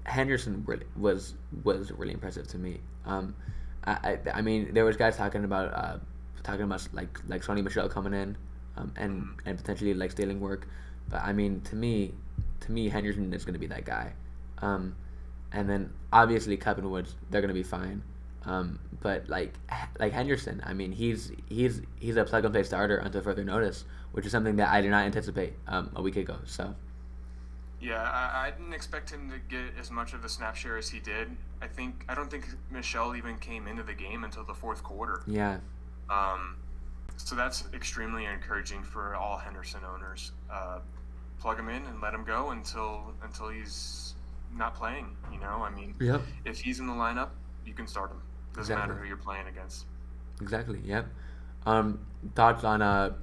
Speaker 1: Henderson really was really impressive to me. I mean, there was guys talking about like Sony Michel coming in, and potentially like stealing work, but I mean, to me Henderson is going to be that guy, and then obviously Kupp and Woods, they're going to be fine, but like Henderson, I mean, he's a plug and play starter until further notice, which is something that I did not anticipate a week ago. So.
Speaker 2: Yeah, I didn't expect him to get as much of a snap share as he did. I don't think Michelle even came into the game until the fourth quarter.
Speaker 1: Yeah.
Speaker 2: So that's extremely encouraging for all Henderson owners. Plug him in and let him go until he's not playing. I mean,
Speaker 1: yep.
Speaker 2: If he's in the lineup, you can start him. Doesn't matter who you're playing against.
Speaker 1: Exactly. Yep. Thoughts on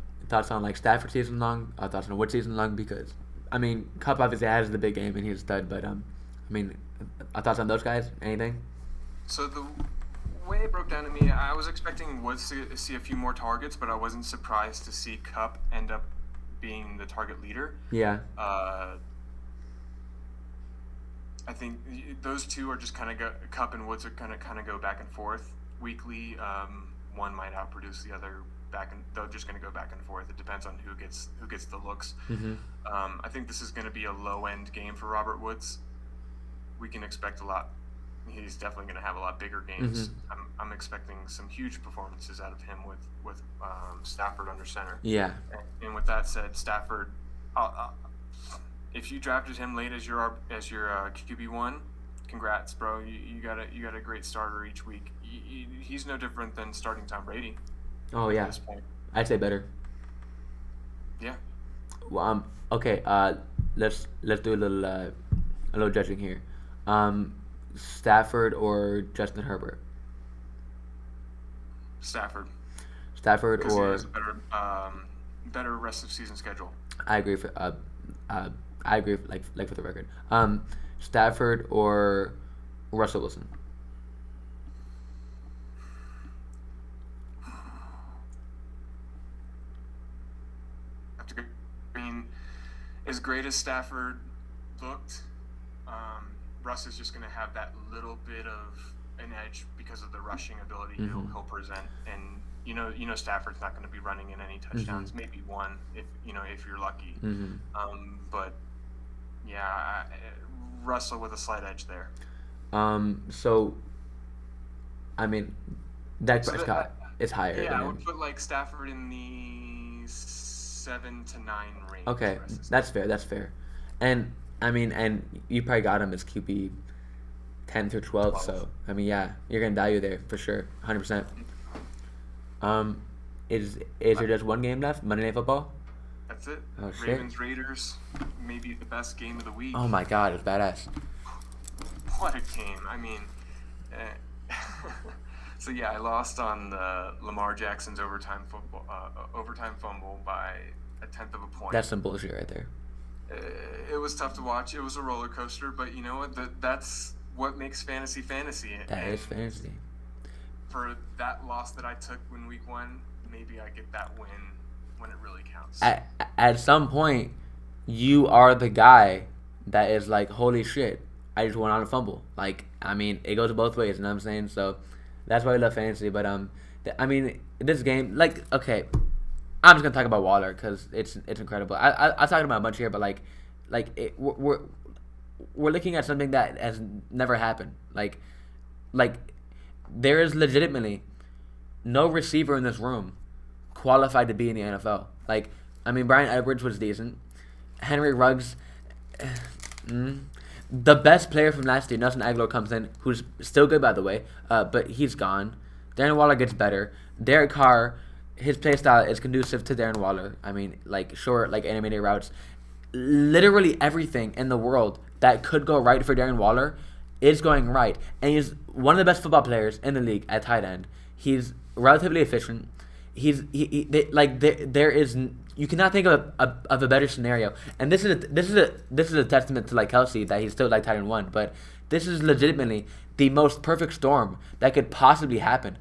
Speaker 1: like Stafford season long? Thoughts on Wood season long? Because I mean, Kupp obviously has the big game and he's a stud, but I mean, thoughts on those guys? Anything?
Speaker 2: So the way it broke down to me, I was expecting Woods to see a few more targets, but I wasn't surprised to see Kupp end up being the target leader.
Speaker 1: Yeah.
Speaker 2: I think those two are just kind of Kupp and Woods are kind of go back and forth weekly. One might outproduce the other. They're just going to go back and forth. It depends on who gets the looks. I think this is going to be a low end game for Robert Woods. We can expect a lot. He's definitely going to have a lot bigger games. I'm expecting some huge performances out of him with Stafford under center.
Speaker 1: Yeah.
Speaker 2: And with that said, Stafford, if you drafted him late as your QB1, congrats, bro. You got a great starter each week. He's no different than starting Tom Brady.
Speaker 1: Oh yeah, I'd say better.
Speaker 2: Yeah.
Speaker 1: Well, okay. Let's do a little judging here. Stafford or Justin Herbert?
Speaker 2: Stafford
Speaker 1: or
Speaker 2: he has a better rest of season schedule.
Speaker 1: I agree like for the record. Stafford or Russell Wilson?
Speaker 2: As great as Stafford looked, Russ is just going to have that little bit of an edge because of the rushing ability he'll present, and Stafford's not going to be running in any touchdowns, maybe one if you're lucky. But yeah, Russell with a slight edge there.
Speaker 1: So I mean, Dak Prescott is higher.
Speaker 2: Yeah, I would put like Stafford in the 7 to 9 range.
Speaker 1: Okay, that's fair. And I mean, and you probably got him as QB 10 through 12. So I mean, yeah, you're getting value there for sure, 100%. Is there just one game left? Monday Night Football?
Speaker 2: That's it.
Speaker 1: Oh, shit.
Speaker 2: Ravens Raiders, maybe the best game of the week.
Speaker 1: Oh my God, it's badass.
Speaker 2: What a game! I mean, so yeah, I lost on Lamar Jackson's overtime fumble by 1/10 of a point.
Speaker 1: That's some bullshit right there.
Speaker 2: it was tough to watch. It was a roller coaster, but you know what? That's what makes fantasy.
Speaker 1: That is fantasy.
Speaker 2: For that loss that I took in week 1, maybe I get that win when it really counts.
Speaker 1: At some point, you are the guy that is like, holy shit, I just went on a fumble. Like, I mean, it goes both ways, you know what I'm saying? So that's why we love fantasy. But I mean, this game, like, okay, I'm just gonna talk about Waller because it's incredible. I'm talking about a bunch here, but we're looking at something that has never happened. Like there is legitimately no receiver in this room qualified to be in the NFL. Like, I mean, Bryan Edwards was decent. Henry Ruggs, the best player from last year, Nelson Aguilar, comes in, who's still good, by the way, but he's gone. Darren Waller gets better. Derek Carr, his play style is conducive to Darren Waller. I mean, like, short, like, animated routes. Literally everything in the world that could go right for Darren Waller is going right. And he's one of the best football players in the league at tight end. He's relatively efficient. There is, you cannot think of a better scenario. And this is a testament to like Kelsey that he's still like tight end 1, but this is legitimately the most perfect storm that could possibly happen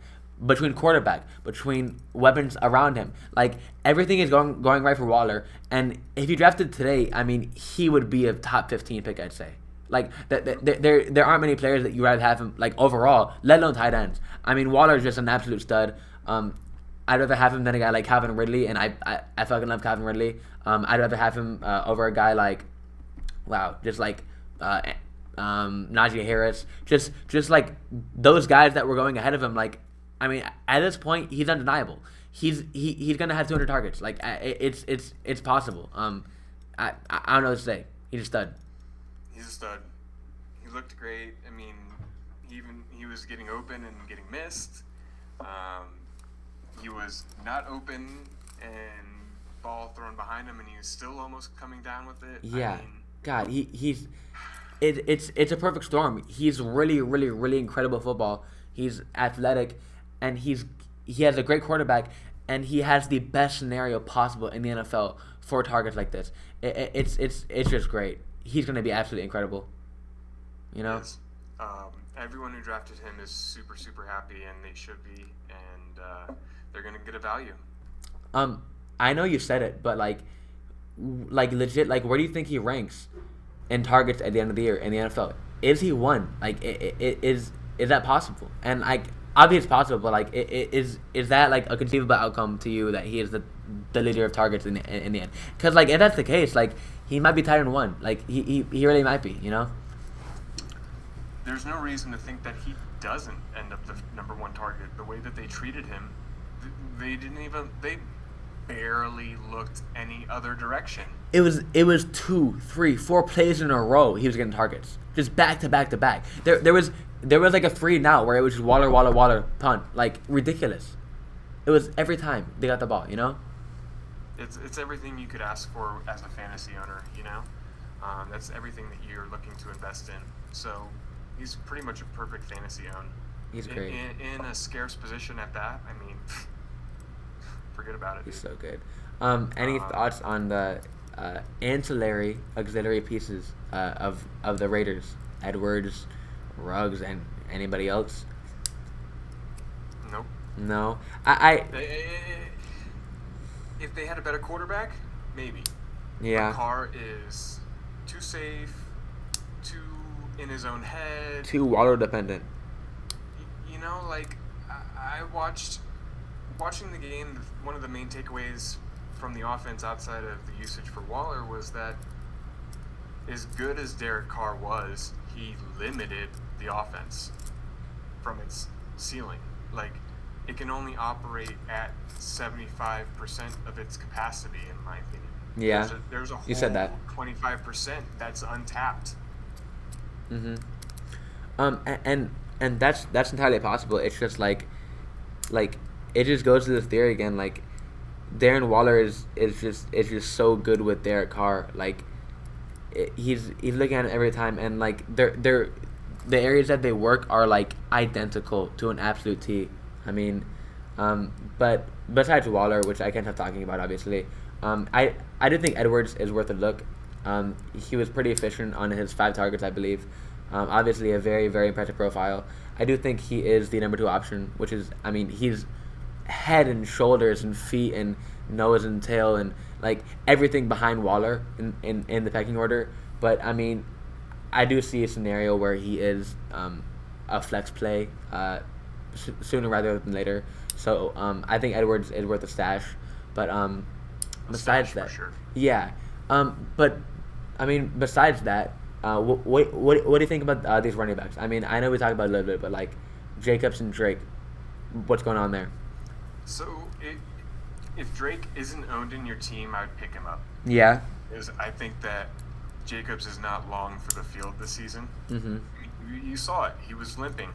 Speaker 1: between quarterback, between weapons around him. Like, everything is going right for Waller. And if you drafted today, I mean, he would be a top 15 pick, I'd say. Like, there aren't many players that you rather have him, like, overall, let alone tight ends. I mean, Waller is just an absolute stud. I'd rather have him than a guy like Calvin Ridley, and I fucking love Calvin Ridley. I'd rather have him over a guy like, Najee Harris. Just like those guys that were going ahead of him. Like, I mean, at this point, he's undeniable. He's gonna have 200 targets. Like, it's possible. I don't know what to say. He's a stud.
Speaker 2: He's a stud. He looked great. I mean, he was getting open and getting missed. He was not open and ball thrown behind him, and he was still almost coming down with it.
Speaker 1: Yeah,
Speaker 2: I mean,
Speaker 1: God, it's a perfect storm. He's really, really, really incredible football. He's athletic, and he has a great quarterback, and he has the best scenario possible in the NFL for targets like this. It's just great. He's going to be absolutely incredible. You know?
Speaker 2: Yes. Everyone who drafted him is super, super happy, and they should be, and they're going to get a value.
Speaker 1: I know you said it, but like legit, like, where do you think he ranks in targets at the end of the year in the NFL? Is he 1? Like, is that possible? And like, obviously it's possible, but like, is that like a conceivable outcome to you that he is the leader of targets in the end? Because like, if that's the case, like, he might be tight end 1. Like, he really might be. You know?
Speaker 2: There's no reason to think that he doesn't end up the number 1 target. The way that they treated him, they barely looked any other direction. It
Speaker 1: was 2, 3, 4 plays in a row he was getting targets, just back to back to back. There was like a 3 and out where it was just Waller, punt, like, ridiculous. It was every time they got the ball, you know.
Speaker 2: It's everything you could ask for as a fantasy owner, you know. That's everything that you're looking to invest in. So he's pretty much a perfect fantasy own.
Speaker 1: He's great
Speaker 2: in a scarce position at that. I mean, forget about it.
Speaker 1: He's so good. Any thoughts on the auxiliary pieces of the Raiders? Edwards, Ruggs, and anybody else?
Speaker 2: Nope.
Speaker 1: No.
Speaker 2: If they had a better quarterback, maybe.
Speaker 1: Yeah.
Speaker 2: But Carr is too safe, too in his own head.
Speaker 1: Too Waller dependent.
Speaker 2: You know, like, I watching the game, one of the main takeaways from the offense outside of the usage for Waller was that as good as Derek Carr was, he limited the offense from its ceiling. Like, it can only operate at 75% of its capacity, in my opinion.
Speaker 1: Yeah,
Speaker 2: there's a whole
Speaker 1: you said that.
Speaker 2: 25% that's untapped.
Speaker 1: Mm-hmm. And that's entirely possible. It's just like it just goes to this theory again. Like, Darren Waller is just so good with Derek Carr. Like, he's looking at it every time, and like the areas that they work are like identical to an absolute T. I mean, but besides Waller, which I can't stop talking about, obviously, I do think Edwards is worth a look. He was pretty efficient on his 5 targets, I believe. Obviously, a very, very impressive profile. I do think he is the number 2 option, which is, I mean, he's head and shoulders and feet and nose and tail and like everything behind Waller in the pecking order. But I mean, I do see a scenario where he is a flex play sooner rather than later. So I think Edwards is worth a stash. But besides that,
Speaker 2: for sure.
Speaker 1: yeah. But I mean, besides that, what do you think about these running backs? I mean, I know we talked about it a little bit, but like Jacobs and Drake, what's going on there?
Speaker 2: So if Drake isn't owned in your team, I would pick him up.
Speaker 1: Yeah.
Speaker 2: Because I think that Jacobs is not long for the field this season.
Speaker 1: Mm-hmm.
Speaker 2: You saw it. He was limping.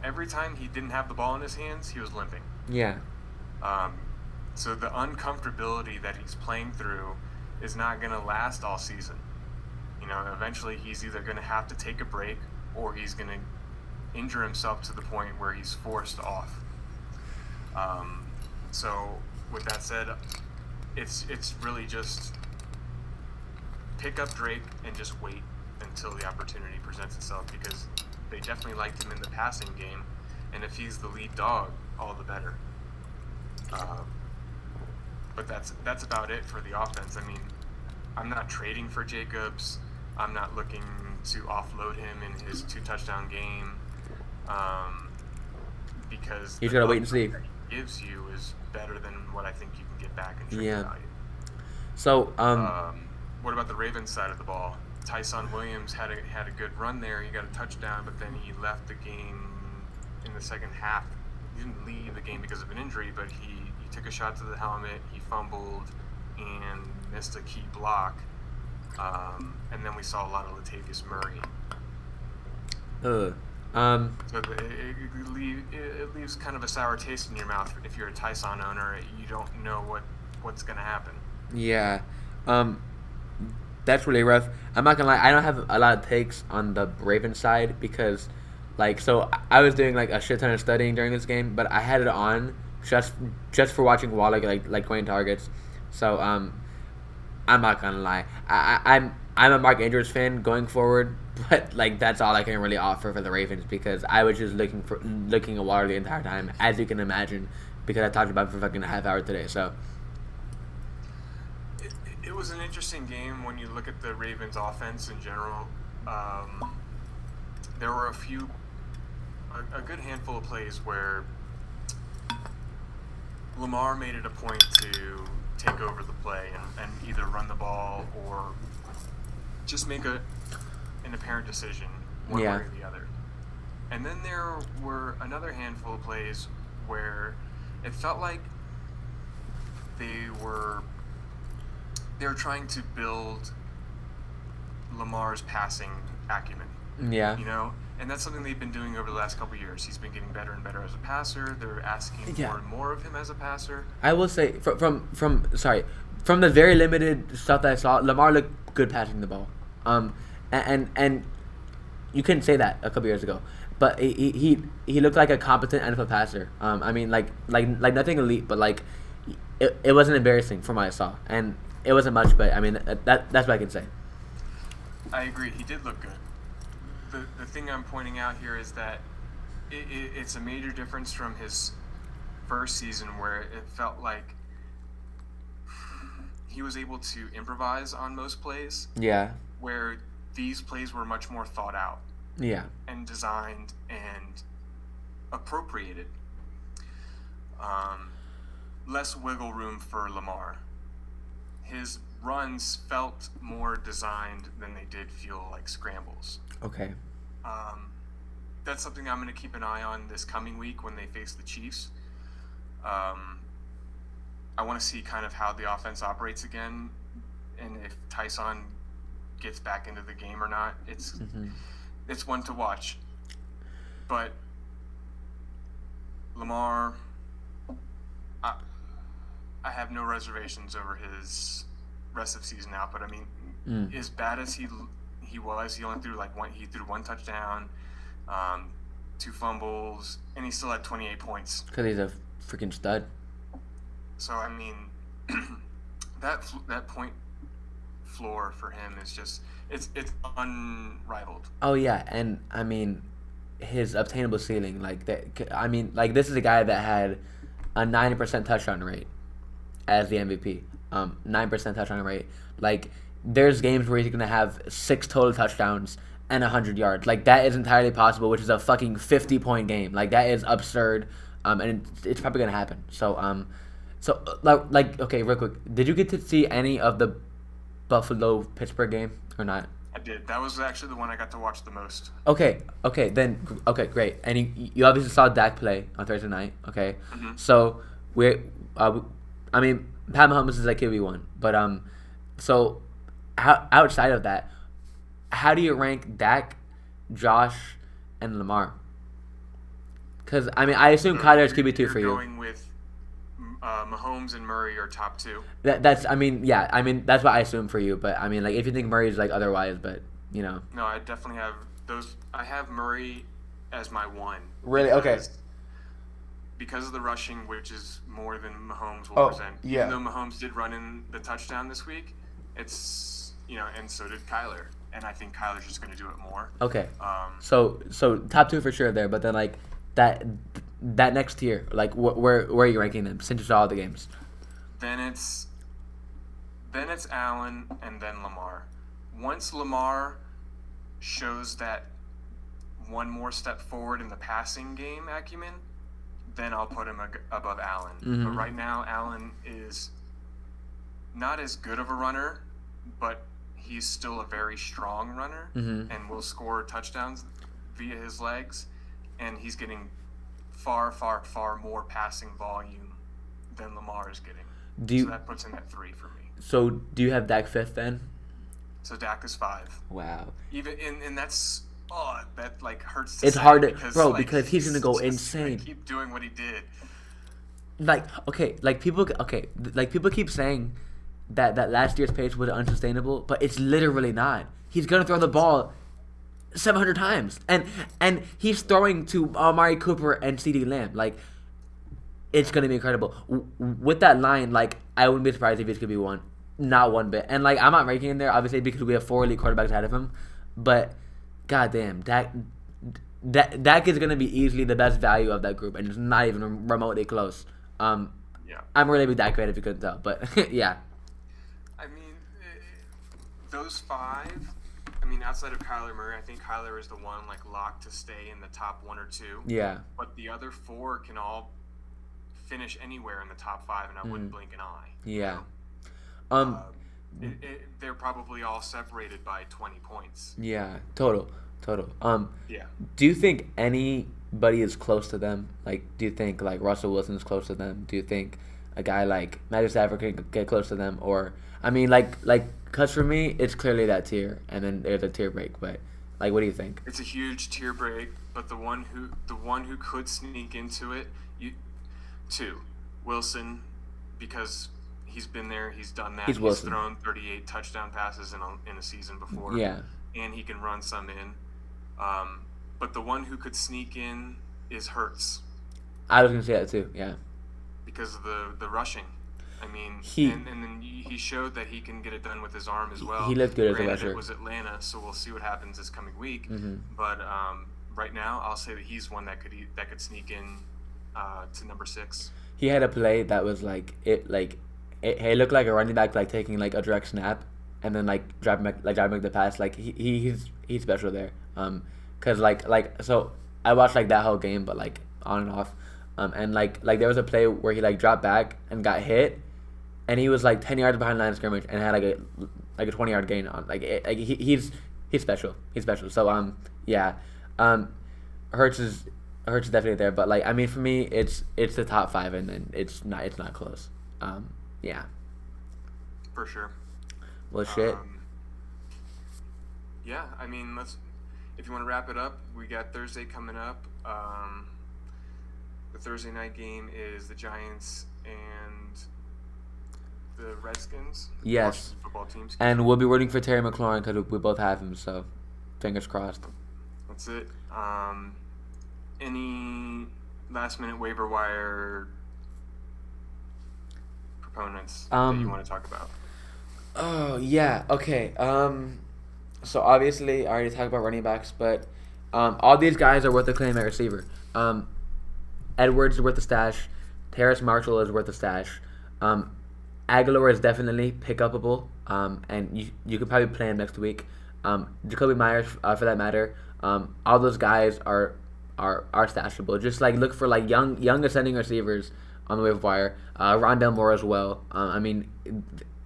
Speaker 2: Every time he didn't have the ball in his hands, he was limping.
Speaker 1: Yeah.
Speaker 2: So the uncomfortability that he's playing through is not going to last all season. You know, eventually he's either going to have to take a break or he's going to injure himself to the point where he's forced off. So with that said, it's really just pick up Drake and just wait until the opportunity presents itself, because they definitely liked him in the passing game, and if he's the lead dog, all the better. But that's about it for the offense. I mean, I'm not trading for Jacobs. I'm not looking to offload him in his 2-touchdown game, because
Speaker 1: you just gotta wait and see.
Speaker 2: That he gives you is better than what I think you can get back in trade value.
Speaker 1: So
Speaker 2: what about the Ravens side of the ball? Tyson Williams had a good run there. He got a touchdown, but then he left the game in the second half. He didn't leave the game because of an injury, but he took a shot to the helmet, he fumbled, and missed a key block. And then we saw a lot of Latavius Murray.
Speaker 1: So
Speaker 2: it leaves kind of a sour taste in your mouth if you're a Tyson owner. You don't know what's going to happen.
Speaker 1: Yeah. That's really rough. I'm not gonna lie, I don't have a lot of takes on the Ravens side because, like, so I was doing like a shit ton of studying during this game, but I had it on just for watching Waller like 20 targets. So I'm not gonna lie, I'm a Mark Andrews fan going forward, but like that's all I can really offer for the Ravens because I was just looking at Waller the entire time, as you can imagine, because I talked about it for fucking a half hour today. So.
Speaker 2: It was an interesting game when you look at the Ravens offense in general. There were a good handful of plays where Lamar made it a point to take over the play and either run the ball or just make an apparent decision one way or the other. And then there were another handful of plays where it felt like they were trying to build Lamar's passing acumen.
Speaker 1: Yeah.
Speaker 2: You know? And that's something they've been doing over the last couple of years. He's been getting better and better as a passer. They're asking more and more of him as a passer.
Speaker 1: I will say, from the very limited stuff that I saw, Lamar looked good passing the ball. And you couldn't say that a couple years ago. But he looked like a competent NFL passer. I mean, like nothing elite, but like it wasn't embarrassing from what I saw. And it wasn't much, but I mean that's what I can say.
Speaker 2: I agree. He did look good. The thing I'm pointing out here is that it's a major difference from his first season, where it felt like he was able to improvise on most plays.
Speaker 1: Yeah.
Speaker 2: Where these plays were much more thought out.
Speaker 1: Yeah.
Speaker 2: And designed and appropriated. Less wiggle room for Lamar. His runs felt more designed than they did feel like scrambles.
Speaker 1: Okay.
Speaker 2: That's something I'm going to keep an eye on this coming week when they face the Chiefs. I want to see kind of how the offense operates again, and if Tyson gets back into the game or not. It's one to watch. But Lamar, I have no reservations over his rest of season output. I mean, as bad as he was, he only threw one touchdown, 2 fumbles, and he still had 28 points.
Speaker 1: Because he's a freaking stud.
Speaker 2: So I mean, that point floor for him is just it's unrivaled.
Speaker 1: Oh yeah, and I mean, his obtainable ceiling, like that. I mean, like this is a guy that had a 90% touchdown rate as the MVP. 9% touchdown rate. Like there's games where he's gonna have 6 total touchdowns and 100 yards. Like that is entirely possible, which is a fucking 50-point game. Like that is absurd. And it's probably gonna happen. So okay, real quick, did you get to see any of the Buffalo Pittsburgh game or not?
Speaker 2: I did. That was actually the one I got to watch the most.
Speaker 1: Okay, great. And you obviously saw Dak play on Thursday night. Okay,
Speaker 2: Mm-hmm.
Speaker 1: so I mean, Pat Mahomes is like QB1, but so outside of that, how do you rank Dak, Josh, and Lamar? Because I mean, I assume Kyler is QB2 for you.
Speaker 2: You're going with Mahomes and Murray are top 2.
Speaker 1: That's I mean, yeah, I mean that's what I assume for you. But I mean, like if you think Murray's like otherwise, but you know.
Speaker 2: No, I definitely have those. I have Murray as my 1.
Speaker 1: Really? Okay.
Speaker 2: Because of the rushing, which is more than Mahomes will present.
Speaker 1: Yeah.
Speaker 2: Even though Mahomes did run in the touchdown this week, it's and so did Kyler, and I think Kyler's just going to do it more.
Speaker 1: Okay. So top 2 for sure there, but then like that next tier, like where are you ranking them since you saw all the games?
Speaker 2: Then it's Allen and then Lamar. Once Lamar shows that one more step forward in the passing game acumen, then I'll put him above Allen.
Speaker 1: Mm-hmm.
Speaker 2: But right now, Allen is not as good of a runner, but he's still a very strong runner
Speaker 1: Mm-hmm.
Speaker 2: and will score touchdowns via his legs. And he's getting far, far, far more passing volume than Lamar is getting. So that puts him at 3 for me.
Speaker 1: So do you have Dak 5th then?
Speaker 2: So Dak is 5.
Speaker 1: Wow.
Speaker 2: Even and that's that like hurts.
Speaker 1: It's
Speaker 2: say
Speaker 1: hard to
Speaker 2: because
Speaker 1: he's gonna go
Speaker 2: just
Speaker 1: insane.
Speaker 2: gonna keep doing what he did.
Speaker 1: People keep saying that last year's pace was unsustainable, but it's literally not. He's gonna throw the ball 700 times, and he's throwing to Amari Cooper and CeeDee Lamb. Like it's gonna be incredible. With that line, like I wouldn't be surprised if he's gonna be 1, not one bit. And like I'm not ranking him there obviously because we have 4 elite quarterbacks ahead of him, but goddamn, Dak is gonna be easily the best value of that group, and it's not even remotely close.
Speaker 2: Yeah.
Speaker 1: I'm really big Dak fan if you couldn't tell, but yeah.
Speaker 2: I mean, those 5. I mean, outside of Kyler Murray, I think Kyler is the one like locked to stay in the top 1 or 2.
Speaker 1: Yeah.
Speaker 2: But the other 4 can all finish anywhere in the top 5, and I wouldn't blink an eye.
Speaker 1: Yeah.
Speaker 2: They're probably all separated by 20 points.
Speaker 1: Yeah. Total.
Speaker 2: Yeah.
Speaker 1: Do you think anybody is close to them? Like, do you think like Russell Wilson is close to them? Do you think a guy like Matthew Stafford can get close to them? Or I mean, because for me, it's clearly that tier, and then there's a tier break. But like, what do you think?
Speaker 2: It's a huge tier break, but the one who could sneak into it, Wilson, because he's been there, he's done that. He's thrown 38 touchdown passes in a season before.
Speaker 1: Yeah.
Speaker 2: And he can run some in. But the one who could sneak in is Hurts.
Speaker 1: I was gonna say that too. Yeah.
Speaker 2: Because of the rushing. I mean, and then he showed that he can get it done with his arm as well.
Speaker 1: He looked good as a rusher.
Speaker 2: It was Atlanta, so we'll see what happens this coming week.
Speaker 1: Mm-hmm.
Speaker 2: But right now, I'll say that he's one that could sneak in to number 6.
Speaker 1: He had a play that was it looked like a running back taking a direct snap and then driving back the pass. He's special there. Cause so I watched that whole game, but on and off. And there was a play where he dropped back and got hit, and he was 10 yards behind line of scrimmage and had a 20-yard gain on. He's special. He's special. So yeah, Hurts is definitely there. But I mean, for me, it's the top 5, and then it's not close. Yeah.
Speaker 2: For sure.
Speaker 1: Well, shit.
Speaker 2: Yeah, I mean, if you want to wrap it up, we got Thursday coming up. The Thursday night game is the Giants and the Redskins.
Speaker 1: Yes.
Speaker 2: Football teams.
Speaker 1: And we'll be rooting for Terry McLaurin because we both have him, so fingers crossed.
Speaker 2: That's it. Any last-minute waiver wire proponents that you want to talk about?
Speaker 1: Oh yeah. Okay. So obviously I already talked about running backs, but all these guys are worth a claim at receiver. Edwards is worth a stash. Terrace Marshall is worth a stash. Um, Aguilar is definitely pick upable, and you could probably play him next week. Jacoby Myers, for that matter, all those guys are stashable. Just like look for like young ascending receivers on the waiver wire. Rondell Moore as well. I mean,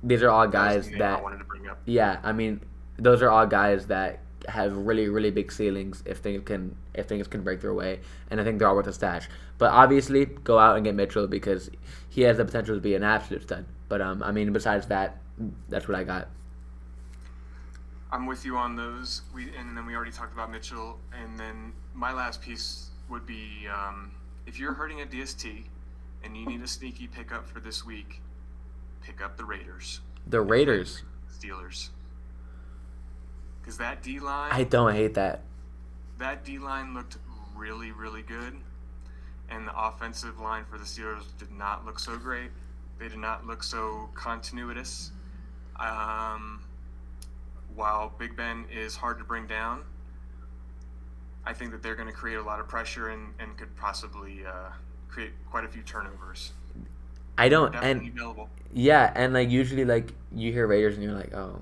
Speaker 1: these are all
Speaker 2: That was
Speaker 1: guys
Speaker 2: the name I
Speaker 1: that
Speaker 2: wanted to bring up.
Speaker 1: yeah. I mean, those are all guys that have really big ceilings if things can break their way, and I think they're all worth a stash. But obviously, go out and get Mitchell because he has the potential to be an absolute stud. But I mean, besides that, that's what I got.
Speaker 2: I'm with you on those. And then we already talked about Mitchell. And then my last piece would be if you're hurting at DST and you need a sneaky pickup for this week, pick up the Raiders.
Speaker 1: The Raiders.
Speaker 2: Steelers. Because that D line.
Speaker 1: I don't hate that.
Speaker 2: That D line looked really good, and the offensive line for the Steelers did not look so great. They did not look so continuous. While Big Ben is hard to bring down, I think that they're going to create a lot of pressure and could possibly create quite a few turnovers.
Speaker 1: I don't
Speaker 2: Definitely
Speaker 1: and
Speaker 2: available.
Speaker 1: yeah, and like usually like you hear Raiders and you're like, oh,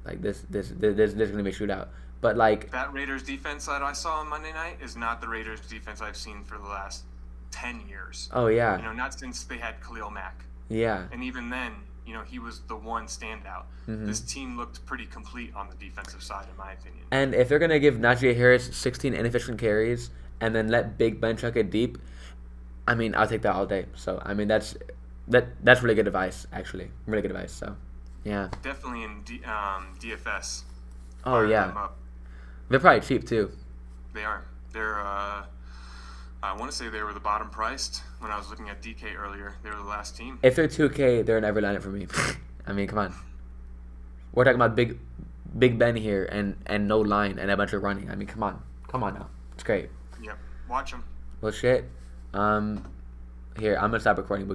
Speaker 1: like this gonna be a shootout. But like
Speaker 2: That Raiders defense that I saw on Monday night is not the Raiders defense I've seen for the last 10 years.
Speaker 1: oh yeah,
Speaker 2: Not since they had Khalil Mack.
Speaker 1: yeah.
Speaker 2: And even then, he was the one standout. This team looked pretty complete on the defensive side, in my opinion.
Speaker 1: And if they're gonna give Najee Harris 16 inefficient carries and then let Big Ben chuck it deep, I mean I'll take that all day. So I mean that's really good advice actually, really good advice. So yeah.
Speaker 2: Definitely in DFS.
Speaker 1: Oh
Speaker 2: Fire them
Speaker 1: yeah,
Speaker 2: up.
Speaker 1: they're probably cheap too.
Speaker 2: They are. They're. I want to say they were the bottom priced when I was looking at DK earlier. They were the last team.
Speaker 1: If they're 2K, they're never lineup for me. I mean, come on. We're talking about Big Ben here and no line and a bunch of running. I mean, come on now. It's great.
Speaker 2: Yep. Watch them.
Speaker 1: Well, shit. Here I'm gonna stop recording.